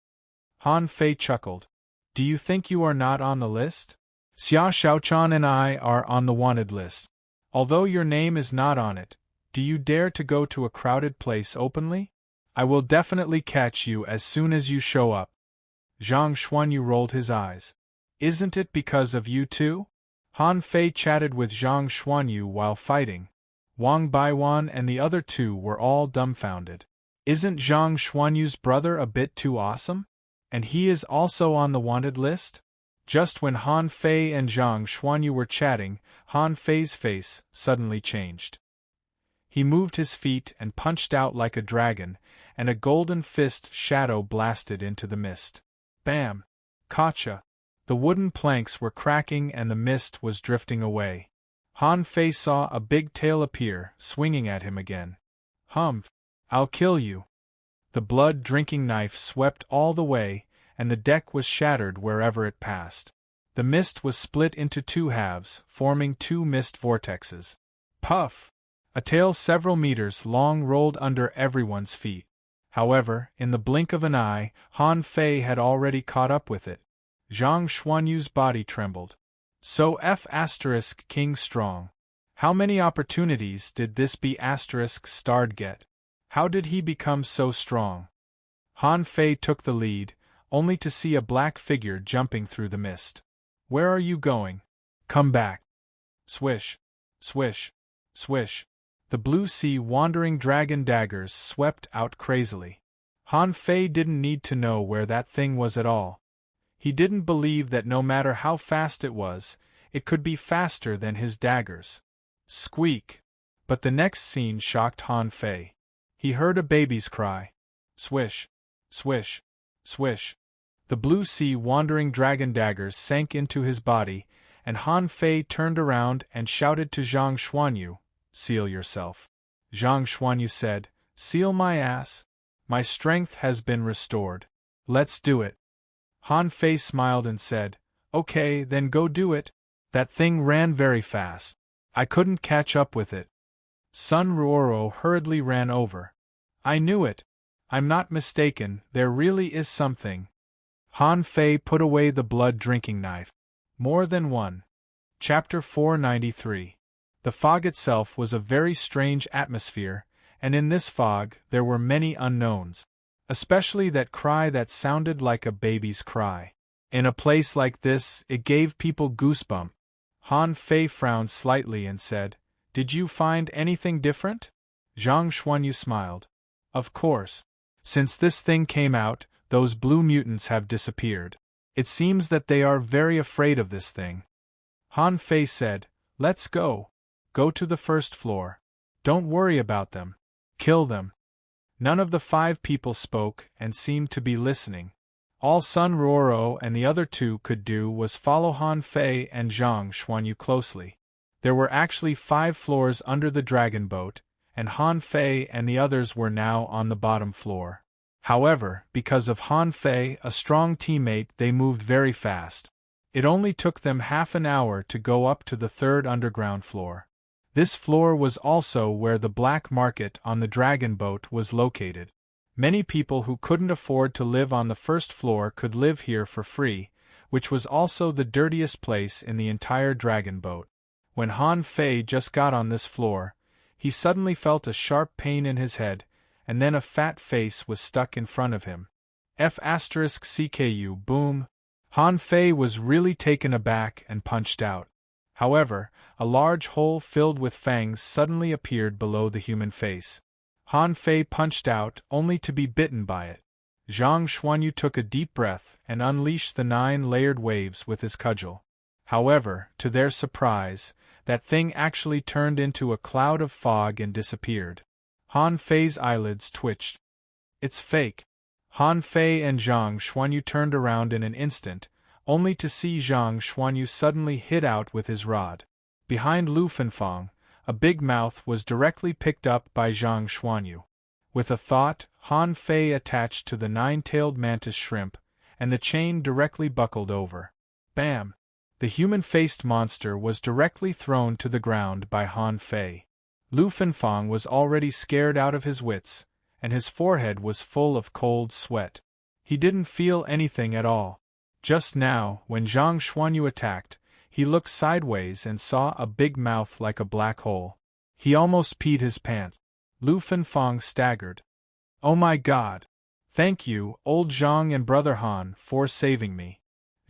Han Fei chuckled. Do you think you are not on the list? Xia Shaochan and I are on the wanted list. Although your name is not on it, do you dare to go to a crowded place openly? I will definitely catch you as soon as you show up. Zhang Xuanyu rolled his eyes. Isn't it because of you too? Han Fei chatted with Zhang Xuanyu while fighting. Wang Baiwan and the other two were all dumbfounded. Isn't Zhang Xuanyu's brother a bit too awesome? And he is also on the wanted list? Just when Han Fei and Zhang Xuanyu were chatting, Han Fei's face suddenly changed. He moved his feet and punched out like a dragon, and a golden fist shadow blasted into the mist. Bam! Gotcha! The wooden planks were cracking and the mist was drifting away. Han Fei saw a big tail appear, swinging at him again. Humph! I'll kill you! The blood-drinking knife swept all the way, and the deck was shattered wherever it passed. The mist was split into two halves, forming two mist vortexes. Puff! A tail several meters long rolled under everyone's feet. However, in the blink of an eye, Han Fei had already caught up with it. Zhang Xuanyu's body trembled. So King strong. How many opportunities did this starred get? How did he become so strong? Han Fei took the lead, only to see a black figure jumping through the mist. Where are you going? Come back. Swish, swish, swish. The blue sea wandering dragon daggers swept out crazily. Han Fei didn't need to know where that thing was at all. He didn't believe that no matter how fast it was, it could be faster than his daggers. Squeak! But the next scene shocked Han Fei. He heard a baby's cry. Swish, swish, swish. The blue sea wandering dragon daggers sank into his body, and Han Fei turned around and shouted to Zhang Xuanyu, Seal yourself. Zhang Xuanyu said, Seal my ass? My strength has been restored. Let's do it. Han Fei smiled and said, Okay, then go do it. That thing ran very fast. I couldn't catch up with it. Sun Ruoro hurriedly ran over. I knew it. I'm not mistaken, there really is something. Han Fei put away the blood-drinking knife. More than one. Chapter 493. The fog itself was a very strange atmosphere, and in this fog there were many unknowns. Especially that cry that sounded like a baby's cry. In a place like this, it gave people goosebumps. Han Fei frowned slightly and said, Did you find anything different? Zhang Xuanyu smiled. Of course. Since this thing came out, those blue mutants have disappeared. It seems that they are very afraid of this thing. Han Fei said, Let's go. Go to the first floor. Don't worry about them. Kill them. None of the 5 people spoke and seemed to be listening. All Sun Ruoro and the other 2 could do was follow Han Fei and Zhang Xuanyu closely. There were actually 5 floors under the dragon boat, and Han Fei and the others were now on the bottom floor. However, because of Han Fei, a strong teammate, they moved very fast. It only took them half an hour to go up to the 3rd underground floor. This floor was also where the black market on the dragon boat was located. Many people who couldn't afford to live on the first floor could live here for free, which was also the dirtiest place in the entire dragon boat. When Han Fei just got on this floor, he suddenly felt a sharp pain in his head, and then a fat face was stuck in front of him. CKU boom! Han Fei was really taken aback and punched out. However, a large hole filled with fangs suddenly appeared below the human face. Han Fei punched out, only to be bitten by it. Zhang Xuanyu took a deep breath and unleashed the 9-layered waves with his cudgel. However, to their surprise, that thing actually turned into a cloud of fog and disappeared. Han Fei's eyelids twitched. It's fake. Han Fei and Zhang Xuanyu turned around in an instant, only to see Zhang Xuanyu suddenly hit out with his rod. Behind Lu Fenfang, a big mouth was directly picked up by Zhang Xuanyu. With a thought, Han Fei attached to the nine-tailed mantis shrimp, and the chain directly buckled over. Bam! The human-faced monster was directly thrown to the ground by Han Fei. Lu Fenfang was already scared out of his wits, and his forehead was full of cold sweat. He didn't feel anything at all. Just now, when Zhang Xuanyu attacked, he looked sideways and saw a big mouth like a black hole. He almost peed his pants. Lu Fenfang staggered. "Oh my God! Thank you, old Zhang and brother Han, for saving me."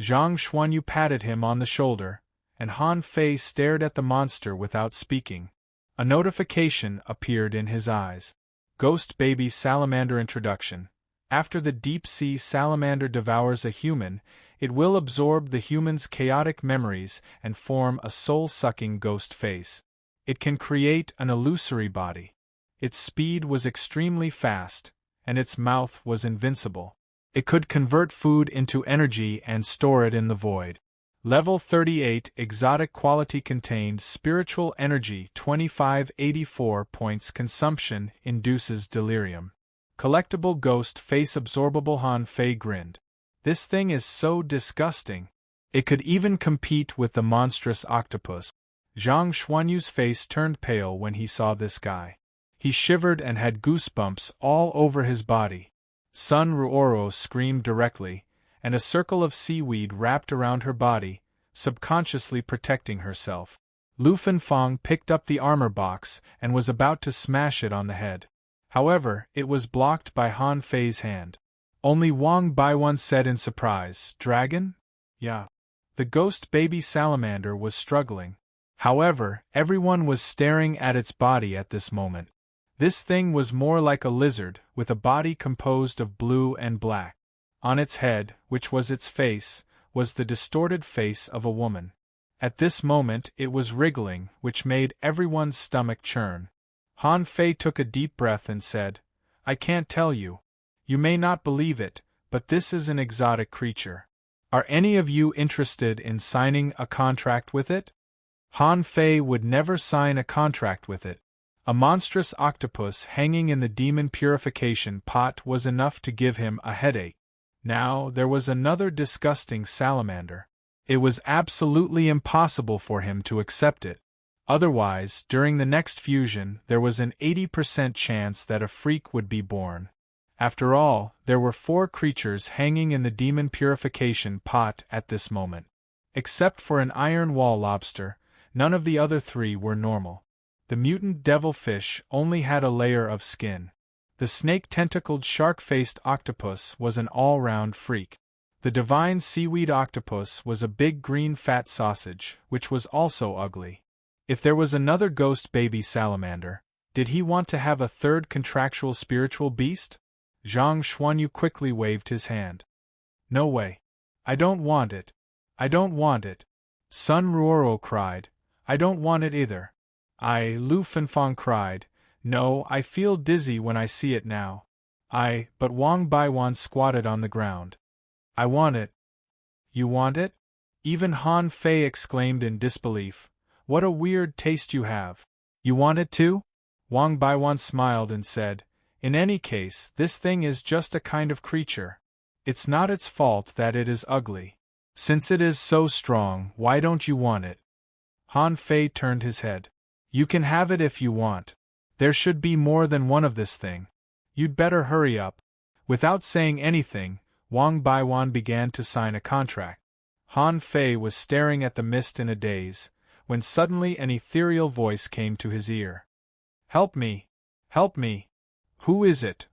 Zhang Xuanyu patted him on the shoulder, and Han Fei stared at the monster without speaking. A notification appeared in his eyes. Ghost Baby Salamander Introduction. After the deep-sea salamander devours a human, it will absorb the human's chaotic memories and form a soul-sucking ghost face. It can create an illusory body. Its speed was extremely fast, and its mouth was invincible. It could convert food into energy and store it in the void. Level 38 Exotic Quality Contained Spiritual Energy 2584 points. Consumption induces delirium. Collectible Ghost Face Absorbable. Han Fei grinned. This thing is so disgusting. It could even compete with the monstrous octopus. Zhang Xuanyu's face turned pale when he saw this guy. He shivered and had goosebumps all over his body. Sun Ruoro screamed directly, and a circle of seaweed wrapped around her body, subconsciously protecting herself. Lu Fenfang picked up the armor box and was about to smash it on the head. However, it was blocked by Han Fei's hand. Only Wang Baiwan said in surprise, "Dragon?" "Yeah." The ghost baby salamander was struggling. However, everyone was staring at its body at this moment. This thing was more like a lizard, with a body composed of blue and black. On its head, which was its face, was the distorted face of a woman. At this moment it was wriggling, which made everyone's stomach churn. Han Fei took a deep breath and said, "I can't tell you. You may not believe it, but this is an exotic creature. Are any of you interested in signing a contract with it?" Han Fei would never sign a contract with it. A monstrous octopus hanging in the demon purification pot was enough to give him a headache. Now there was another disgusting salamander. It was absolutely impossible for him to accept it. Otherwise, during the next fusion, there was an 80% chance that a freak would be born. After all, there were 4 creatures hanging in the demon purification pot at this moment. Except for an iron wall lobster, none of the other 3 were normal. The mutant devilfish only had a layer of skin. The snake-tentacled shark-faced octopus was an all-round freak. The divine seaweed octopus was a big green fat sausage, which was also ugly. If there was another ghost baby salamander, did he want to have a third contractual spiritual beast? Zhang Xuanyu quickly waved his hand. "No way. I don't want it. I don't want it." Sun Ruoro cried, "I don't want it either." Lu Fenfang cried, "No, I feel dizzy when I see it now." But Wang Baiwan squatted on the ground. "I want it." "You want it?" Even Han Fei exclaimed in disbelief. "What a weird taste you have. You want it too?" Wang Baiwan smiled and said, "In any case, this thing is just a kind of creature. It's not its fault that it is ugly. Since it is so strong, why don't you want it?" Han Fei turned his head. "You can have it if you want. There should be more than one of this thing. You'd better hurry up." Without saying anything, Wang Baiwan began to sign a contract. Han Fei was staring at the mist in a daze, when suddenly an ethereal voice came to his ear. "Help me! Help me! Who is it?"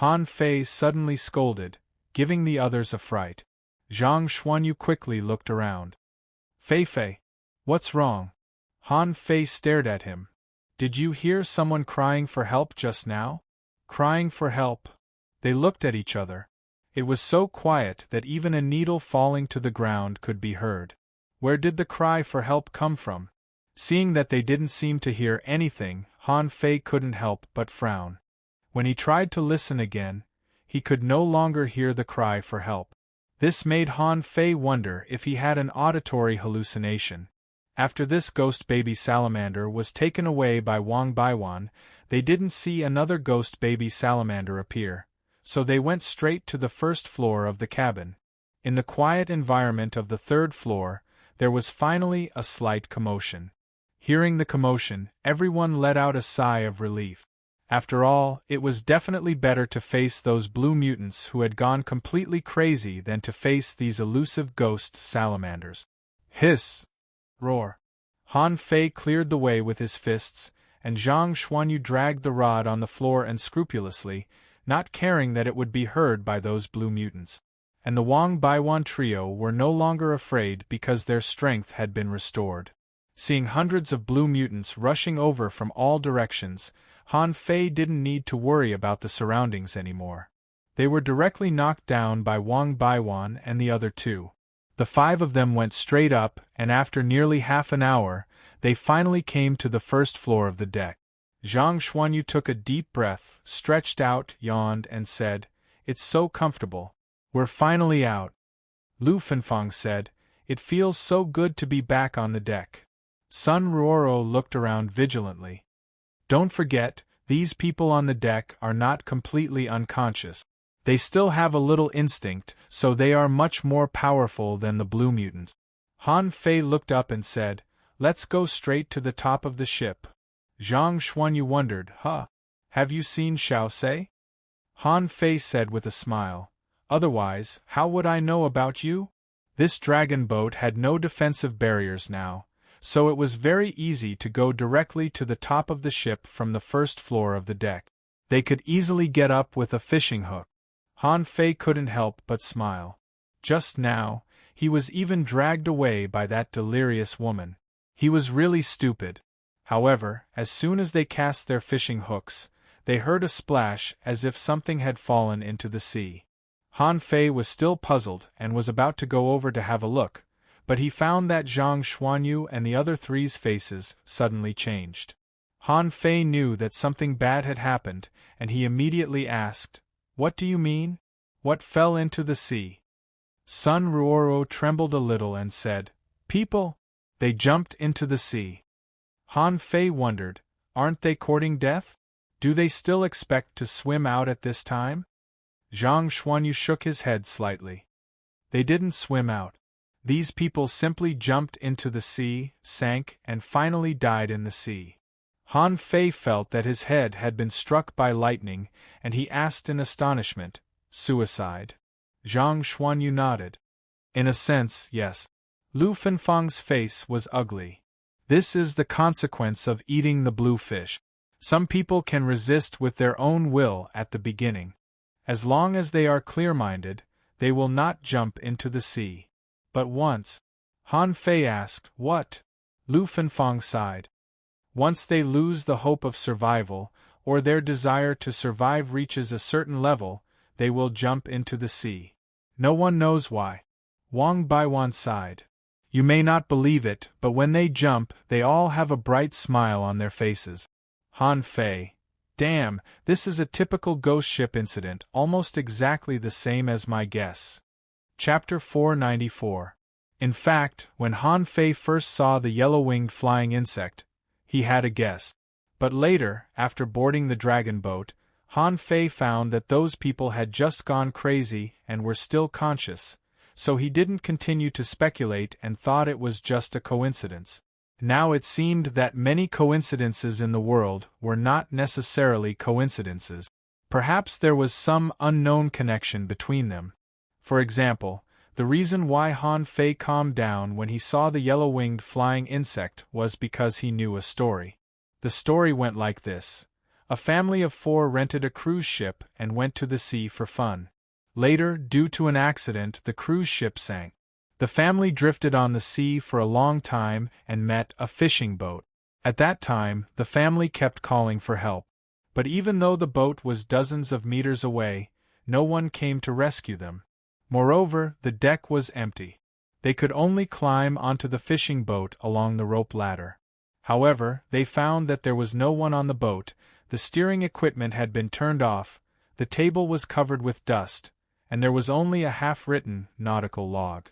Han Fei suddenly scolded, giving the others a fright. Zhang Xuanyu quickly looked around. "Fei, what's wrong?" Han Fei stared at him. "Did you hear someone crying for help just now?" Crying for help. They looked at each other. It was so quiet that even a needle falling to the ground could be heard. Where did the cry for help come from? Seeing that they didn't seem to hear anything, Han Fei couldn't help but frown. When he tried to listen again, he could no longer hear the cry for help. This made Han Fei wonder if he had an auditory hallucination. After this ghost baby salamander was taken away by Wang Baiwan, they didn't see another ghost baby salamander appear, so they went straight to the first floor of the cabin. In the quiet environment of the third floor, there was finally a slight commotion. Hearing the commotion, everyone let out a sigh of relief. After all, it was definitely better to face those blue mutants who had gone completely crazy than to face these elusive ghost salamanders. Hiss! Roar! Han Fei cleared the way with his fists, and Zhang Xuanyu dragged the rod on the floor unscrupulously, not caring that it would be heard by those blue mutants. And the Wang Baiwan trio were no longer afraid because their strength had been restored. Seeing hundreds of blue mutants rushing over from all directions, Han Fei didn't need to worry about the surroundings anymore. They were directly knocked down by Wang Baiwan and the other two. The 5 of them went straight up, and after nearly half an hour, they finally came to the first floor of the deck. Zhang Xuanyu took a deep breath, stretched out, yawned, and said, "It's so comfortable. We're finally out." Lu Fenfang said, "It feels so good to be back on the deck." Sun Ruoro looked around vigilantly. "Don't forget, these people on the deck are not completely unconscious. They still have a little instinct, so they are much more powerful than the blue mutants." Han Fei looked up and said, "Let's go straight to the top of the ship." Zhang Xuanyu wondered, Have you seen Xiao Se?" Han Fei said with a smile, "Otherwise, how would I know about you?" This dragon boat had no defensive barriers now, so it was very easy to go directly to the top of the ship from the first floor of the deck. They could easily get up with a fishing hook. Han Fei couldn't help but smile. Just now, he was even dragged away by that delirious woman. He was really stupid. However, as soon as they cast their fishing hooks, they heard a splash as if something had fallen into the sea. Han Fei was still puzzled and was about to go over to have a look, but he found that Zhang Xuanyu and the other three's faces suddenly changed. Han Fei knew that something bad had happened, and he immediately asked, "What do you mean? What fell into the sea?" Sun Ruoro trembled a little and said, "People. They jumped into the sea." Han Fei wondered, aren't they courting death? Do they still expect to swim out at this time? Zhang Xuanyu shook his head slightly. They didn't swim out. These people simply jumped into the sea, sank, and finally died in the sea. Han Fei felt that his head had been struck by lightning, and he asked in astonishment, "Suicide?" Zhang Xuanyu nodded. "In a sense, yes." Lu Fenfang's face was ugly. "This is the consequence of eating the blue fish. Some people can resist with their own will at the beginning. As long as they are clear-minded, they will not jump into the sea. But once..." Han Fei asked, "What?" Lu Fenfang sighed. "Once they lose the hope of survival, or their desire to survive reaches a certain level, they will jump into the sea. No one knows why." Wang Baiwan sighed. "You may not believe it, but when they jump, they all have a bright smile on their faces." Han Fei. "Damn, this is a typical ghost ship incident, almost exactly the same as my guess." Chapter 494. In fact, when Han Fei first saw the yellow-winged flying insect, he had a guess. But later, after boarding the dragon boat, Han Fei found that those people had just gone crazy and were still conscious, so he didn't continue to speculate and thought it was just a coincidence. Now it seemed that many coincidences in the world were not necessarily coincidences. Perhaps there was some unknown connection between them. For example, the reason why Han Fei calmed down when he saw the yellow-winged flying insect was because he knew a story. The story went like this. A family of 4 rented a cruise ship and went to the sea for fun. Later, due to an accident, the cruise ship sank. The family drifted on the sea for a long time and met a fishing boat. At that time, the family kept calling for help. But even though the boat was dozens of meters away, no one came to rescue them. Moreover, the deck was empty. They could only climb onto the fishing boat along the rope ladder. However, they found that there was no one on the boat, the steering equipment had been turned off, The table was covered with dust, and there was only a half-written nautical log.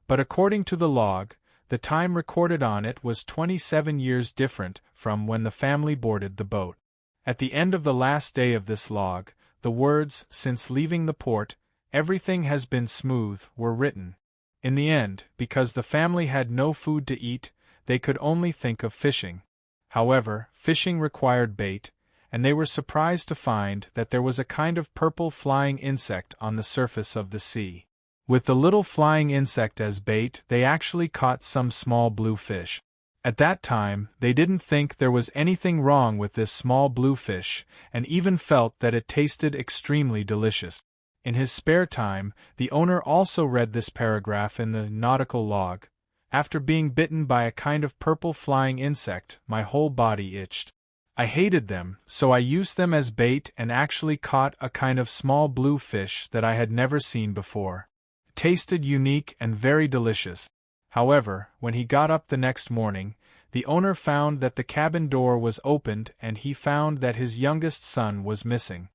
But according to the log, the time recorded on it was 27 years different from when the family boarded the boat. At the end of the last day of this log, the words, "Since leaving the port, everything has been smooth," were written. In the end, because the family had no food to eat, they could only think of fishing. However, fishing required bait, and they were surprised to find that there was a kind of purple flying insect on the surface of the sea. With the little flying insect as bait, they actually caught some small blue fish. At that time, they didn't think there was anything wrong with this small blue fish, and even felt that it tasted extremely delicious. In his spare time, the owner also read this paragraph in the nautical log. "After being bitten by a kind of purple flying insect, my whole body itched. I hated them, so I used them as bait and actually caught a kind of small blue fish that I had never seen before. It tasted unique and very delicious." However, when he got up the next morning, the owner found that the cabin door was opened and he found that his youngest son was missing.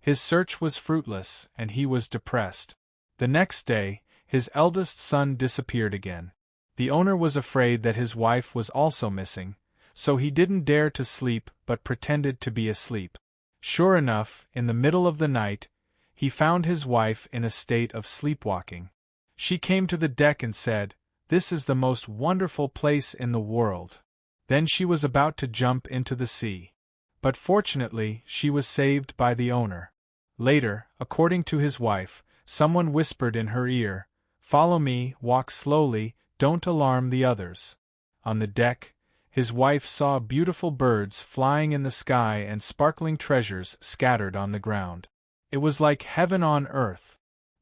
His search was fruitless, and he was depressed. The next day, his eldest son disappeared again. The owner was afraid that his wife was also missing, so he didn't dare to sleep but pretended to be asleep. Sure enough, in the middle of the night, he found his wife in a state of sleepwalking. She came to the deck and said, "This is the most wonderful place in the world." Then she was about to jump into the sea. But fortunately, she was saved by the owner. Later, according to his wife, someone whispered in her ear, "Follow me, walk slowly, don't alarm the others." On the deck, his wife saw beautiful birds flying in the sky and sparkling treasures scattered on the ground. It was like heaven on earth.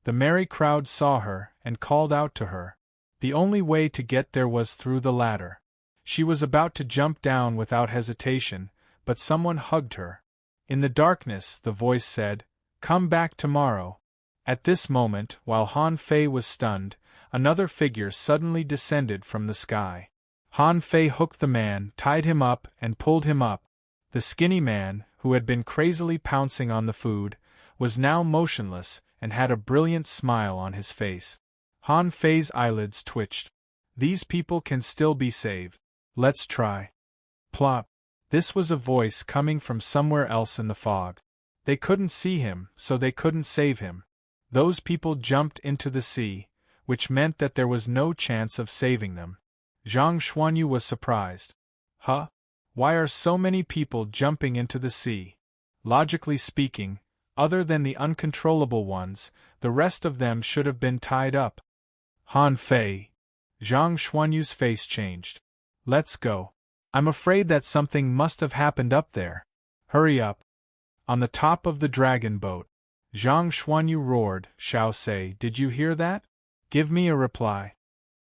The merry crowd saw her and called out to her. The only way to get there was through the ladder. She was about to jump down without hesitation, but someone hugged her. In the darkness, the voice said, "Come back tomorrow." At this moment, while Han Fei was stunned, another figure suddenly descended from the sky. Han Fei hooked the man, tied him up, and pulled him up. The skinny man, who had been crazily pouncing on the food, was now motionless and had a brilliant smile on his face. Han Fei's eyelids twitched. "These people can still be saved. Let's try." Plop! This was a voice coming from somewhere else in the fog. They couldn't see him, so they couldn't save him. Those people jumped into the sea, which meant that there was no chance of saving them. Zhang Xuanyu was surprised. "Huh? Why are so many people jumping into the sea? Logically speaking, other than the uncontrollable ones, the rest of them should have been tied up." "Han Fei." Zhang Xuanyu's face changed. "Let's go. I'm afraid that something must have happened up there. Hurry up." On the top of the dragon boat, Zhang Xuanyu roared, "Xiao Sei, did you hear that? Give me a reply."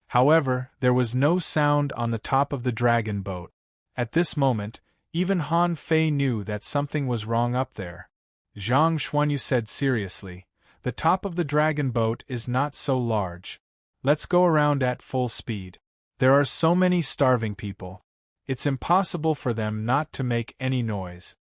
However, there was no sound on the top of the dragon boat. At this moment, even Han Fei knew that something was wrong up there. Zhang Xuanyu said seriously, "The top of the dragon boat is not so large. Let's go around at full speed. There are so many starving people. It's impossible for them not to make any noise."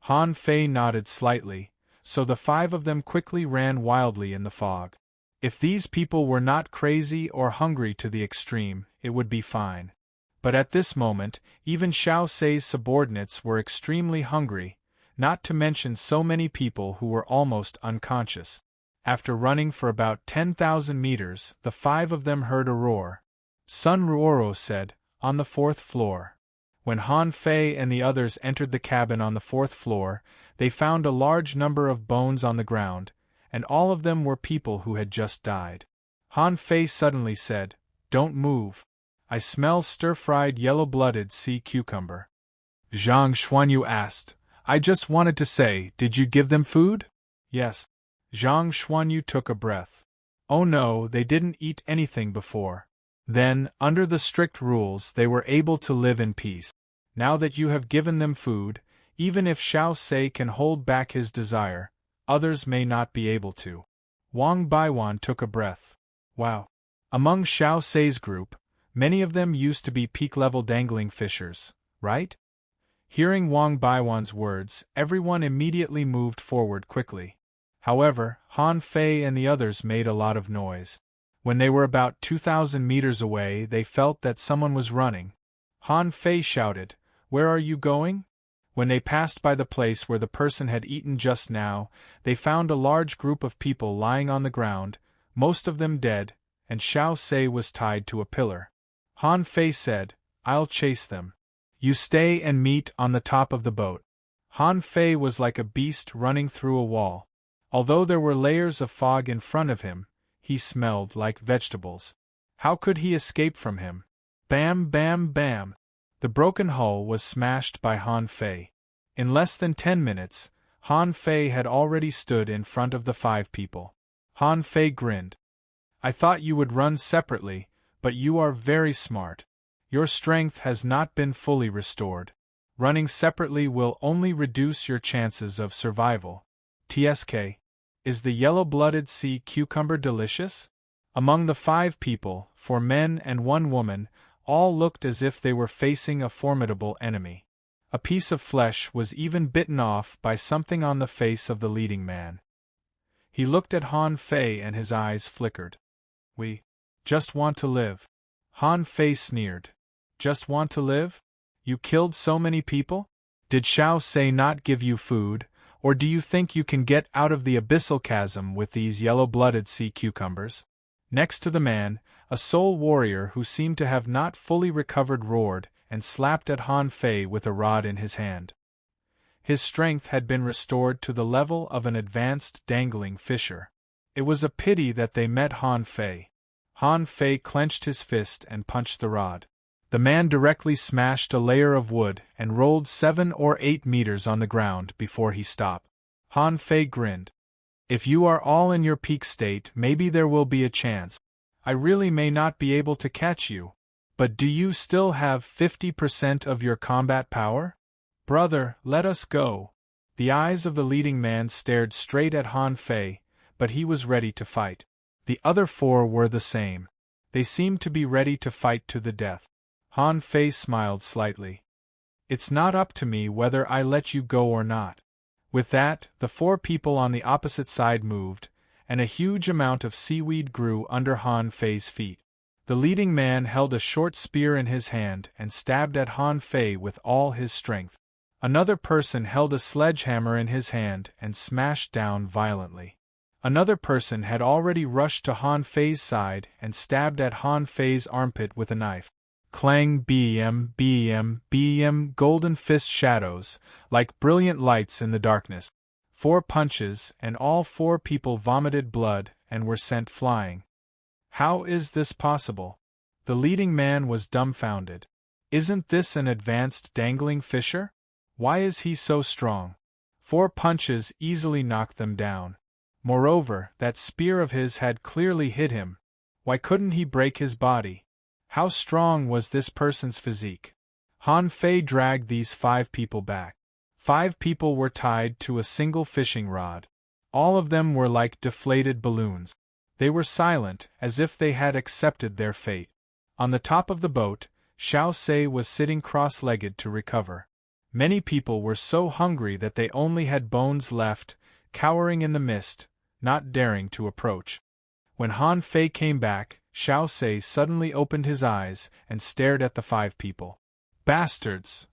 Han Fei nodded slightly, so the five of them quickly ran wildly in the fog. If these people were not crazy or hungry to the extreme, it would be fine. But at this moment, even Xiao Sei's subordinates were extremely hungry, not to mention so many people who were almost unconscious. After running for about 10,000 meters, the five of them heard a roar. Sun Ruoro said, "On the 4th floor." When Han Fei and the others entered the cabin on the 4th floor, they found a large number of bones on the ground, and all of them were people who had just died. Han Fei suddenly said, "Don't move. I smell stir-fried yellow-blooded sea cucumber." Zhang Xuanyu asked, "I just wanted to say, did you give them food?" "Yes." Zhang Xuanyu took a breath. "Oh no, they didn't eat anything before. Then, under the strict rules, they were able to live in peace. Now that you have given them food, even if Xiao Sei can hold back his desire, others may not be able to." Wang Baiwan took a breath. Wow. Among Xiao Sei's group, many of them used to be peak-level dangling fishers, right? Hearing Wang Baiwan's words, everyone immediately moved forward quickly. However, Han Fei and the others made a lot of noise. When they were about 2,000 meters away, they felt that someone was running. Han Fei shouted, "Where are you going?" When they passed by the place where the person had eaten just now, they found a large group of people lying on the ground, most of them dead, and Xiao Sei was tied to a pillar. Han Fei said, "I'll chase them. You stay and meet on the top of the boat." Han Fei was like a beast running through a wall. Although there were layers of fog in front of him, he smelled like vegetables. How could he escape from him? Bam, bam, bam! The broken hull was smashed by Han Fei. In less than 10 minutes, Han Fei had already stood in front of the 5 people. Han Fei grinned. "I thought you would run separately, but you are very smart. Your strength has not been fully restored. Running separately will only reduce your chances of survival. TSK. Is the yellow-blooded sea cucumber delicious?" Among the 5 people, 4 men and 1 woman, all looked as if they were facing a formidable enemy. A piece of flesh was even bitten off by something on the face of the leading man. He looked at Han Fei and his eyes flickered. "We just want to live." Han Fei sneered. "Just want to live? You killed so many people? Did Xiao Sei not give you food, or do you think you can get out of the abyssal chasm with these yellow-blooded sea cucumbers?" Next to the man, a soul warrior who seemed to have not fully recovered roared and slapped at Han Fei with a rod in his hand. His strength had been restored to the level of an advanced dangling fisher. It was a pity that they met Han Fei. Han Fei clenched his fist and punched the rod. The man directly smashed a layer of wood and rolled 7 or 8 meters on the ground before he stopped. Han Fei grinned. "If you are all in your peak state, maybe there will be a chance. I really may not be able to catch you. But do you still have 50% of your combat power? Brother, let us go." The eyes of the leading man stared straight at Han Fei, but he was ready to fight. The other 4 were the same. They seemed to be ready to fight to the death. Han Fei smiled slightly. "It's not up to me whether I let you go or not." With that, the 4 people on the opposite side moved, and a huge amount of seaweed grew under Han Fei's feet. The leading man held a short spear in his hand and stabbed at Han Fei with all his strength. Another person held a sledgehammer in his hand and smashed down violently. Another person had already rushed to Han Fei's side and stabbed at Han Fei's armpit with a knife. Clang, bm, bm, bm, golden fist shadows, like brilliant lights in the darkness. 4 punches, and all 4 people vomited blood and were sent flying. How is this possible? The leading man was dumbfounded. Isn't this an advanced dangling fisher? Why is he so strong? 4 punches easily knocked them down. Moreover, that spear of his had clearly hit him. Why couldn't he break his body? How strong was this person's physique? Han Fei dragged these 5 people back. 5 people were tied to a single fishing rod. All of them were like deflated balloons. They were silent, as if they had accepted their fate. On the top of the boat, Xiao Sei was sitting cross-legged to recover. Many people were so hungry that they only had bones left, cowering in the mist, not daring to approach. When Han Fei came back, Xiao Sei suddenly opened his eyes and stared at the 5 people. Bastards!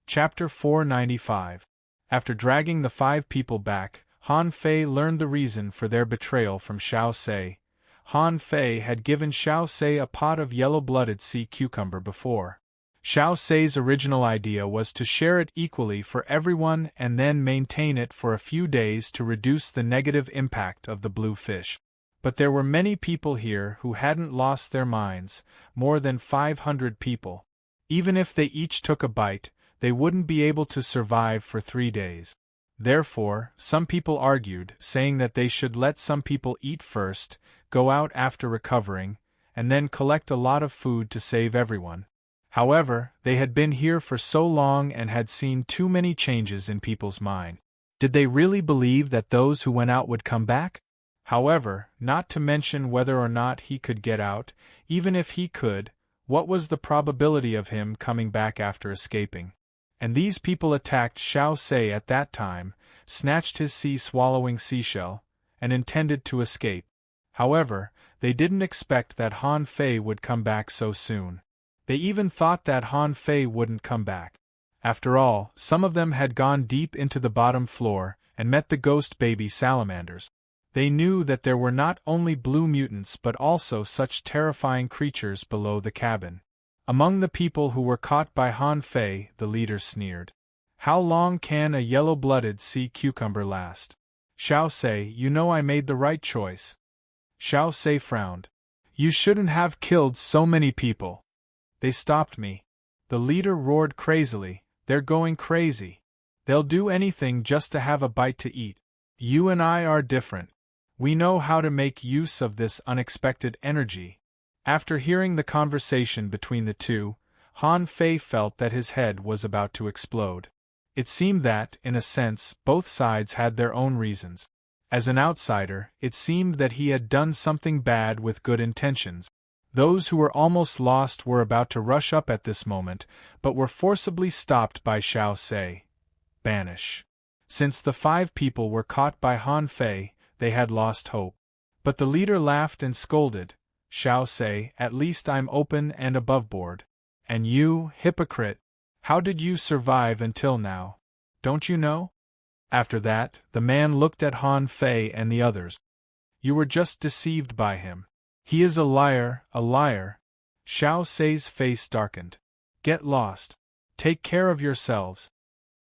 Chapter 495. After dragging the 5 people back, Han Fei learned the reason for their betrayal from Xiao Sei. Han Fei had given Xiao Sei a pot of yellow-blooded sea cucumber before. Xiao Sei's original idea was to share it equally for everyone and then maintain it for a few days to reduce the negative impact of the blue fish. But there were many people here who hadn't lost their minds, more than 500 people. Even if they each took a bite, they wouldn't be able to survive for 3 days. Therefore, some people argued, saying that they should let some people eat first, go out after recovering, and then collect a lot of food to save everyone. However, they had been here for so long and had seen too many changes in people's mind. Did they really believe that those who went out would come back? However, not to mention whether or not he could get out, even if he could, what was the probability of him coming back after escaping? And these people attacked Xiao Sei at that time, snatched his sea-swallowing seashell, and intended to escape. However, they didn't expect that Han Fei would come back so soon. They even thought that Han Fei wouldn't come back. After all, some of them had gone deep into the bottom floor and met the ghost baby salamanders. They knew that there were not only blue mutants but also such terrifying creatures below the cabin. Among the people who were caught by Han Fei, the leader sneered. How long can a yellow-blooded sea cucumber last? Xiao Sei, you know I made the right choice. Xiao Sei frowned. You shouldn't have killed so many people. They stopped me. The leader roared crazily, they're going crazy. They'll do anything just to have a bite to eat. You and I are different. We know how to make use of this unexpected energy. After hearing the conversation between the two, Han Fei felt that his head was about to explode. It seemed that, in a sense, both sides had their own reasons. As an outsider, it seemed that he had done something bad with good intentions. Those who were almost lost were about to rush up at this moment, but were forcibly stopped by Xiao Sei. Banish. Since the 5 people were caught by Han Fei, they had lost hope. But the leader laughed and scolded. Xiao Sei, at least I'm open and aboveboard. And you, hypocrite, how did you survive until now? Don't you know? After that, the man looked at Han Fei and the others. You were just deceived by him. He is a liar, a liar. Xiao Sei's face darkened. Get lost. Take care of yourselves.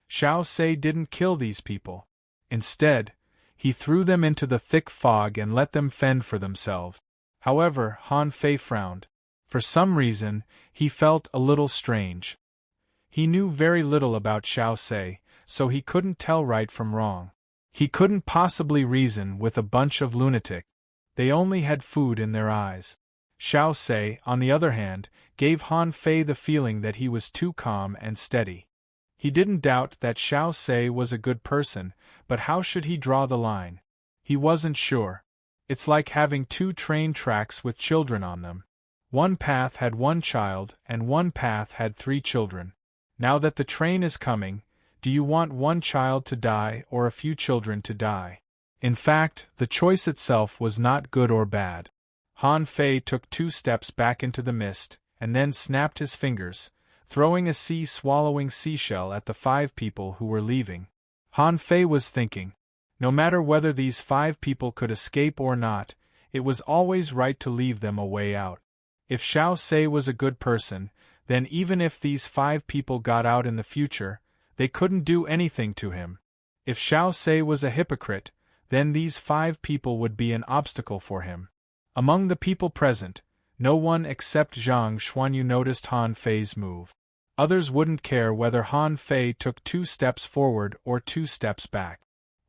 Xiao Sei didn't kill these people. Instead, he threw them into the thick fog and let them fend for themselves. However, Han Fei frowned. For some reason, he felt a little strange. He knew very little about Xiao Sei, so he couldn't tell right from wrong. He couldn't possibly reason with a bunch of lunatics. They only had food in their eyes. Xiao Sei, on the other hand, gave Han Fei the feeling that he was too calm and steady. He didn't doubt that Xiao Sei was a good person, but how should he draw the line? He wasn't sure. It's like having 2 train tracks with children on them. One path had 1 child, and one path had 3 children. Now that the train is coming, do you want 1 child to die or a few children to die? In fact, the choice itself was not good or bad. Han Fei took 2 steps back into the mist, and then snapped his fingers, throwing a sea-swallowing seashell at the 5 people who were leaving. Han Fei was thinking, no matter whether these 5 people could escape or not, it was always right to leave them a way out. If Xiao Sei was a good person, then even if these 5 people got out in the future, they couldn't do anything to him. If Xiao Sei was a hypocrite, then these 5 people would be an obstacle for him. Among the people present, no one except Zhang Xuanyu noticed Han Fei's move. Others wouldn't care whether Han Fei took 2 steps forward or 2 steps back.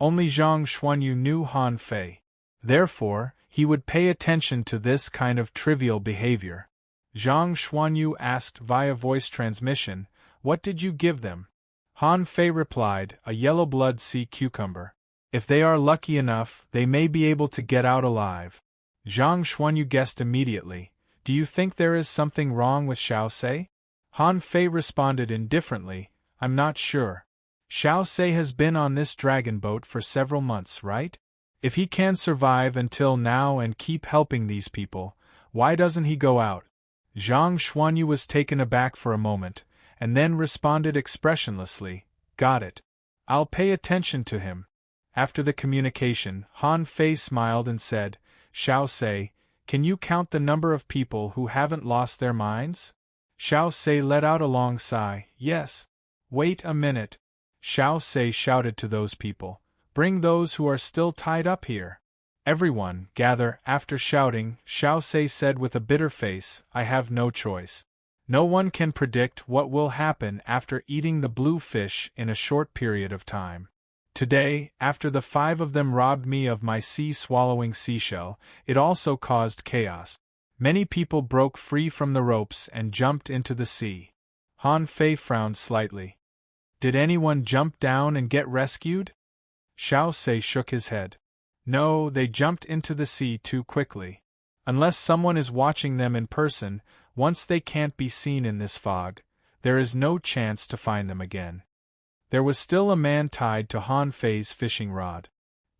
Only Zhang Xuanyu knew Han Fei. Therefore, he would pay attention to this kind of trivial behavior. Zhang Xuanyu asked via voice transmission, "What did you give them?" Han Fei replied, "A yellow blood sea cucumber. If they are lucky enough, they may be able to get out alive." Zhang Xuanyu guessed immediately, "Do you think there is something wrong with Xiao Sei?" Han Fei responded indifferently, "I'm not sure. Xiao Sei has been on this dragon boat for several months, right? If he can survive until now and keep helping these people, why doesn't he go out?" Zhang Xuanyu was taken aback for a moment, and then responded expressionlessly, "Got it. I'll pay attention to him." After the communication, Han Fei smiled and said, "Xiao Sei, can you count the number of people who haven't lost their minds?" Xiao Sei let out a long sigh, "Yes." "Wait a minute." Xiao Sei shouted to those people, "Bring those who are still tied up here." "Everyone, gather." After shouting, Xiao Sei said with a bitter face, "I have no choice. No one can predict what will happen after eating the blue fish in a short period of time. Today, after the 5 of them robbed me of my sea-swallowing seashell, it also caused chaos. Many people broke free from the ropes and jumped into the sea." Han Fei frowned slightly. "Did anyone jump down and get rescued?" Xiao Sei shook his head. "No, they jumped into the sea too quickly. Unless someone is watching them in person, once they can't be seen in this fog, there is no chance to find them again. There was still a man tied to Han Fei's fishing rod.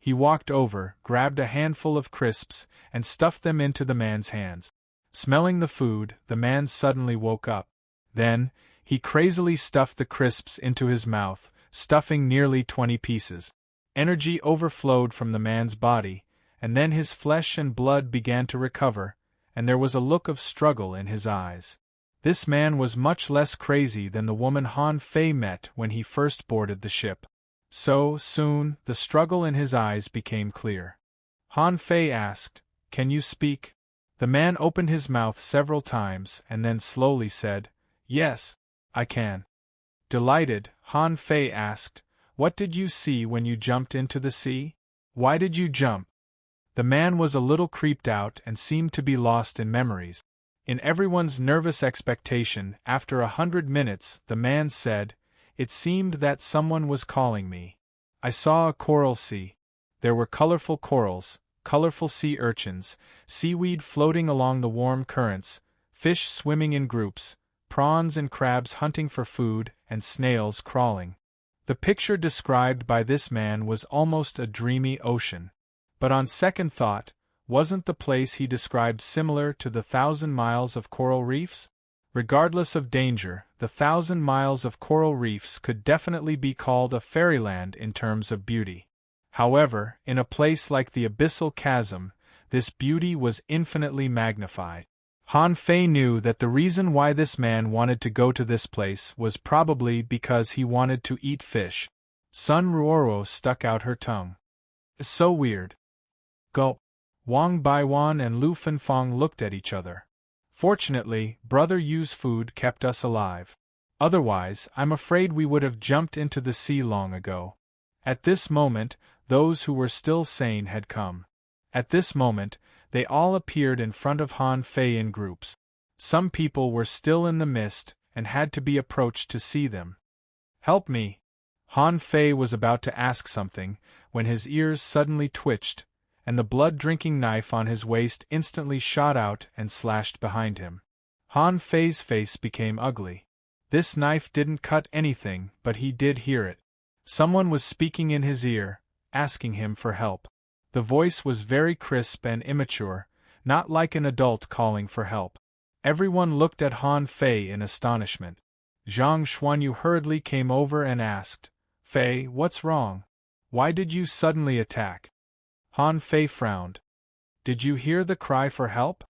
He walked over, grabbed a handful of crisps, and stuffed them into the man's hands. Smelling the food, the man suddenly woke up. Then, he crazily stuffed the crisps into his mouth, stuffing nearly 20 pieces. Energy overflowed from the man's body, and then his flesh and blood began to recover, and there was a look of struggle in his eyes. This man was much less crazy than the woman Han Fei met when he first boarded the ship. So, soon, the struggle in his eyes became clear. Han Fei asked, "Can you speak?" The man opened his mouth several times and then slowly said, "Yes, I can." Delighted, Han Fei asked, "What did you see when you jumped into the sea? Why did you jump?" The man was a little creeped out and seemed to be lost in memories. In everyone's nervous expectation, after 100 minutes, the man said, "It seemed that someone was calling me. I saw a coral sea. There were colorful corals, colorful sea urchins, seaweed floating along the warm currents, fish swimming in groups, prawns and crabs hunting for food, and snails crawling." The picture described by this man was almost a dreamy ocean. But on second thought, wasn't the place he described similar to the 1,000 miles of coral reefs? Regardless of danger, the 1,000 miles of coral reefs could definitely be called a fairyland in terms of beauty. However, in a place like the abyssal chasm, this beauty was infinitely magnified. Han Fei knew that the reason why this man wanted to go to this place was probably because he wanted to eat fish. Sun Ruoro stuck out her tongue. "So weird." Gulp. Wang Baiwan and Lu Fenfong looked at each other. Fortunately, Brother Yu's food kept us alive. Otherwise, I'm afraid we would have jumped into the sea long ago. At this moment, those who were still sane had come. At this moment, they all appeared in front of Han Fei in groups. Some people were still in the mist and had to be approached to see them. "Help me!" Han Fei was about to ask something, when his ears suddenly twitched, and the blood-drinking knife on his waist instantly shot out and slashed behind him. Han Fei's face became ugly. This knife didn't cut anything, but he did hear it. Someone was speaking in his ear, asking him for help. The voice was very crisp and immature, not like an adult calling for help. Everyone looked at Han Fei in astonishment. Zhang Xuanyu hurriedly came over and asked, "Fei, what's wrong? Why did you suddenly attack?" Han Fei frowned. "Did you hear the cry for help?"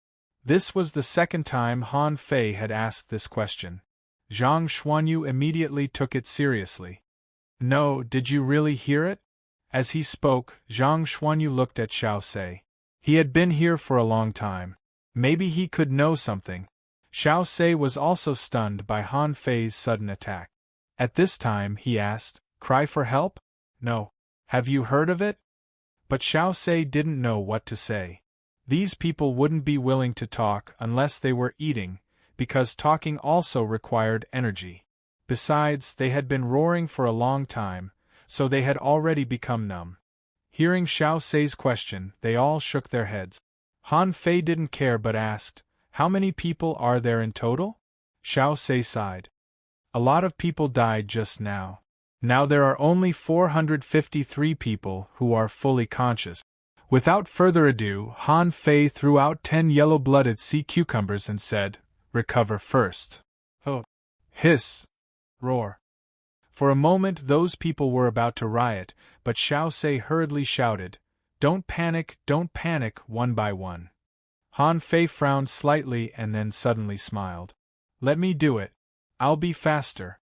This was the second time Han Fei had asked this question. Zhang Xuanyu immediately took it seriously. "No, did you really hear it?" As he spoke, Zhang Xuanyu looked at Xiao Sei. He had been here for a long time. Maybe he could know something. Xiao Sei was also stunned by Han Fei's sudden attack. At this time, he asked, "Cry for help? No. Have you heard of it?" But Xiao Sei didn't know what to say. These people wouldn't be willing to talk unless they were eating, because talking also required energy. Besides, they had been roaring for a long time, so they had already become numb. Hearing Xiao Sei's question, they all shook their heads. Han Fei didn't care but asked, "How many people are there in total?" Xiao Sei sighed. "A lot of people died just now. Now there are only 453 people who are fully conscious." Without further ado, Han Fei threw out 10 yellow-blooded sea cucumbers and said, "Recover first." Oh! Hiss! Roar! For a moment those people were about to riot, but Xiao Sei hurriedly shouted, don't panic, one by one." Han Fei frowned slightly and then suddenly smiled. "Let me do it. I'll be faster."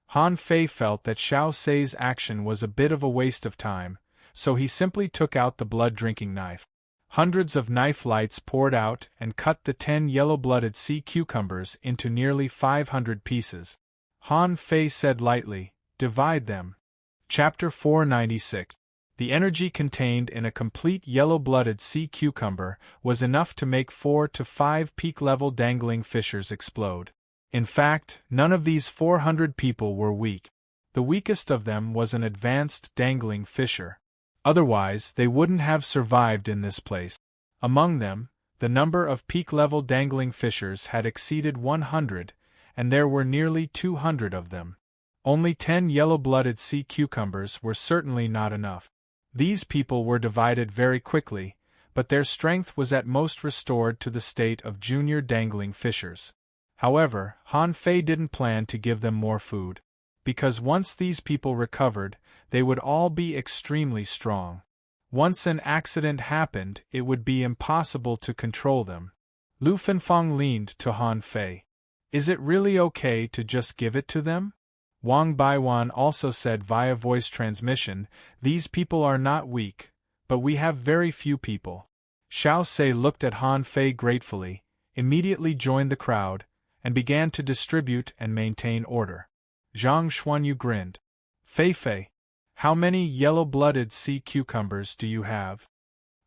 Han Fei felt that Xiao Sei's action was a bit of a waste of time, so he simply took out the blood-drinking knife. Hundreds of knife lights poured out and cut the 10 yellow-blooded sea cucumbers into nearly 500 pieces. Han Fei said lightly, "Divide them." Chapter 496. The energy contained in a complete yellow-blooded sea cucumber was enough to make 4 to 5 peak-level dangling fishers explode. In fact, none of these 400 people were weak. The weakest of them was an advanced dangling fisher. Otherwise, they wouldn't have survived in this place. Among them, the number of peak-level dangling fishers had exceeded 100, and there were nearly 200 of them. Only 10 yellow-blooded sea cucumbers were certainly not enough. These people were divided very quickly, but their strength was at most restored to the state of junior dangling fishers. However, Han Fei didn't plan to give them more food, because once these people recovered, they would all be extremely strong. Once an accident happened, it would be impossible to control them. Lu Fengfang leaned to Han Fei. Is it really okay to just give it to them? Wang Baiwan also said via voice transmission, these people are not weak, but we have very few people. Xiao Sei looked at Han Fei gratefully, immediately joined the crowd, and began to distribute and maintain order. Zhang Xuanyu grinned. Fei, how many yellow-blooded sea cucumbers do you have?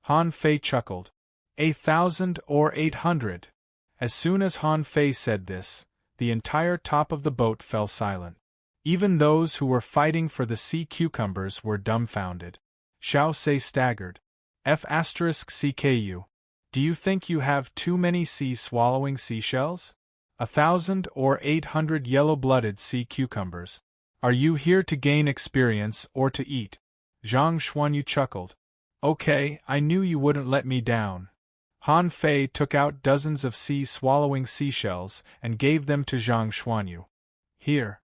Han Fei chuckled. 1,000 or 800. As soon as Han Fei said this, the entire top of the boat fell silent. Even those who were fighting for the sea cucumbers were dumbfounded. Xiao Sei staggered. F*CKU. Do you think you have too many sea-swallowing seashells? 1,000 or 800 yellow-blooded sea cucumbers. Are you here to gain experience or to eat? Zhang Xuanyu chuckled. Okay, I knew you wouldn't let me down. Han Fei took out dozens of sea-swallowing seashells and gave them to Zhang Xuanyu. Here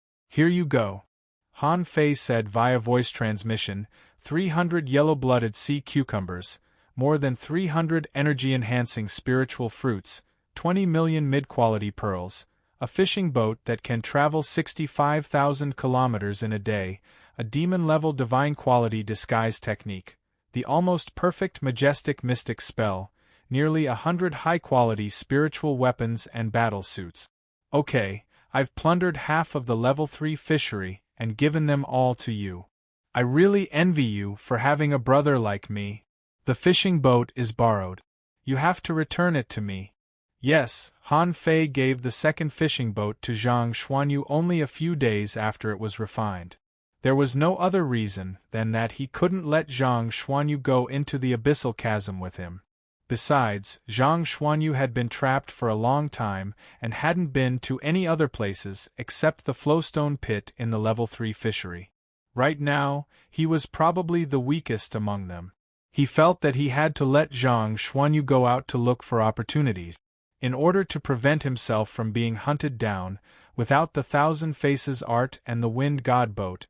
you go. Han Fei said via voice transmission, 300 yellow-blooded sea cucumbers, more than 300 energy-enhancing spiritual fruits, 20 million mid-quality pearls, a fishing boat that can travel 65,000 kilometers in a day, a demon-level divine quality disguise technique, the almost perfect majestic mystic spell, nearly 100 high-quality spiritual weapons and battle suits. Okay, I've plundered half of the level 3 fishery and given them all to you. I really envy you for having a brother like me. The fishing boat is borrowed. You have to return it to me. Yes, Han Fei gave the second fishing boat to Zhang Xuanyu only a few days after it was refined. There was no other reason than that he couldn't let Zhang Xuanyu go into the abyssal chasm with him. Besides, Zhang Xuanyu had been trapped for a long time and hadn't been to any other places except the flowstone pit in the level 3 fishery. Right now, he was probably the weakest among them. He felt that he had to let Zhang Xuanyu go out to look for opportunities. In order to prevent himself from being hunted down, without the Thousand Faces art and the Wind God boat,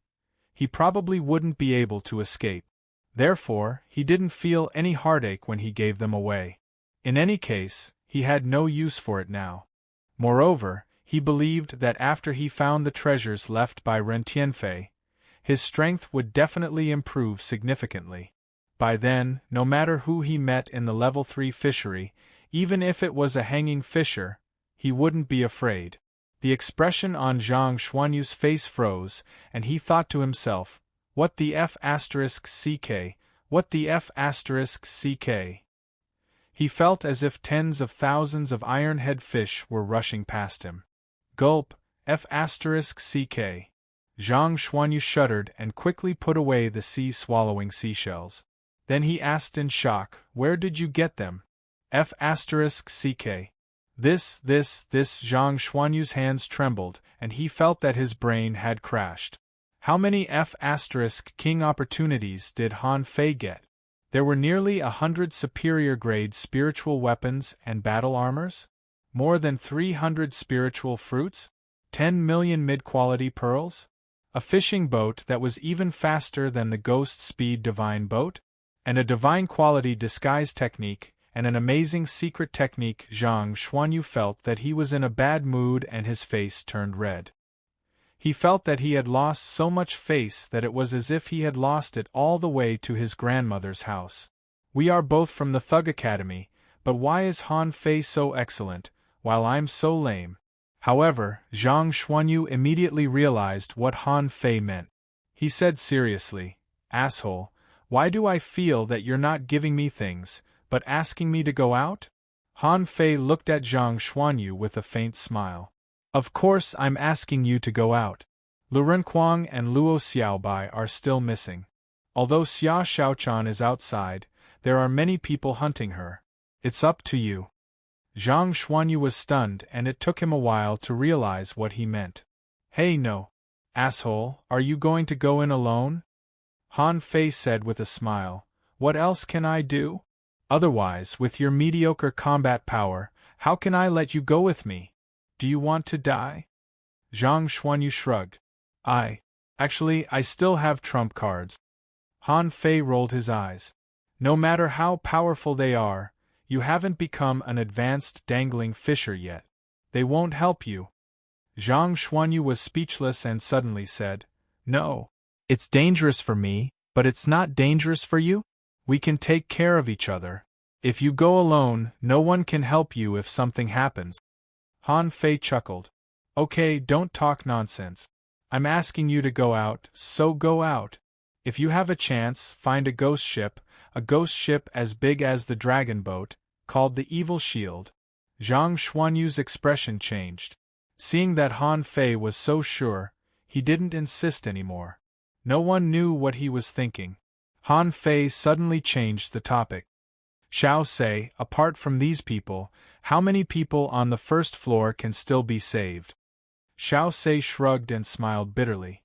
he probably wouldn't be able to escape. Therefore, he didn't feel any heartache when he gave them away. In any case, he had no use for it now. Moreover, he believed that after he found the treasures left by Ren Tianfei, his strength would definitely improve significantly. By then, no matter who he met in the level 3 fishery, even if it was a hanging fisher, he wouldn't be afraid. The expression on Zhang Xuanyu's face froze, and he thought to himself, what the F*CK? What the F*CK? He felt as if tens of thousands of iron-head fish were rushing past him. Gulp, F*CK. Zhang Xuanyu shuddered and quickly put away the sea-swallowing seashells. Then he asked in shock, where did you get them? F*CK. This Zhang Xuanyu's hands trembled, and he felt that his brain had crashed. How many F*King opportunities did Han Fei get? There were nearly 100 superior-grade spiritual weapons and battle armors? More than 300 spiritual fruits? 10 million mid-quality pearls? A fishing boat that was even faster than the Ghost Speed Divine boat? And a divine quality disguise technique, and an amazing secret technique. Zhang Xuanyu felt that he was in a bad mood and his face turned red. He felt that he had lost so much face that it was as if he had lost it all the way to his grandmother's house. We are both from the Thug Academy, but why is Han Fei so excellent, while I'm so lame? However, Zhang Xuanyu immediately realized what Han Fei meant. He said seriously, asshole, why do I feel that you're not giving me things, but asking me to go out? Han Fei looked at Zhang Xuanyu with a faint smile. Of course I'm asking you to go out. Lu Renkuang and Luo Xiaobai are still missing. Although Xia Xiaochan is outside, there are many people hunting her. It's up to you. Zhang Xuanyu was stunned and it took him a while to realize what he meant. Hey no. Asshole, are you going to go in alone? Han Fei said with a smile. What else can I do? Otherwise, with your mediocre combat power, how can I let you go with me? Do you want to die? Zhang Xuanyu shrugged. Actually, I still have trump cards. Han Fei rolled his eyes. No matter how powerful they are, you haven't become an advanced dangling fisher yet. They won't help you. Zhang Xuanyu was speechless and suddenly said, No. It's dangerous for me, but it's not dangerous for you? We can take care of each other. If you go alone, no one can help you if something happens. Han Fei chuckled. Okay, don't talk nonsense. I'm asking you to go out, so go out. If you have a chance, find a ghost ship as big as the dragon boat, called the Evil Shield. Zhang Xuanyu's expression changed. Seeing that Han Fei was so sure, he didn't insist anymore. No one knew what he was thinking. Han Fei suddenly changed the topic. Xiao Sei, apart from these people, how many people on the first floor can still be saved? Xiao Sei shrugged and smiled bitterly.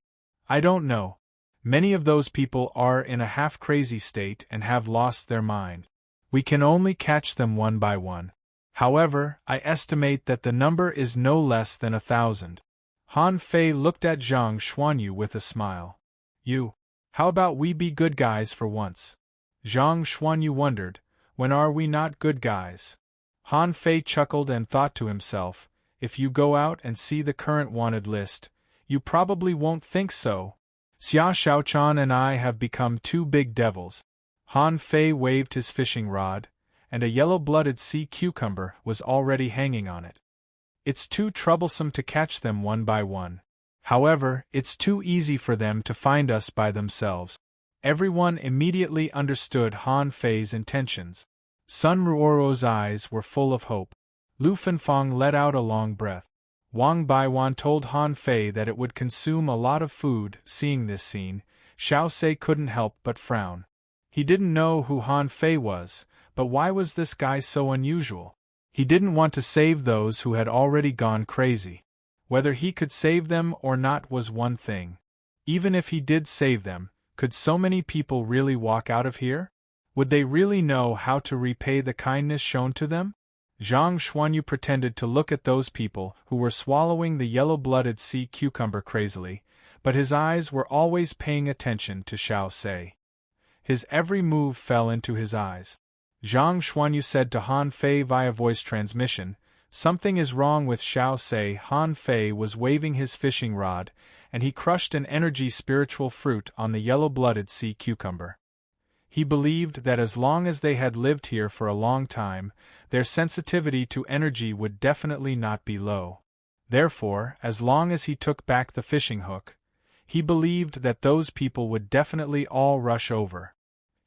I don't know. Many of those people are in a half-crazy state and have lost their mind. We can only catch them one by one. However, I estimate that the number is no less than 1,000. Han Fei looked at Zhang Xuanyu with a smile. How about we be good guys for once? Zhang Xuanyu wondered, when are we not good guys? Han Fei chuckled and thought to himself, if you go out and see the current wanted list, you probably won't think so. Xia Shaochan and I have become two big devils. Han Fei waved his fishing rod, and a yellow-blooded sea cucumber was already hanging on it. It's too troublesome to catch them one by one. However, it's too easy for them to find us by themselves. Everyone immediately understood Han Fei's intentions. Sun Ruoro's eyes were full of hope. Lu Fenfang let out a long breath. Wang Baiwan told Han Fei that it would consume a lot of food. Seeing this scene, Xiao Sei couldn't help but frown. He didn't know who Han Fei was, but why was this guy so unusual? He didn't want to save those who had already gone crazy. Whether he could save them or not was one thing. Even if he did save them, could so many people really walk out of here? Would they really know how to repay the kindness shown to them? Zhang Xuanyu pretended to look at those people who were swallowing the yellow-blooded sea cucumber crazily, but his eyes were always paying attention to Xiao Sei. His every move fell into his eyes. Zhang Xuanyu said to Han Fei via voice transmission, Something is wrong with Xiao Sei. Han Fei was waving his fishing rod, and he crushed an energy spiritual fruit on the yellow-blooded sea cucumber. He believed that as long as they had lived here for a long time, their sensitivity to energy would definitely not be low. Therefore, as long as he took back the fishing hook, he believed that those people would definitely all rush over.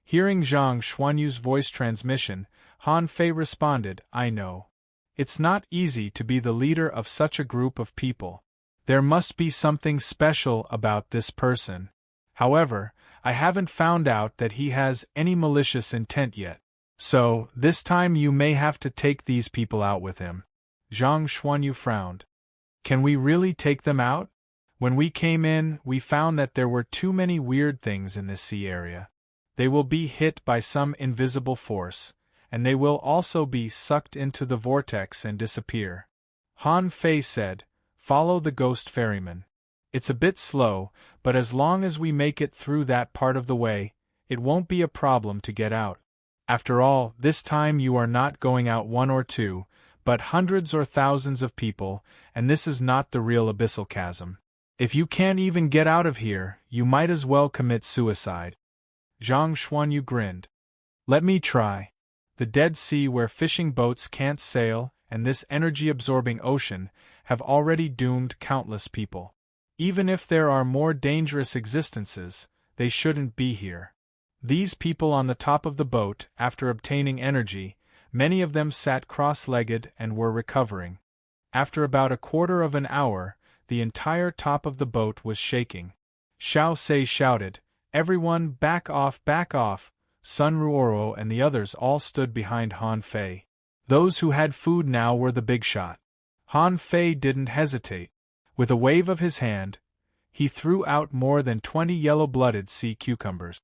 Hearing Zhang Xuanyu's voice transmission, Han Fei responded, I know. It's not easy to be the leader of such a group of people. There must be something special about this person. However, I haven't found out that he has any malicious intent yet. So, this time you may have to take these people out with him. Zhang Xuanyu frowned. Can we really take them out? When we came in, we found that there were too many weird things in this sea area. They will be hit by some invisible force, and they will also be sucked into the vortex and disappear. Han Fei said, Follow the ghost ferryman. It's a bit slow, but as long as we make it through that part of the way, it won't be a problem to get out. After all, this time you are not going out one or two, but hundreds or thousands of people, and this is not the real abyssal chasm. If you can't even get out of here, you might as well commit suicide. Zhang Xuanyu grinned. Let me try. The Dead Sea where fishing boats can't sail, and this energy-absorbing ocean, have already doomed countless people. Even if there are more dangerous existences, they shouldn't be here. These people on the top of the boat, after obtaining energy, many of them sat cross-legged and were recovering. After about a quarter of an hour, the entire top of the boat was shaking. Xiao Sei shouted, Everyone back off, back off! Sun Ruoro and the others all stood behind Han Fei. Those who had food now were the big shot. Han Fei didn't hesitate. With a wave of his hand, he threw out more than 20 yellow-blooded sea cucumbers.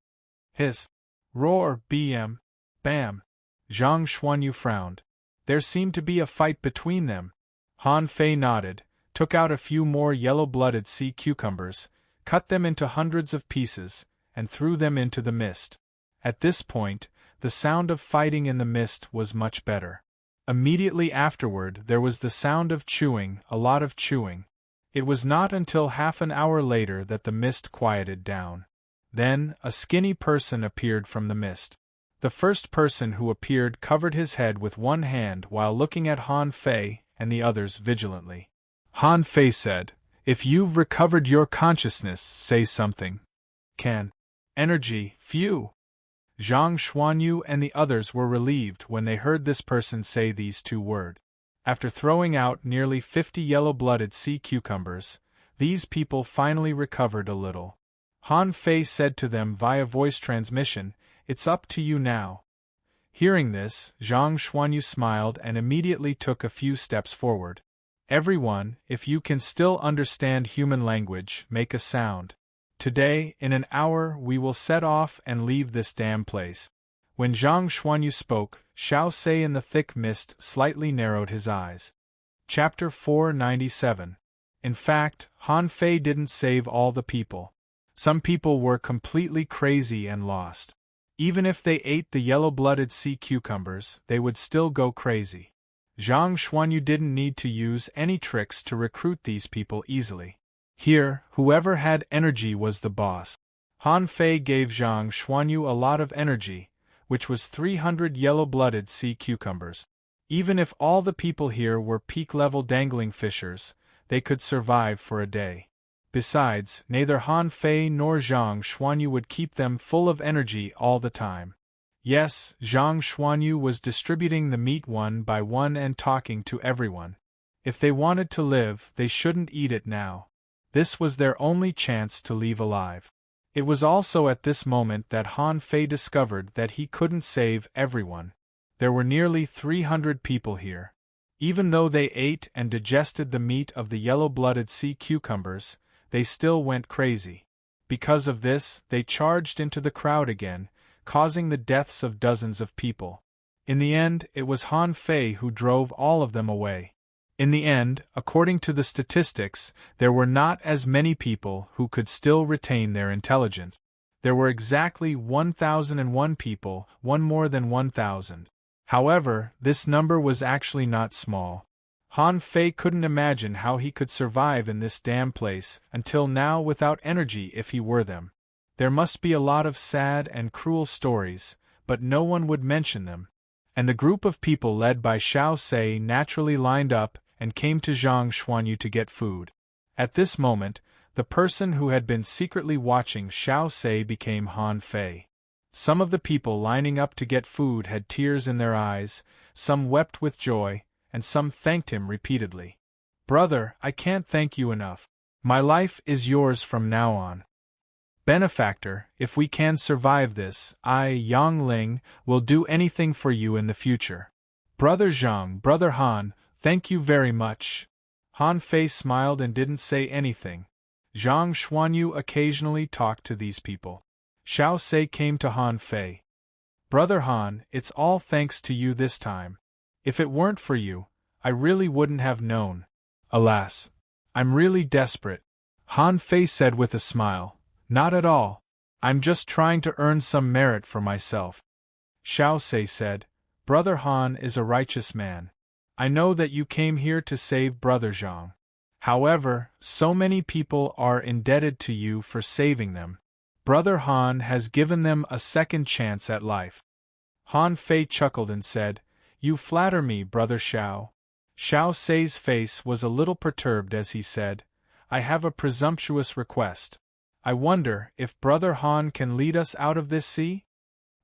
Hiss! Roar! Bm! Bam! Zhang Xuanyu frowned. There seemed to be a fight between them. Han Fei nodded, took out a few more yellow-blooded sea cucumbers, cut them into hundreds of pieces, and threw them into the mist. At this point, the sound of fighting in the mist was much better. Immediately afterward there was the sound of chewing, a lot of chewing. It was not until half an hour later that the mist quieted down. Then, a skinny person appeared from the mist. The first person who appeared covered his head with one hand while looking at Han Fei and the others vigilantly. Han Fei said, "If you've recovered your consciousness, say something." Can. Energy, phew! Zhang Xuanyu and the others were relieved when they heard this person say these two words. After throwing out nearly 50 yellow-blooded sea cucumbers, these people finally recovered a little. Han Fei said to them via voice transmission, "It's up to you now." Hearing this, Zhang Xuanyu smiled and immediately took a few steps forward. "Everyone, if you can still understand human language, make a sound. Today, in an hour, we will set off and leave this damn place." When Zhang Xuanyu spoke, Xiao Sei in the thick mist slightly narrowed his eyes. Chapter 497. In fact, Han Fei didn't save all the people. Some people were completely crazy and lost. Even if they ate the yellow-blooded sea cucumbers, they would still go crazy. Zhang Xuanyu didn't need to use any tricks to recruit these people easily. Here, whoever had energy was the boss. Han Fei gave Zhang Xuanyu a lot of energy, which was 300 yellow-blooded sea cucumbers. Even if all the people here were peak-level dangling fishers, they could survive for a day. Besides, neither Han Fei nor Zhang Xuanyu would keep them full of energy all the time. Yes, Zhang Xuanyu was distributing the meat one by one and talking to everyone. If they wanted to live, they shouldn't eat it now. This was their only chance to leave alive. It was also at this moment that Han Fei discovered that he couldn't save everyone. There were nearly 300 people here. Even though they ate and digested the meat of the yellow-blooded sea cucumbers, they still went crazy. Because of this, they charged into the crowd again, causing the deaths of dozens of people. In the end, it was Han Fei who drove all of them away. In the end, according to the statistics, there were not as many people who could still retain their intelligence. There were exactly 1,001 people, one more than 1,000. However, this number was actually not small. Han Fei couldn't imagine how he could survive in this damn place until now without energy if he were them. There must be a lot of sad and cruel stories, but no one would mention them. And the group of people led by Xiao Sei naturally lined up and came to Zhang Xuanyu to get food. At this moment, the person who had been secretly watching Xiao Sei became Han Fei. Some of the people lining up to get food had tears in their eyes, some wept with joy, and some thanked him repeatedly. "Brother, I can't thank you enough. My life is yours from now on. Benefactor, if we can survive this, I, Yang Ling, will do anything for you in the future. Brother Zhang, Brother Han, thank you very much." Han Fei smiled and didn't say anything. Zhang Xuanyu occasionally talked to these people. Xiao Sei came to Han Fei. "Brother Han, it's all thanks to you this time. If it weren't for you, I really wouldn't have known. Alas, I'm really desperate." Han Fei said with a smile, "Not at all. I'm just trying to earn some merit for myself." Xiao Sei said, "Brother Han is a righteous man. I know that you came here to save Brother Zhang. However, so many people are indebted to you for saving them. Brother Han has given them a second chance at life." Han Fei chuckled and said, "You flatter me, Brother Xiao." Xiao Sei's face was a little perturbed as he said, "I have a presumptuous request. I wonder if Brother Han can lead us out of this sea?"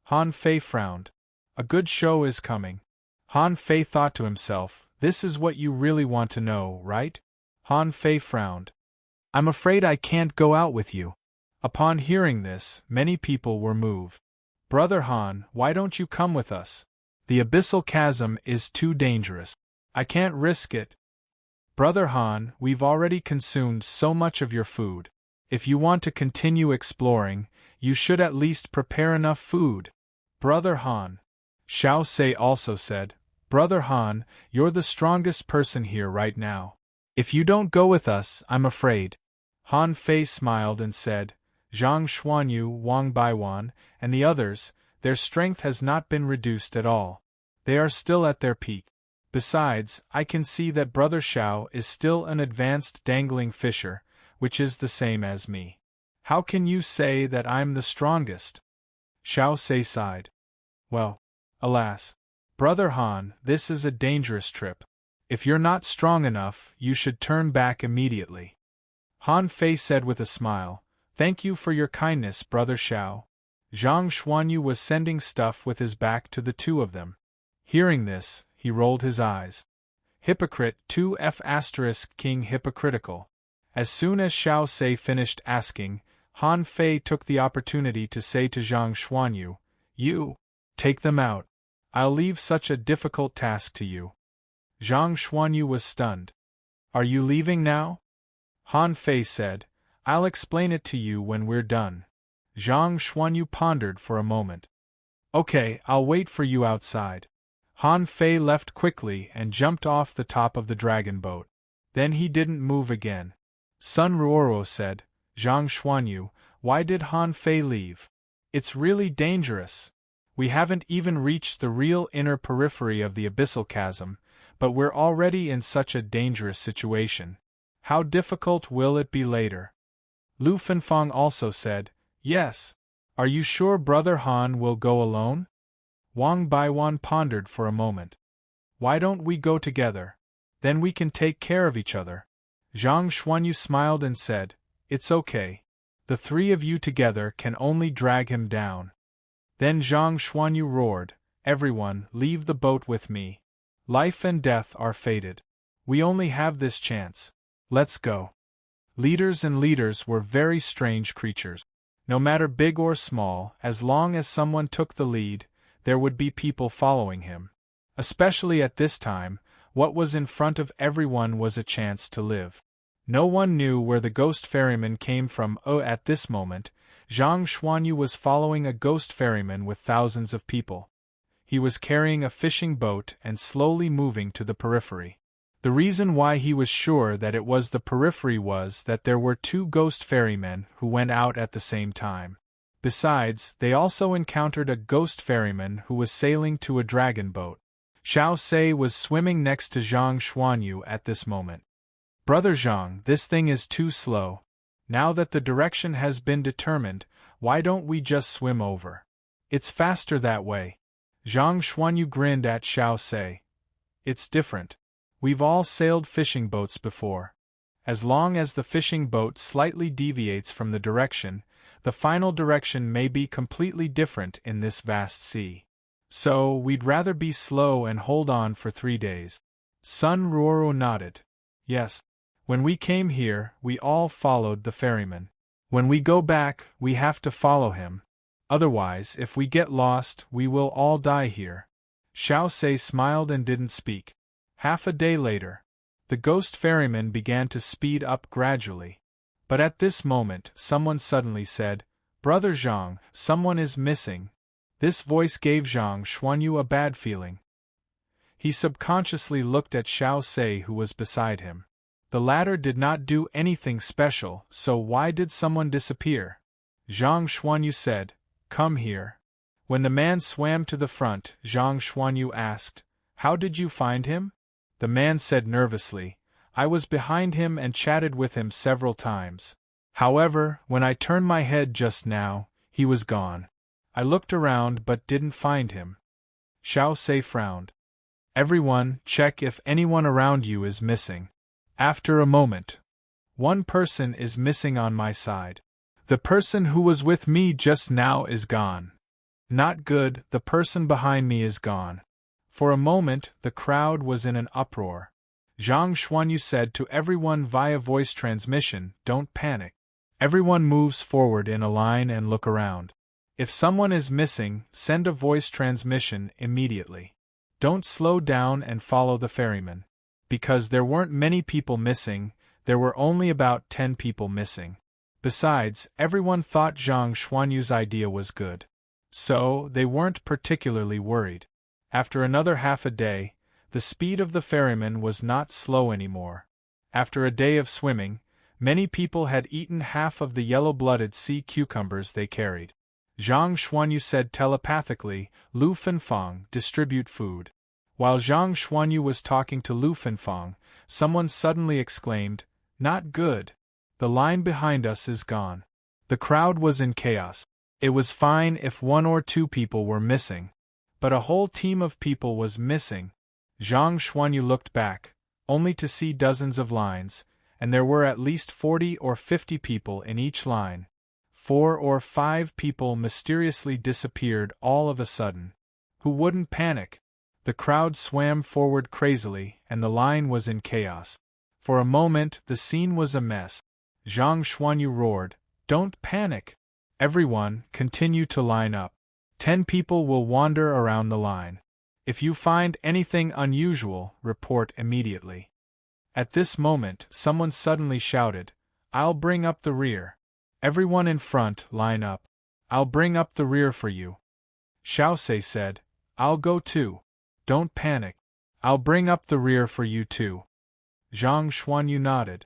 Han Fei frowned. "A good show is coming." Han Fei thought to himself, "This is what you really want to know, right?" Han Fei frowned. "I'm afraid I can't go out with you." Upon hearing this, many people were moved. "Brother Han, why don't you come with us? The abyssal chasm is too dangerous. I can't risk it. Brother Han, we've already consumed so much of your food. If you want to continue exploring, you should at least prepare enough food. Brother Han. Xiao Sei also said, Brother Han, you're the strongest person here right now. If you don't go with us, I'm afraid. Han Fei smiled and said, Zhang Xuanyu, Wang Baiwan, and the others, their strength has not been reduced at all. They are still at their peak. Besides, I can see that Brother Xiao is still an advanced dangling fisher, which is the same as me. How can you say that I'm the strongest? Xiao Sei sighed. Well, alas. Brother Han, this is a dangerous trip. If you're not strong enough, you should turn back immediately. Han Fei said with a smile, Thank you for your kindness, Brother Xiao. Zhang Xuanyu was sending stuff with his back to the two of them. Hearing this, he rolled his eyes. Hypocrite 2F** King hypocritical. As soon as Xiao Sei finished asking, Han Fei took the opportunity to say to Zhang Xuanyu, You, take them out. I'll leave such a difficult task to you. Zhang Xuanyu was stunned. Are you leaving now? Han Fei said, I'll explain it to you when we're done. Zhang Xuanyu pondered for a moment. Okay, I'll wait for you outside. Han Fei left quickly and jumped off the top of the dragon boat. Then he didn't move again. Sun Ruoro said, Zhang Xuanyu, why did Han Fei leave? It's really dangerous. We haven't even reached the real inner periphery of the abyssal chasm, but we're already in such a dangerous situation. How difficult will it be later? Lu Fenfang also said, Yes. Are you sure Brother Han will go alone? Wang Baiwan pondered for a moment. Why don't we go together? Then we can take care of each other. Zhang Xuanyu smiled and said, It's okay. The three of you together can only drag him down. Then Zhang Xuanyu roared, Everyone, leave the boat with me. Life and death are fated. We only have this chance. Let's go. Leaders and leaders were very strange creatures. No matter big or small, as long as someone took the lead, there would be people following him. Especially at this time, what was in front of everyone was a chance to live. No one knew where the ghost ferryman came from. At this moment, Zhang Xuanyu was following a ghost ferryman with thousands of people. He was carrying a fishing boat and slowly moving to the periphery. The reason why he was sure that it was the periphery was that there were two ghost ferrymen who went out at the same time. Besides, they also encountered a ghost ferryman who was sailing to a dragon boat. Xiao Sei was swimming next to Zhang Xuanyu at this moment. Brother Zhang, this thing is too slow. Now that the direction has been determined, why don't we just swim over? It's faster that way. Zhang Xuanyu grinned at Xiao Sei. It's different. We've all sailed fishing boats before. As long as the fishing boat slightly deviates from the direction, the final direction may be completely different in this vast sea. So, we'd rather be slow and hold on for 3 days. Sun Ruoro nodded. Yes. When we came here, we all followed the ferryman. When we go back, we have to follow him. Otherwise, if we get lost, we will all die here. Xiao Sei smiled and didn't speak. Half a day later, the ghost ferryman began to speed up gradually. But at this moment, someone suddenly said, Brother Zhang, someone is missing. This voice gave Zhang Xuanyu a bad feeling. He subconsciously looked at Xiao Sei who was beside him. The latter did not do anything special, so why did someone disappear? Zhang Xuanyu said, Come here. When the man swam to the front, Zhang Xuanyu asked, How did you find him? The man said nervously, I was behind him and chatted with him several times. However, when I turned my head just now, he was gone. I looked around but didn't find him. Xiao Sei frowned. Everyone, check if anyone around you is missing. After a moment. One person is missing on my side. The person who was with me just now is gone. Not good, the person behind me is gone. For a moment, the crowd was in an uproar. Zhang Xuanyu said to everyone via voice transmission, Don't panic. Everyone moves forward in a line and look around. If someone is missing, send a voice transmission immediately. Don't slow down and follow the ferryman. Because there weren't many people missing, there were only about 10 people missing. Besides, everyone thought Zhang Xuanyu's idea was good. So, they weren't particularly worried. After another half a day, the speed of the ferryman was not slow anymore. After a day of swimming, many people had eaten half of the yellow-blooded sea cucumbers they carried. Zhang Xuanyu said telepathically, "Lu Fenfang, distribute food." While Zhang Xuanyu was talking to Lu Fenfang, someone suddenly exclaimed, "Not good. The line behind us is gone." The crowd was in chaos. It was fine if 1 or 2 people were missing. But a whole team of people was missing. Zhang Xuanyu looked back, only to see dozens of lines, and there were at least 40 or 50 people in each line. 4 or 5 people mysteriously disappeared all of a sudden. Who wouldn't panic? The crowd swam forward crazily, and the line was in chaos. For a moment, the scene was a mess. Zhang Xuanyu roared, "Don't panic! Everyone, continue to line up. 10 people will wander around the line. If you find anything unusual, report immediately." At this moment, someone suddenly shouted, "I'll bring up the rear. Everyone in front, line up. I'll bring up the rear for you." Xiaosei said, "I'll go too. Don't panic. I'll bring up the rear for you too." Zhang Xuanyu nodded.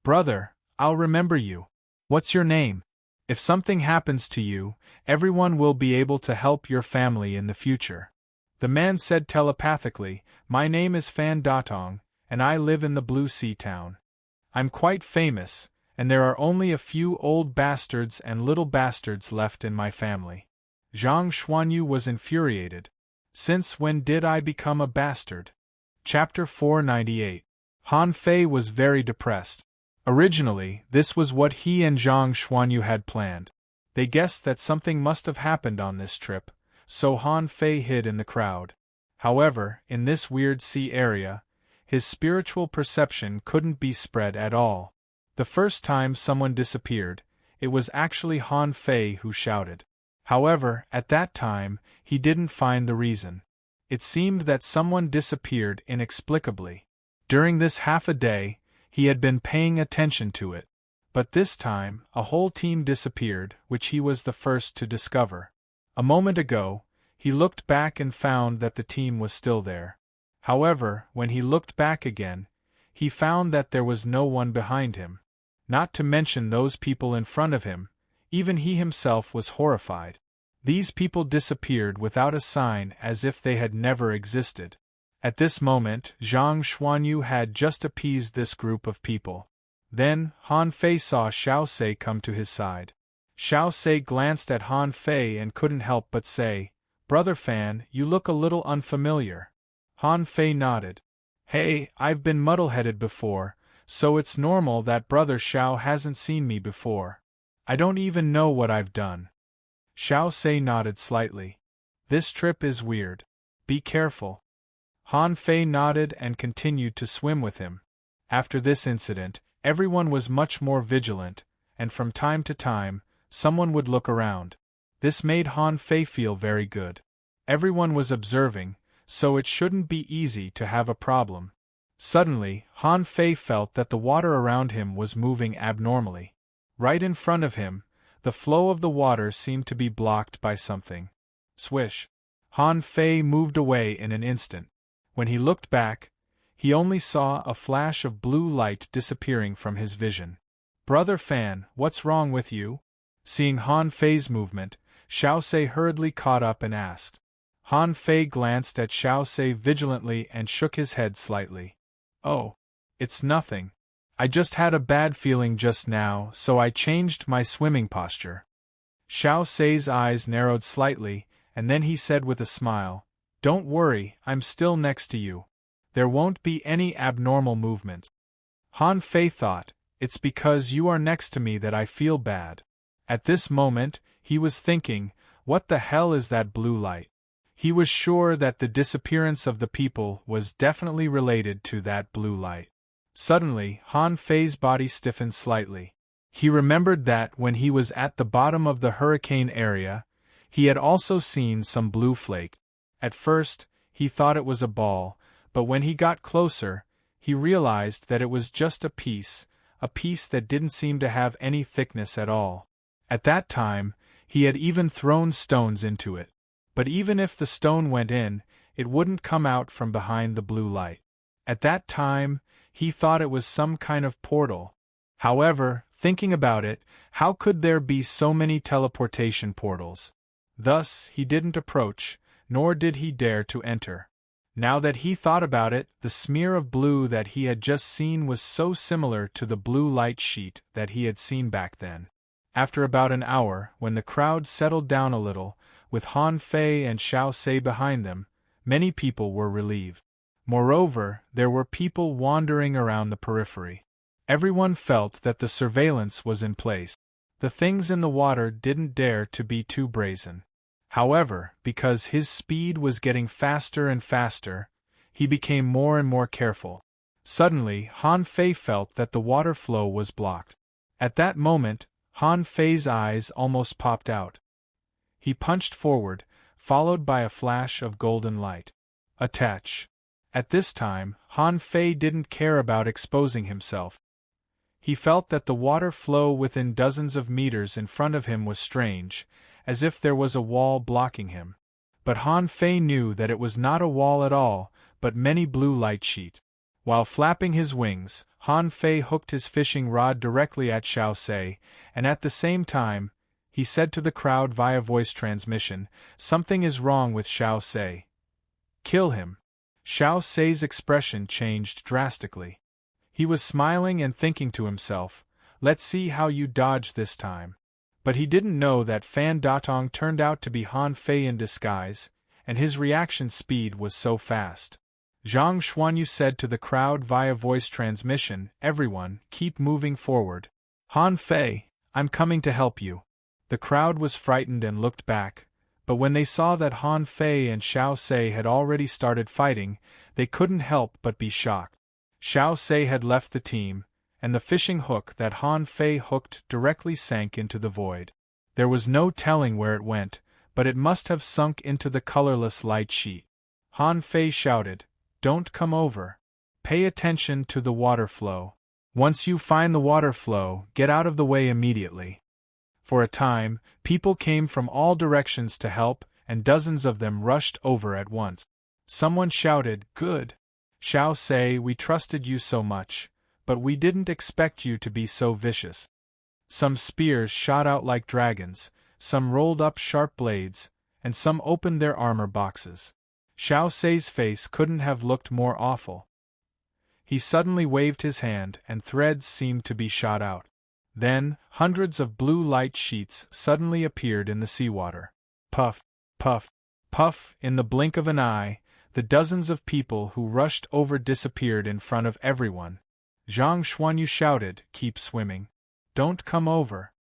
"Brother, I'll remember you. What's your name? If something happens to you, everyone will be able to help your family in the future." The man said telepathically, "My name is Fan Datong, and I live in the Blue Sea town. I'm quite famous, and there are only a few old bastards and little bastards left in my family." Zhang Xuanyu was infuriated. "Since when did I become a bastard?" Chapter 498. Han Fei was very depressed. Originally, this was what he and Zhang Xuanyu had planned. They guessed that something must have happened on this trip, so Han Fei hid in the crowd. However, in this weird sea area, his spiritual perception couldn't be spread at all. The first time someone disappeared, it was actually Han Fei who shouted. However, at that time, he didn't find the reason. It seemed that someone disappeared inexplicably. During this half a day, he had been paying attention to it. But this time, a whole team disappeared, which he was the first to discover. A moment ago, he looked back and found that the team was still there. However, when he looked back again, he found that there was no one behind him. Not to mention those people in front of him, even he himself was horrified. These people disappeared without a sign, as if they had never existed. At this moment, Zhang Xuanyu had just appeased this group of people. Then, Han Fei saw Xiaosei come to his side. Xiaosei glanced at Han Fei and couldn't help but say, "Brother Fan, you look a little unfamiliar." Han Fei nodded. "Hey, I've been muddle-headed before, so it's normal that Brother Xiao hasn't seen me before. I don't even know what I've done." Xiaosei nodded slightly. "This trip is weird. Be careful." Han Fei nodded and continued to swim with him. After this incident, everyone was much more vigilant, and from time to time, someone would look around. This made Han Fei feel very good. Everyone was observing, so it shouldn't be easy to have a problem. Suddenly, Han Fei felt that the water around him was moving abnormally. Right in front of him, the flow of the water seemed to be blocked by something. Swish! Han Fei moved away in an instant. When he looked back, he only saw a flash of blue light disappearing from his vision. "Brother Fan, what's wrong with you?" Seeing Han Fei's movement, Xiaosei hurriedly caught up and asked. Han Fei glanced at Xiaosei vigilantly and shook his head slightly. "Oh, it's nothing. I just had a bad feeling just now, so I changed my swimming posture." Xiaosei's eyes narrowed slightly, and then he said with a smile, "Don't worry, I'm still next to you. There won't be any abnormal movement." Han Fei thought, "It's because you are next to me that I feel bad." At this moment, he was thinking, what the hell is that blue light? He was sure that the disappearance of the people was definitely related to that blue light. Suddenly, Han Fei's body stiffened slightly. He remembered that when he was at the bottom of the hurricane area, he had also seen some blue flake. At first, he thought it was a ball, but when he got closer, he realized that it was just a piece that didn't seem to have any thickness at all. At that time, he had even thrown stones into it. But even if the stone went in, it wouldn't come out from behind the blue light. At that time, he thought it was some kind of portal. However, thinking about it, how could there be so many teleportation portals? Thus, he didn't approach, nor did he dare to enter. Now that he thought about it, the smear of blue that he had just seen was so similar to the blue light sheet that he had seen back then. After about an hour, when the crowd settled down a little, with Han Fei and Xiao Sei behind them, many people were relieved. Moreover, there were people wandering around the periphery. Everyone felt that the surveillance was in place. The things in the water didn't dare to be too brazen. However, because his speed was getting faster and faster, he became more and more careful. Suddenly, Han Fei felt that the water flow was blocked. At that moment, Han Fei's eyes almost popped out. He punched forward, followed by a flash of golden light. Attach. At this time, Han Fei didn't care about exposing himself. He felt that the water flow within dozens of meters in front of him was strange, as if there was a wall blocking him. But Han Fei knew that it was not a wall at all, but many blue light sheets. While flapping his wings, Han Fei hooked his fishing rod directly at Xiao Sei, and at the same time, he said to the crowd via voice transmission, "Something is wrong with Xiao Sei. Kill him." Xiao Sei's expression changed drastically. He was smiling and thinking to himself, "Let's see how you dodge this time." But he didn't know that Fan Datong turned out to be Han Fei in disguise, and his reaction speed was so fast. Zhang Xuanyu said to the crowd via voice transmission, "Everyone, keep moving forward. Han Fei, I'm coming to help you." The crowd was frightened and looked back, but when they saw that Han Fei and Xiao Sei had already started fighting, they couldn't help but be shocked. Xiao Sei had left the team, and the fishing hook that Han Fei hooked directly sank into the void. There was no telling where it went, but it must have sunk into the colorless light sheet. Han Fei shouted, "Don't come over. Pay attention to the water flow. Once you find the water flow, get out of the way immediately." For a time, people came from all directions to help, and dozens of them rushed over at once. Someone shouted, "Good. Xiao Sei, we trusted you so much, but we didn't expect you to be so vicious." Some spears shot out like dragons, some rolled up sharp blades, and some opened their armor boxes. Xiao Sei's face couldn't have looked more awful. He suddenly waved his hand, and threads seemed to be shot out. Then, hundreds of blue light sheets suddenly appeared in the seawater. Puff, puff, puff, in the blink of an eye, the dozens of people who rushed over disappeared in front of everyone. Zhang Xuanyu shouted, "Keep swimming. Don't come over."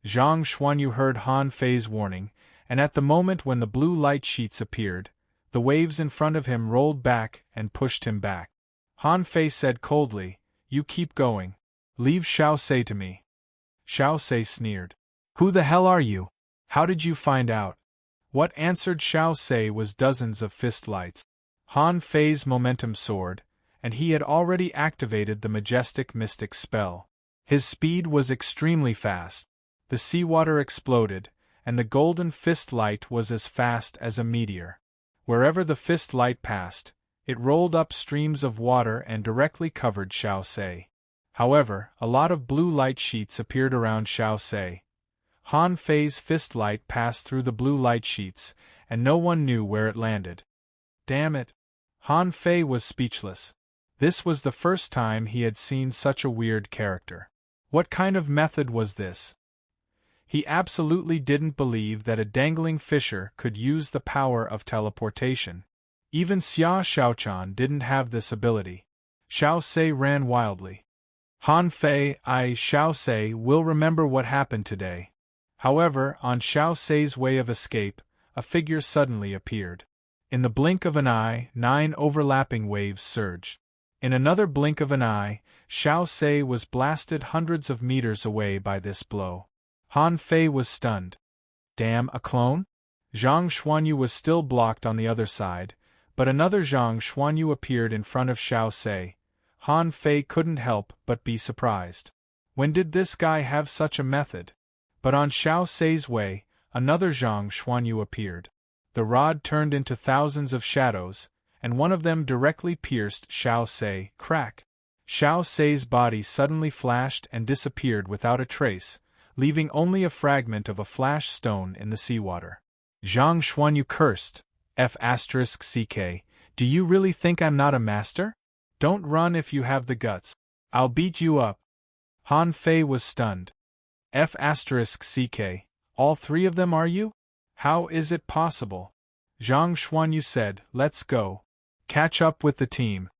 Zhang Xuanyu heard Han Fei's warning, and at the moment when the blue light sheets appeared, the waves in front of him rolled back and pushed him back. Han Fei said coldly, "You keep going. Leave Xiao Sei to me." Xiao Sei sneered. "Who the hell are you? How did you find out?" What answered Xiao Sei was dozens of fist lights. Han Fei's momentum soared, and he had already activated the majestic mystic spell. His speed was extremely fast. The seawater exploded, and the golden fist light was as fast as a meteor. Wherever the fist light passed, it rolled up streams of water and directly covered Xiao Sei. However, a lot of blue light sheets appeared around Xiao Sei. Han Fei's fist light passed through the blue light sheets, and no one knew where it landed. Damn it! Han Fei was speechless. This was the first time he had seen such a weird character. What kind of method was this? He absolutely didn't believe that a dangling fisher could use the power of teleportation. Even Xia Xiaochan didn't have this ability. Xiao Sei ran wildly. Han Fei, Xiao Sei, will remember what happened today. However, on Xiao Sei's way of escape, a figure suddenly appeared. In the blink of an eye, 9 overlapping waves surged. In another blink of an eye, Xiao Sei was blasted hundreds of meters away by this blow. Han Fei was stunned. Damn, a clone? Zhang Xuanyu was still blocked on the other side, But another Zhang Xuanyu appeared in front of Xiao Sei. Han Fei couldn't help but be surprised. When did this guy have such a method? But on Xiao Sei's way, another Zhang Xuanyu appeared. The rod turned into thousands of shadows, and one of them directly pierced Xiao Sei. Crack! Xiao Sei's body suddenly flashed and disappeared without a trace, leaving only a fragment of a flash stone in the seawater. Zhang Xuanyu cursed. F***ck, do you really think I'm not a master? Don't run if you have the guts. I'll beat you up. Han Fei was stunned. F***ck, all three of them are you? How is it possible? Zhang Xuanyu said, let's go. Catch up with the team.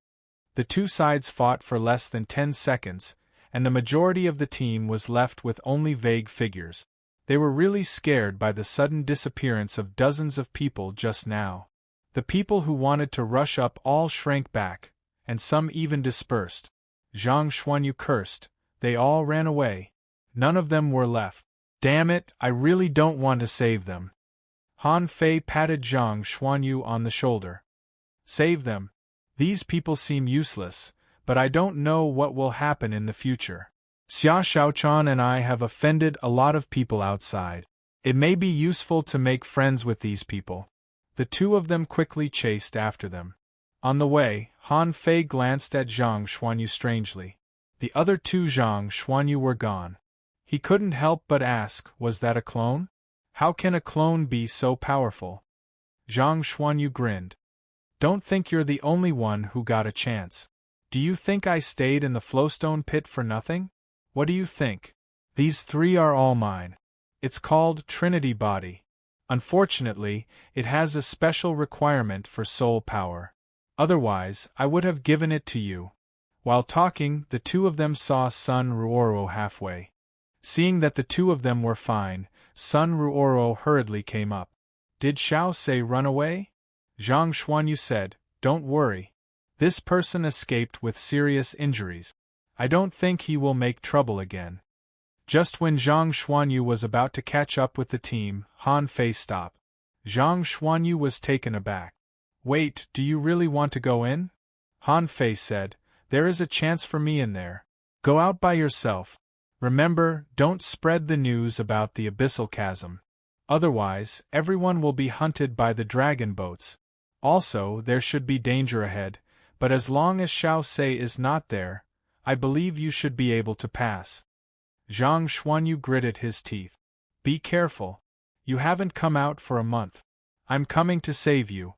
The two sides fought for less than 10 seconds, and the majority of the team was left with only vague figures. They were really scared by the sudden disappearance of dozens of people just now. The people who wanted to rush up all shrank back, and some even dispersed. Zhang Xuanyu cursed. They all ran away. None of them were left. Damn it, I really don't want to save them. Han Fei patted Zhang Xuanyu on the shoulder. Save them. These people seem useless, but I don't know what will happen in the future. Xia Shaochan and I have offended a lot of people outside. It may be useful to make friends with these people. The two of them quickly chased after them. On the way, Han Fei glanced at Zhang Xuanyu strangely. The other two Zhang Xuanyu were gone. He couldn't help but ask, was that a clone? How can a clone be so powerful? Zhang Xuanyu grinned. Don't think you're the only one who got a chance. Do you think I stayed in the flowstone pit for nothing? What do you think? These three are all mine. It's called Trinity Body. Unfortunately, it has a special requirement for soul power. Otherwise, I would have given it to you. While talking, the two of them saw Sun Ruoro halfway. Seeing that the two of them were fine, Sun Ruoro hurriedly came up. Did Xiao Sei run away? Zhang Xuanyu said, don't worry. This person escaped with serious injuries. I don't think he will make trouble again. Just when Zhang Xuanyu was about to catch up with the team, Han Fei stopped. Zhang Xuanyu was taken aback. Wait, do you really want to go in? Han Fei said, there is a chance for me in there. Go out by yourself. Remember, don't spread the news about the abyssal chasm. Otherwise, everyone will be hunted by the dragon boats. Also, there should be danger ahead, but as long as Xiao Sei is not there, I believe you should be able to pass. Zhang Xuanyu gritted his teeth. Be careful. You haven't come out for a month. I'm coming to save you.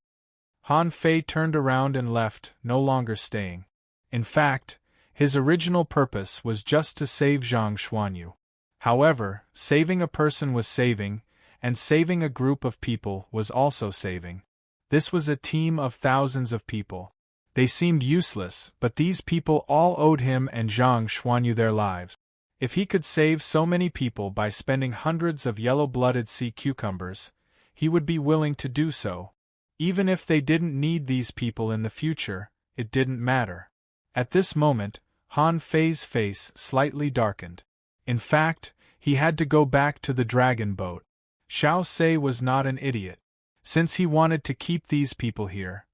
Han Fei turned around and left, no longer staying. In fact, his original purpose was just to save Zhang Xuanyu. However, saving a person was saving, and saving a group of people was also saving. This was a team of thousands of people. They seemed useless, but these people all owed him and Zhang Xuanyu their lives. If he could save so many people by spending hundreds of yellow-blooded sea cucumbers, he would be willing to do so. Even if they didn't need these people in the future, it didn't matter. At this moment, Han Fei's face slightly darkened. In fact, he had to go back to the dragon boat. Xiao Sei was not an idiot. Since he wanted to keep these people here,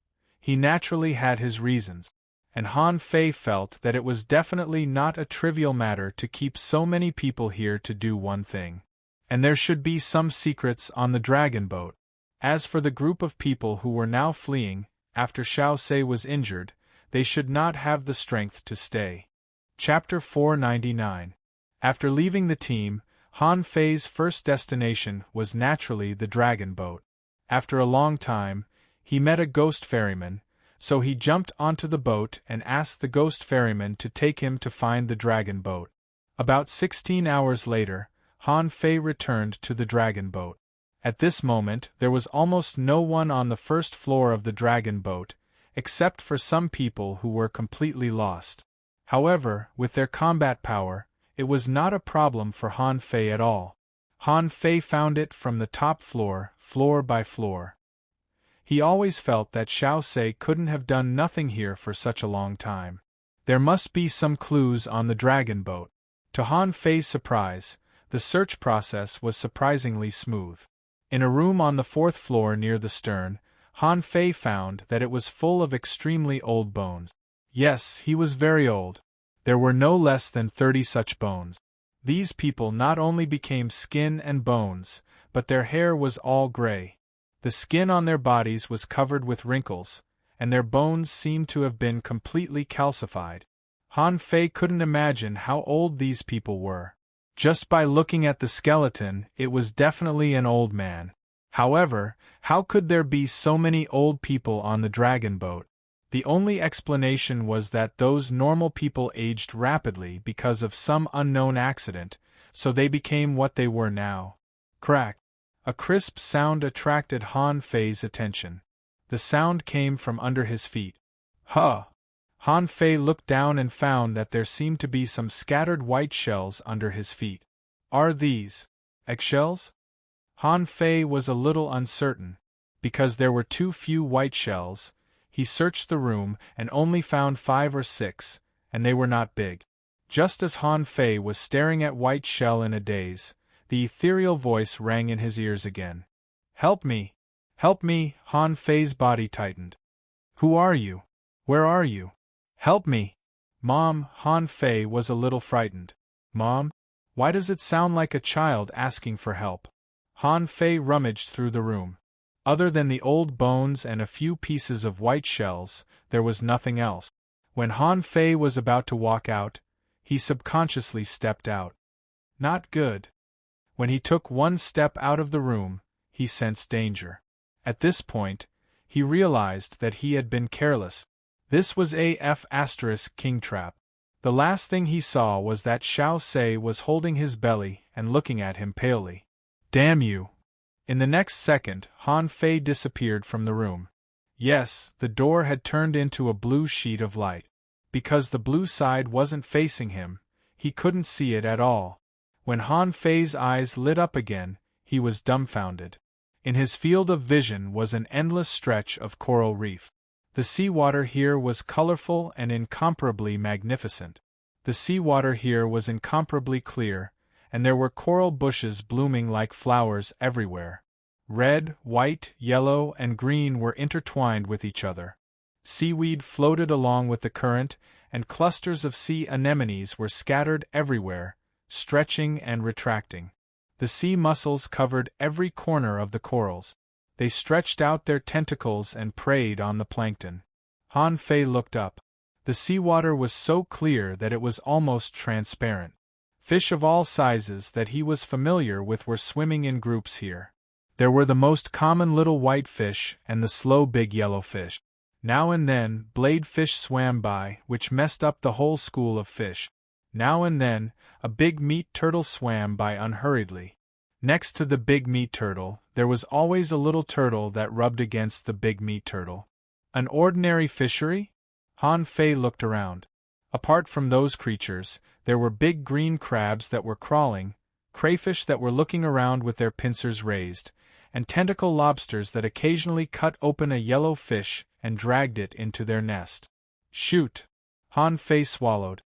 he naturally had his reasons, and Han Fei felt that it was definitely not a trivial matter to keep so many people here to do one thing. And there should be some secrets on the dragon boat. As for the group of people who were now fleeing, after Xiao Sei was injured, they should not have the strength to stay. Chapter 499. After leaving the team, Han Fei's first destination was naturally the dragon boat. After a long time, he met a ghost ferryman, so he jumped onto the boat and asked the ghost ferryman to take him to find the dragon boat. About 16 hours later, Han Fei returned to the dragon boat. At this moment, there was almost no one on the first floor of the dragon boat, except for some people who were completely lost. However, with their combat power, it was not a problem for Han Fei at all. Han Fei found it from the top floor, floor by floor. He always felt that Xiao Sei couldn't have done nothing here for such a long time. There must be some clues on the dragon boat. To Han Fei's surprise, the search process was surprisingly smooth. In a room on the fourth floor near the stern, Han Fei found that it was full of extremely old bones. Yes, he was very old. There were no less than 30 such bones. These people not only became skin and bones, but their hair was all gray. The skin on their bodies was covered with wrinkles, and their bones seemed to have been completely calcified. Han Fei couldn't imagine how old these people were. Just by looking at the skeleton, it was definitely an old man. However, how could there be so many old people on the dragon boat? The only explanation was that those normal people aged rapidly because of some unknown accident, so they became what they were now. Crack! A crisp sound attracted Han Fei's attention. The sound came from under his feet. Huh! Han Fei looked down and found that there seemed to be some scattered white shells under his feet. Are these eggshells? Han Fei was a little uncertain. Because there were too few white shells, he searched the room and only found 5 or 6, and they were not big. Just as Han Fei was staring at white shell in a daze, the ethereal voice rang in his ears again. Help me! Help me! Han Fei's body tightened. Who are you? Where are you? Help me! Mom, Han Fei was a little frightened. Mom? Why does it sound like a child asking for help? Han Fei rummaged through the room. Other than the old bones and a few pieces of white shells, there was nothing else. When Han Fei was about to walk out, he subconsciously stepped out. Not good. When he took one step out of the room, he sensed danger. At this point, he realized that he had been careless. This was AF * king trap. The last thing he saw was that Xiao Sei was holding his belly and looking at him palely. Damn you! In the next second, Han Fei disappeared from the room. Yes, the door had turned into a blue sheet of light. Because the blue side wasn't facing him, he couldn't see it at all. When Han Fei's eyes lit up again, he was dumbfounded. In his field of vision was an endless stretch of coral reef. The seawater here was colorful and incomparably magnificent. The seawater here was incomparably clear, and there were coral bushes blooming like flowers everywhere. Red, white, yellow, and green were intertwined with each other. Seaweed floated along with the current, and clusters of sea anemones were scattered everywhere, stretching and retracting. The sea mussels covered every corner of the corals. They stretched out their tentacles and preyed on the plankton. Han Fei looked up. The seawater was so clear that it was almost transparent. Fish of all sizes that he was familiar with were swimming in groups here. There were the most common little white fish and the slow big yellow fish. Now and then, blade fish swam by, which messed up the whole school of fish. Now and then, a big meat turtle swam by unhurriedly. Next to the big meat turtle, there was always a little turtle that rubbed against the big meat turtle. An ordinary fishery? Han Fei looked around. Apart from those creatures, there were big green crabs that were crawling, crayfish that were looking around with their pincers raised, and tentacle lobsters that occasionally cut open a yellow fish and dragged it into their nest. Shoot! Han Fei swallowed.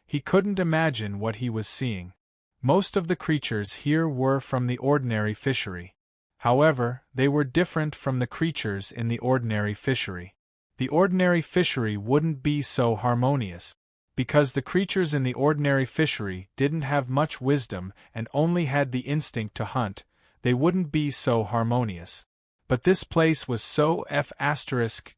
He couldn't imagine what he was seeing. Most of the creatures here were from the ordinary fishery. However, they were different from the creatures in the ordinary fishery. The ordinary fishery wouldn't be so harmonious. Because the creatures in the ordinary fishery didn't have much wisdom and only had the instinct to hunt, they wouldn't be so harmonious. But this place was so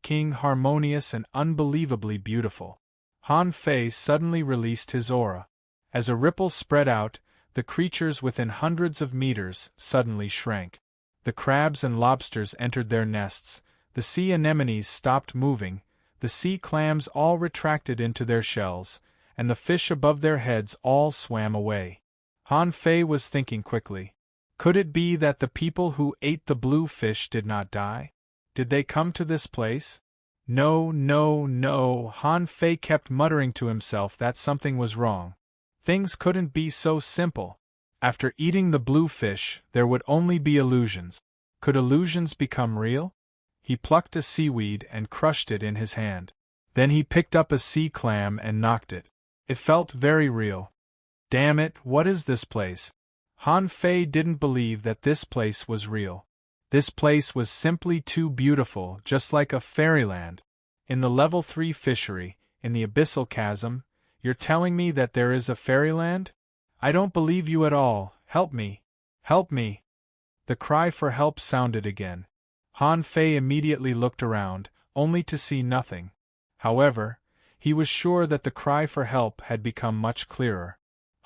*king harmonious and unbelievably beautiful. Han Fei suddenly released his aura. As a ripple spread out, the creatures within hundreds of meters suddenly shrank. The crabs and lobsters entered their nests, the sea anemones stopped moving, the sea clams all retracted into their shells, and the fish above their heads all swam away. Han Fei was thinking quickly. Could it be that the people who ate the blue fish did not die? Did they come to this place? No, no, no, Han Fei kept muttering to himself that something was wrong. Things couldn't be so simple. After eating the blue fish, there would only be illusions. Could illusions become real? He plucked a seaweed and crushed it in his hand. Then he picked up a sea clam and knocked it. It felt very real. Damn it, what is this place? Han Fei didn't believe that this place was real. This place was simply too beautiful, just like a fairyland. In the level 3 fishery, in the abyssal chasm, you're telling me that there is a fairyland? I don't believe you at all. Help me! Help me! The cry for help sounded again. Han Fei immediately looked around, only to see nothing. However, he was sure that the cry for help had become much clearer.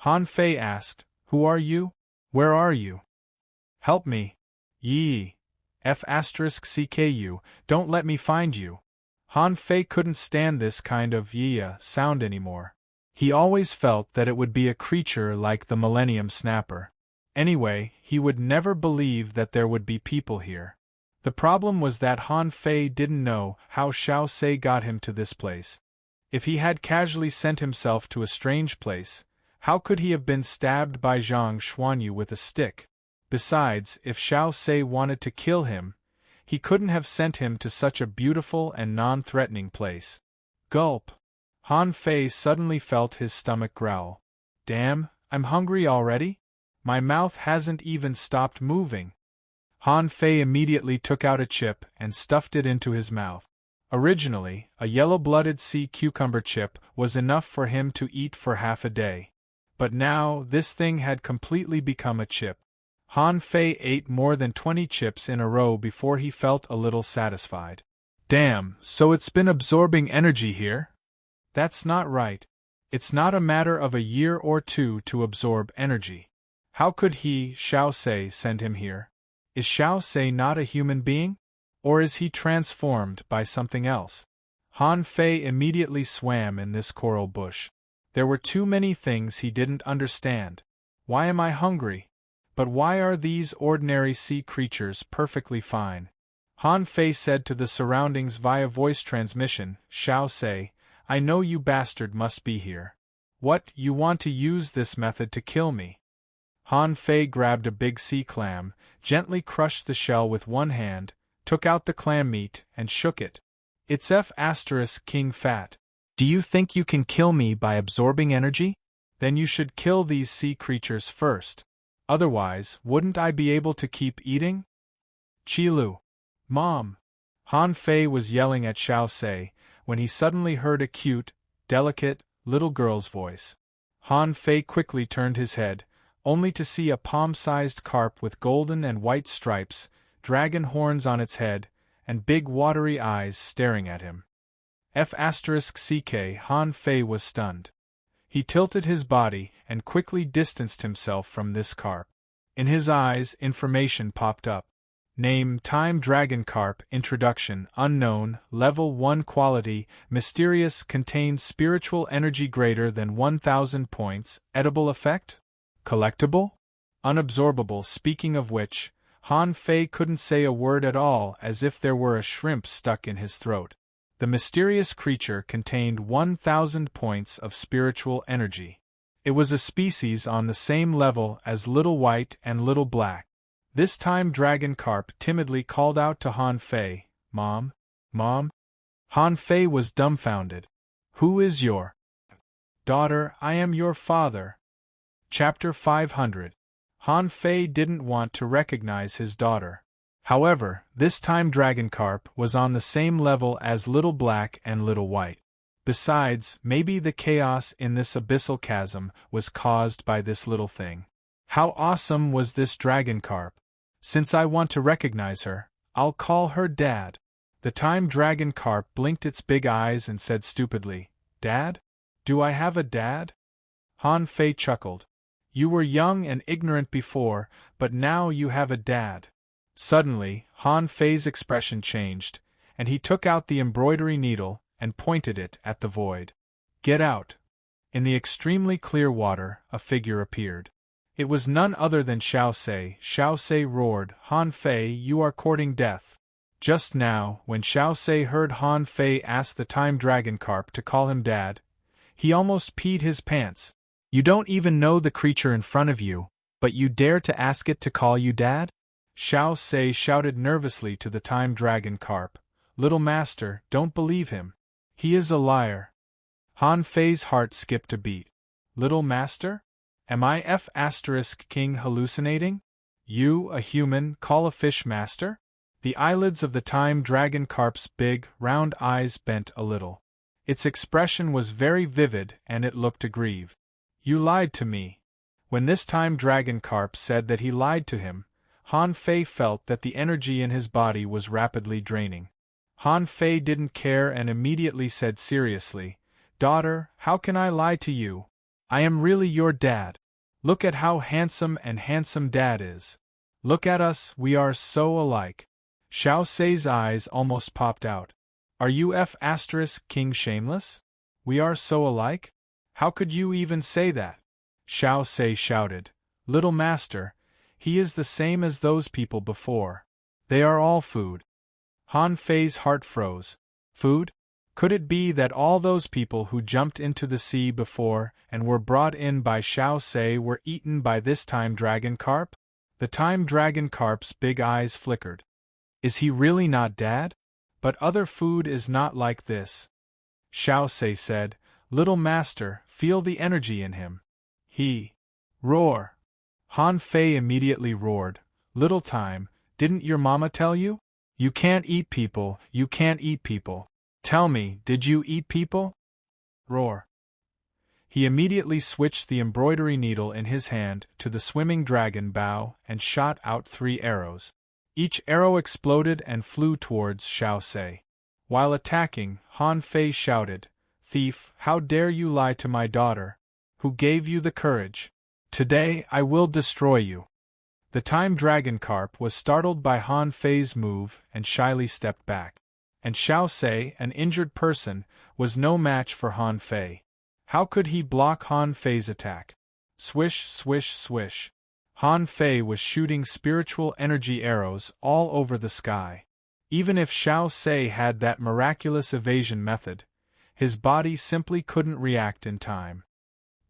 Han Fei asked, "Who are you? Where are you? Help me! Yi! F***CKU, don't let me find you!" Han Fei couldn't stand this kind of sound anymore. He always felt that it would be a creature like the Millennium Snapper. Anyway, he would never believe that there would be people here. The problem was that Han Fei didn't know how Xiao Sei got him to this place. If he had casually sent himself to a strange place, how could he have been stabbed by Zhang Xuanyu with a stick? Besides, if Xiao Sei wanted to kill him, he couldn't have sent him to such a beautiful and non-threatening place. Gulp! Han Fei suddenly felt his stomach growl. Damn, I'm hungry already? My mouth hasn't even stopped moving. Han Fei immediately took out a chip and stuffed it into his mouth. Originally, a yellow-blooded sea cucumber chip was enough for him to eat for half a day. But now, this thing had completely become a chip. Han Fei ate more than 20 chips in a row before he felt a little satisfied. Damn, so it's been absorbing energy here? That's not right. It's not a matter of a year or two to absorb energy. How could he, Xiao Sei, send him here? Is Xiao Sei not a human being? Or is he transformed by something else? Han Fei immediately swam in this coral bush. There were too many things he didn't understand. Why am I hungry? But why are these ordinary sea creatures perfectly fine? Han Fei said to the surroundings via voice transmission, Xiao Sei, I know you bastard must be here. What, you want to use this method to kill me? Han Fei grabbed a big sea clam, gently crushed the shell with one hand, took out the clam meat, and shook it. It's King Fat. Do you think you can kill me by absorbing energy? Then you should kill these sea creatures first. Otherwise, wouldn't I be able to keep eating? Qilu. Mom! Han Fei was yelling at Xiao Sei, when he suddenly heard a cute, delicate, little girl's voice. Han Fei quickly turned his head, only to see a palm-sized carp with golden and white stripes, dragon horns on its head, and big watery eyes staring at him. F***CK Han Fei was stunned. He tilted his body and quickly distanced himself from this carp. In his eyes, information popped up. Name: Time Dragon Carp. Introduction: Unknown, Level 1 Quality, Mysterious, contains spiritual energy greater than 1000 points. Edible effect? Collectible? Unabsorbable. Speaking of which, Han Fei couldn't say a word at all, as if there were a shrimp stuck in his throat. The mysterious creature contained 1000 points of spiritual energy. It was a species on the same level as Little White and Little Black. This time Dragon Carp timidly called out to Han Fei, Mom? Mom? Han Fei was dumbfounded. Who is your daughter? I am your father. Chapter 500. Han Fei didn't want to recognize his daughter. However, this time Dragon Carp was on the same level as Little Black and Little White. Besides, maybe the chaos in this abyssal chasm was caused by this little thing. How awesome was this Dragon Carp? Since I want to recognize her, I'll call her Dad. The time Dragon Carp blinked its big eyes and said stupidly, Dad? Do I have a dad? Han Fei chuckled. You were young and ignorant before, but now you have a dad. Suddenly, Han Fei's expression changed, and he took out the embroidery needle and pointed it at the void. Get out! In the extremely clear water, a figure appeared. It was none other than Xiao Sei. Xiao Sei roared, Han Fei, you are courting death. Just now, when Xiao Sei heard Han Fei ask the time Dragon Carp to call him Dad, he almost peed his pants. You don't even know the creature in front of you, but you dare to ask it to call you Dad? Xiao Sei shouted nervously to the time Dragon Carp, Little Master, don't believe him. He is a liar. Han Fei's heart skipped a beat. Little Master? Am I King hallucinating? You, a human, call a fish master? The eyelids of the time dragon carp's big, round eyes bent a little. Its expression was very vivid and it looked aggrieved. You lied to me. When this time dragon carp said that he lied to him, Han Fei felt that the energy in his body was rapidly draining. Han Fei didn't care and immediately said seriously, Daughter, how can I lie to you? I am really your dad. Look at how handsome Dad is. Look at us, we are so alike. Xiao Sei's eyes almost popped out. Are you King shameless? We are so alike? How could you even say that? Xiao Sei shouted. Little master, he is the same as those people before. They are all food. Han Fei's heart froze. Food? Could it be that all those people who jumped into the sea before and were brought in by Xiao Sei were eaten by this time dragon carp? The time dragon carp's big eyes flickered. Is he really not Dad? But other food is not like this. Xiao Sei said, Little master, feel the energy in him. He. Roar. Han Fei immediately roared, Little time, didn't your mama tell you? You can't eat people, you can't eat people. Tell me, did you eat people? Roar. He immediately switched the embroidery needle in his hand to the swimming dragon bow and shot out 3 arrows. Each arrow exploded and flew towards Xiao Sei. While attacking, Han Fei shouted, Thief, how dare you lie to my daughter? Who gave you the courage? Today I will destroy you. The time dragon carp was startled by Han Fei's move and shyly stepped back. And Xiao Sei, an injured person, was no match for Han Fei. How could he block Han Fei's attack? Swish, swish, swish. Han Fei was shooting spiritual energy arrows all over the sky. Even if Xiao Sei had that miraculous evasion method, his body simply couldn't react in time.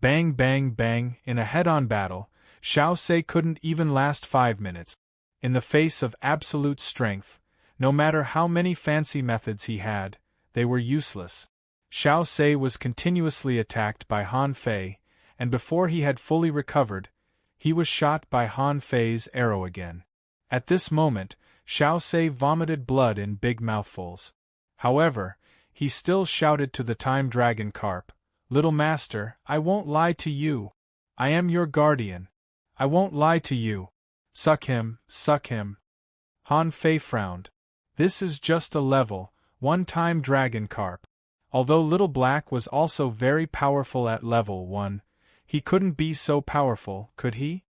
Bang, bang, bang, in a head-on battle, Xiao Sei couldn't even last 5 minutes. In the face of absolute strength, no matter how many fancy methods he had, they were useless. Xiao Sei was continuously attacked by Han Fei, and before he had fully recovered, he was shot by Han Fei's arrow again. At this moment, Xiao Sei vomited blood in big mouthfuls. However, he still shouted to the time dragon carp, Little master, I won't lie to you. I am your guardian. I won't lie to you. Suck him, suck him. Han Fei frowned. This is just a level, one-time dragon carp. Although Little Black was also very powerful at level 1, he couldn't be so powerful, could he?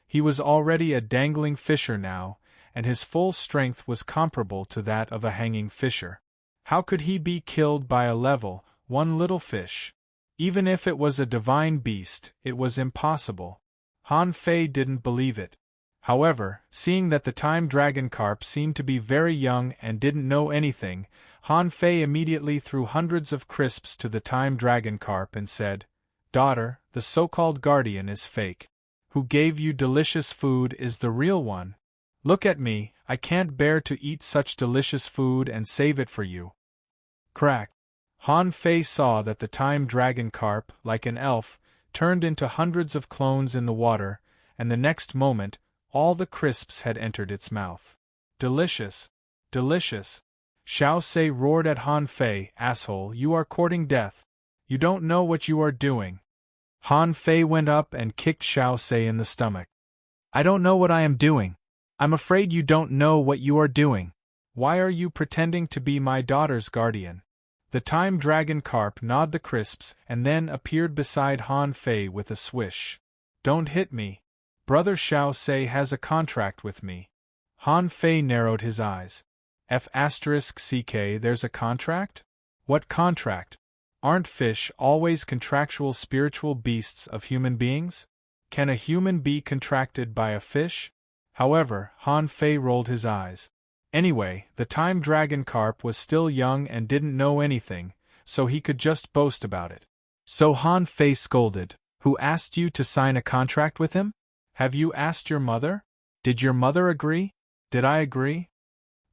He was already a dangling fisher now, and his full strength was comparable to that of a hanging fisher. How could he be killed by a level 1 little fish? Even if it was a divine beast, it was impossible. Han Fei didn't believe it. However, seeing that the time dragon carp seemed to be very young and didn't know anything, Han Fei immediately threw hundreds of crisps to the time dragon carp and said, Daughter, the so-called guardian is fake. Who gave you delicious food is the real one. Look at me, I can't bear to eat such delicious food and save it for you. Crack. Han Fei saw that the time dragon carp, like an elf, turned into hundreds of clones in the water, and the next moment, all the crisps had entered its mouth. Delicious! Delicious! Xiao Sei roared at Han Fei, Asshole, you are courting death. You don't know what you are doing. Han Fei went up and kicked Xiao Sei in the stomach. I don't know what I am doing. I'm afraid you don't know what you are doing. Why are you pretending to be my daughter's guardian? The time dragon carp gnawed the crisps and then appeared beside Han Fei with a swish. Don't hit me. Brother Xiao Sei has a contract with me. Han Fei narrowed his eyes. F***ck, there's a contract? What contract? Aren't fish always contractual spiritual beasts of human beings? Can a human be contracted by a fish? However, Han Fei rolled his eyes. Anyway, the time dragon carp was still young and didn't know anything, so he could just boast about it. So Han Fei scolded, Who asked you to sign a contract with him? Have you asked your mother? Did your mother agree? Did I agree?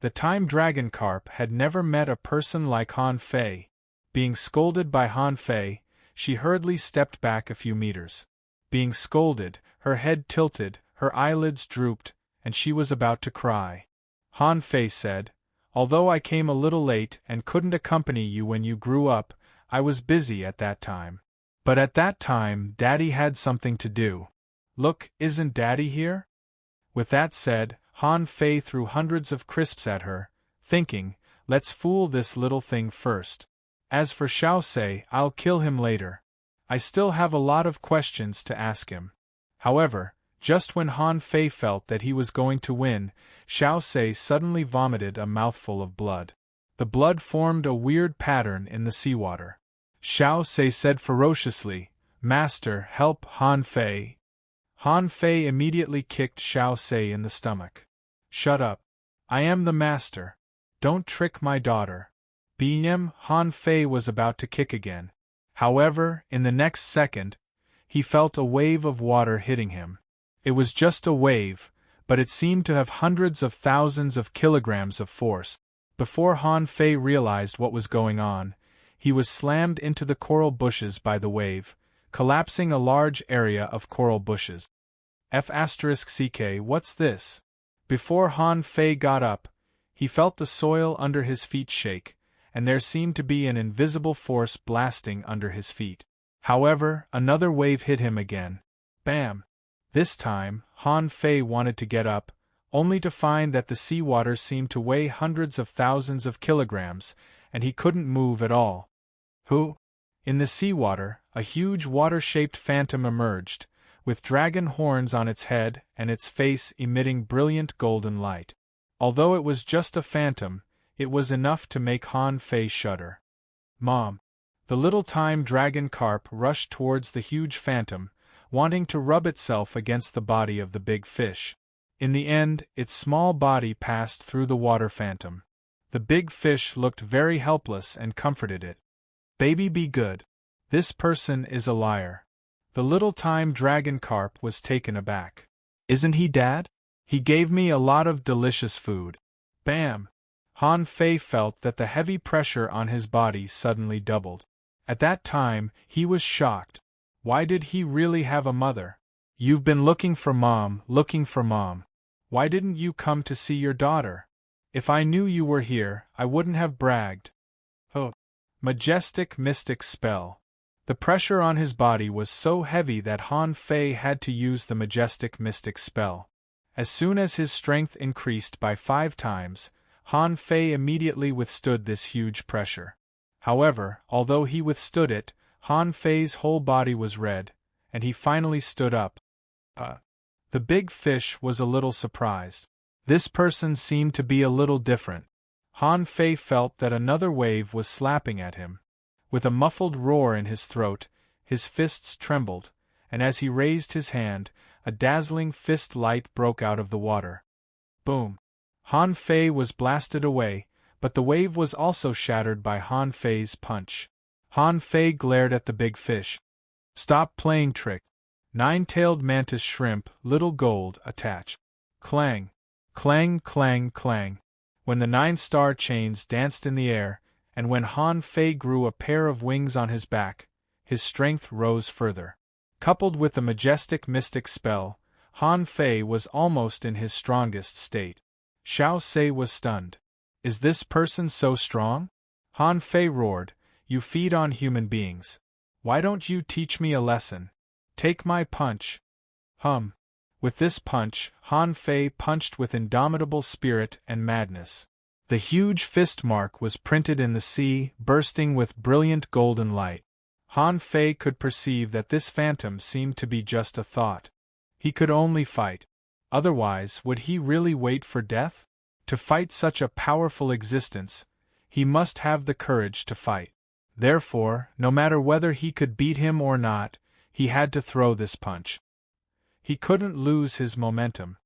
The time dragon carp had never met a person like Han Fei. Being scolded by Han Fei, she hurriedly stepped back a few meters. Being scolded, her head tilted, her eyelids drooped, and she was about to cry. Han Fei said, "Although I came a little late and couldn't accompany you when you grew up, I was busy at that time. But at that time, Daddy had something to do. Look, isn't Daddy here?" With that said, Han Fei threw hundreds of crisps at her, thinking, "Let's fool this little thing first. As for Xiao Sei, I'll kill him later. I still have a lot of questions to ask him." However, just when Han Fei felt that he was going to win, Xiao Sei suddenly vomited a mouthful of blood. The blood formed a weird pattern in the seawater. Xiao Sei said ferociously, "Master, help Han Fei." Han Fei immediately kicked Xiao Sei in the stomach. "Shut up. I am the master. Don't trick my daughter." Han Fei was about to kick again. However, in the next second, he felt a wave of water hitting him. It was just a wave, but it seemed to have hundreds of thousands of kilograms of force. Before Han Fei realized what was going on, he was slammed into the coral bushes by the wave, collapsing a large area of coral bushes. F***ck, what's this? Before Han Fei got up, he felt the soil under his feet shake, and there seemed to be an invisible force blasting under his feet. However, another wave hit him again. Bam! This time, Han Fei wanted to get up, only to find that the seawater seemed to weigh hundreds of thousands of kilograms, and he couldn't move at all. Who? In the seawater, a huge water-shaped phantom emerged, with dragon horns on its head and its face emitting brilliant golden light. Although it was just a phantom, it was enough to make Han Fei shudder. "Mom!" The little time dragon carp rushed towards the huge phantom, wanting to rub itself against the body of the big fish. In the end, its small body passed through the water phantom. The big fish looked very helpless and comforted it. "Baby, be good. This person is a liar." The little time dragon carp was taken aback. "Isn't he Dad? He gave me a lot of delicious food." Bam! Han Fei felt that the heavy pressure on his body suddenly doubled. At that time, he was shocked. Why did he really have a mother? "You've been looking for Mom. Why didn't you come to see your daughter? If I knew you were here, I wouldn't have bragged." Oh! Majestic mystic spell. The pressure on his body was so heavy that Han Fei had to use the majestic mystic spell. As soon as his strength increased by 5 times, Han Fei immediately withstood this huge pressure. However, although he withstood it, Han Fei's whole body was red, and he finally stood up. The big fish was a little surprised. This person seemed to be a little different. Han Fei felt that another wave was slapping at him. With a muffled roar in his throat, his fists trembled, and as he raised his hand, a dazzling fist light broke out of the water. Boom! Han Fei was blasted away, but the wave was also shattered by Han Fei's punch. Han Fei glared at the big fish. "Stop playing trick. 9-tailed mantis shrimp, little gold, attach." Clang! Clang, clang, clang. When the 9-star chains danced in the air, and when Han Fei grew a pair of wings on his back, his strength rose further. Coupled with the majestic mystic spell, Han Fei was almost in his strongest state. Xiao Sei was stunned. "Is this person so strong?" Han Fei roared, "You feed on human beings. Why don't you teach me a lesson? Take my punch." With this punch, Han Fei punched with indomitable spirit and madness. The huge fist mark was printed in the sea, bursting with brilliant golden light. Han Fei could perceive that this phantom seemed to be just a thought. He could only fight. Otherwise, would he really wait for death? To fight such a powerful existence, he must have the courage to fight. Therefore, no matter whether he could beat him or not, he had to throw this punch. He couldn't lose his momentum.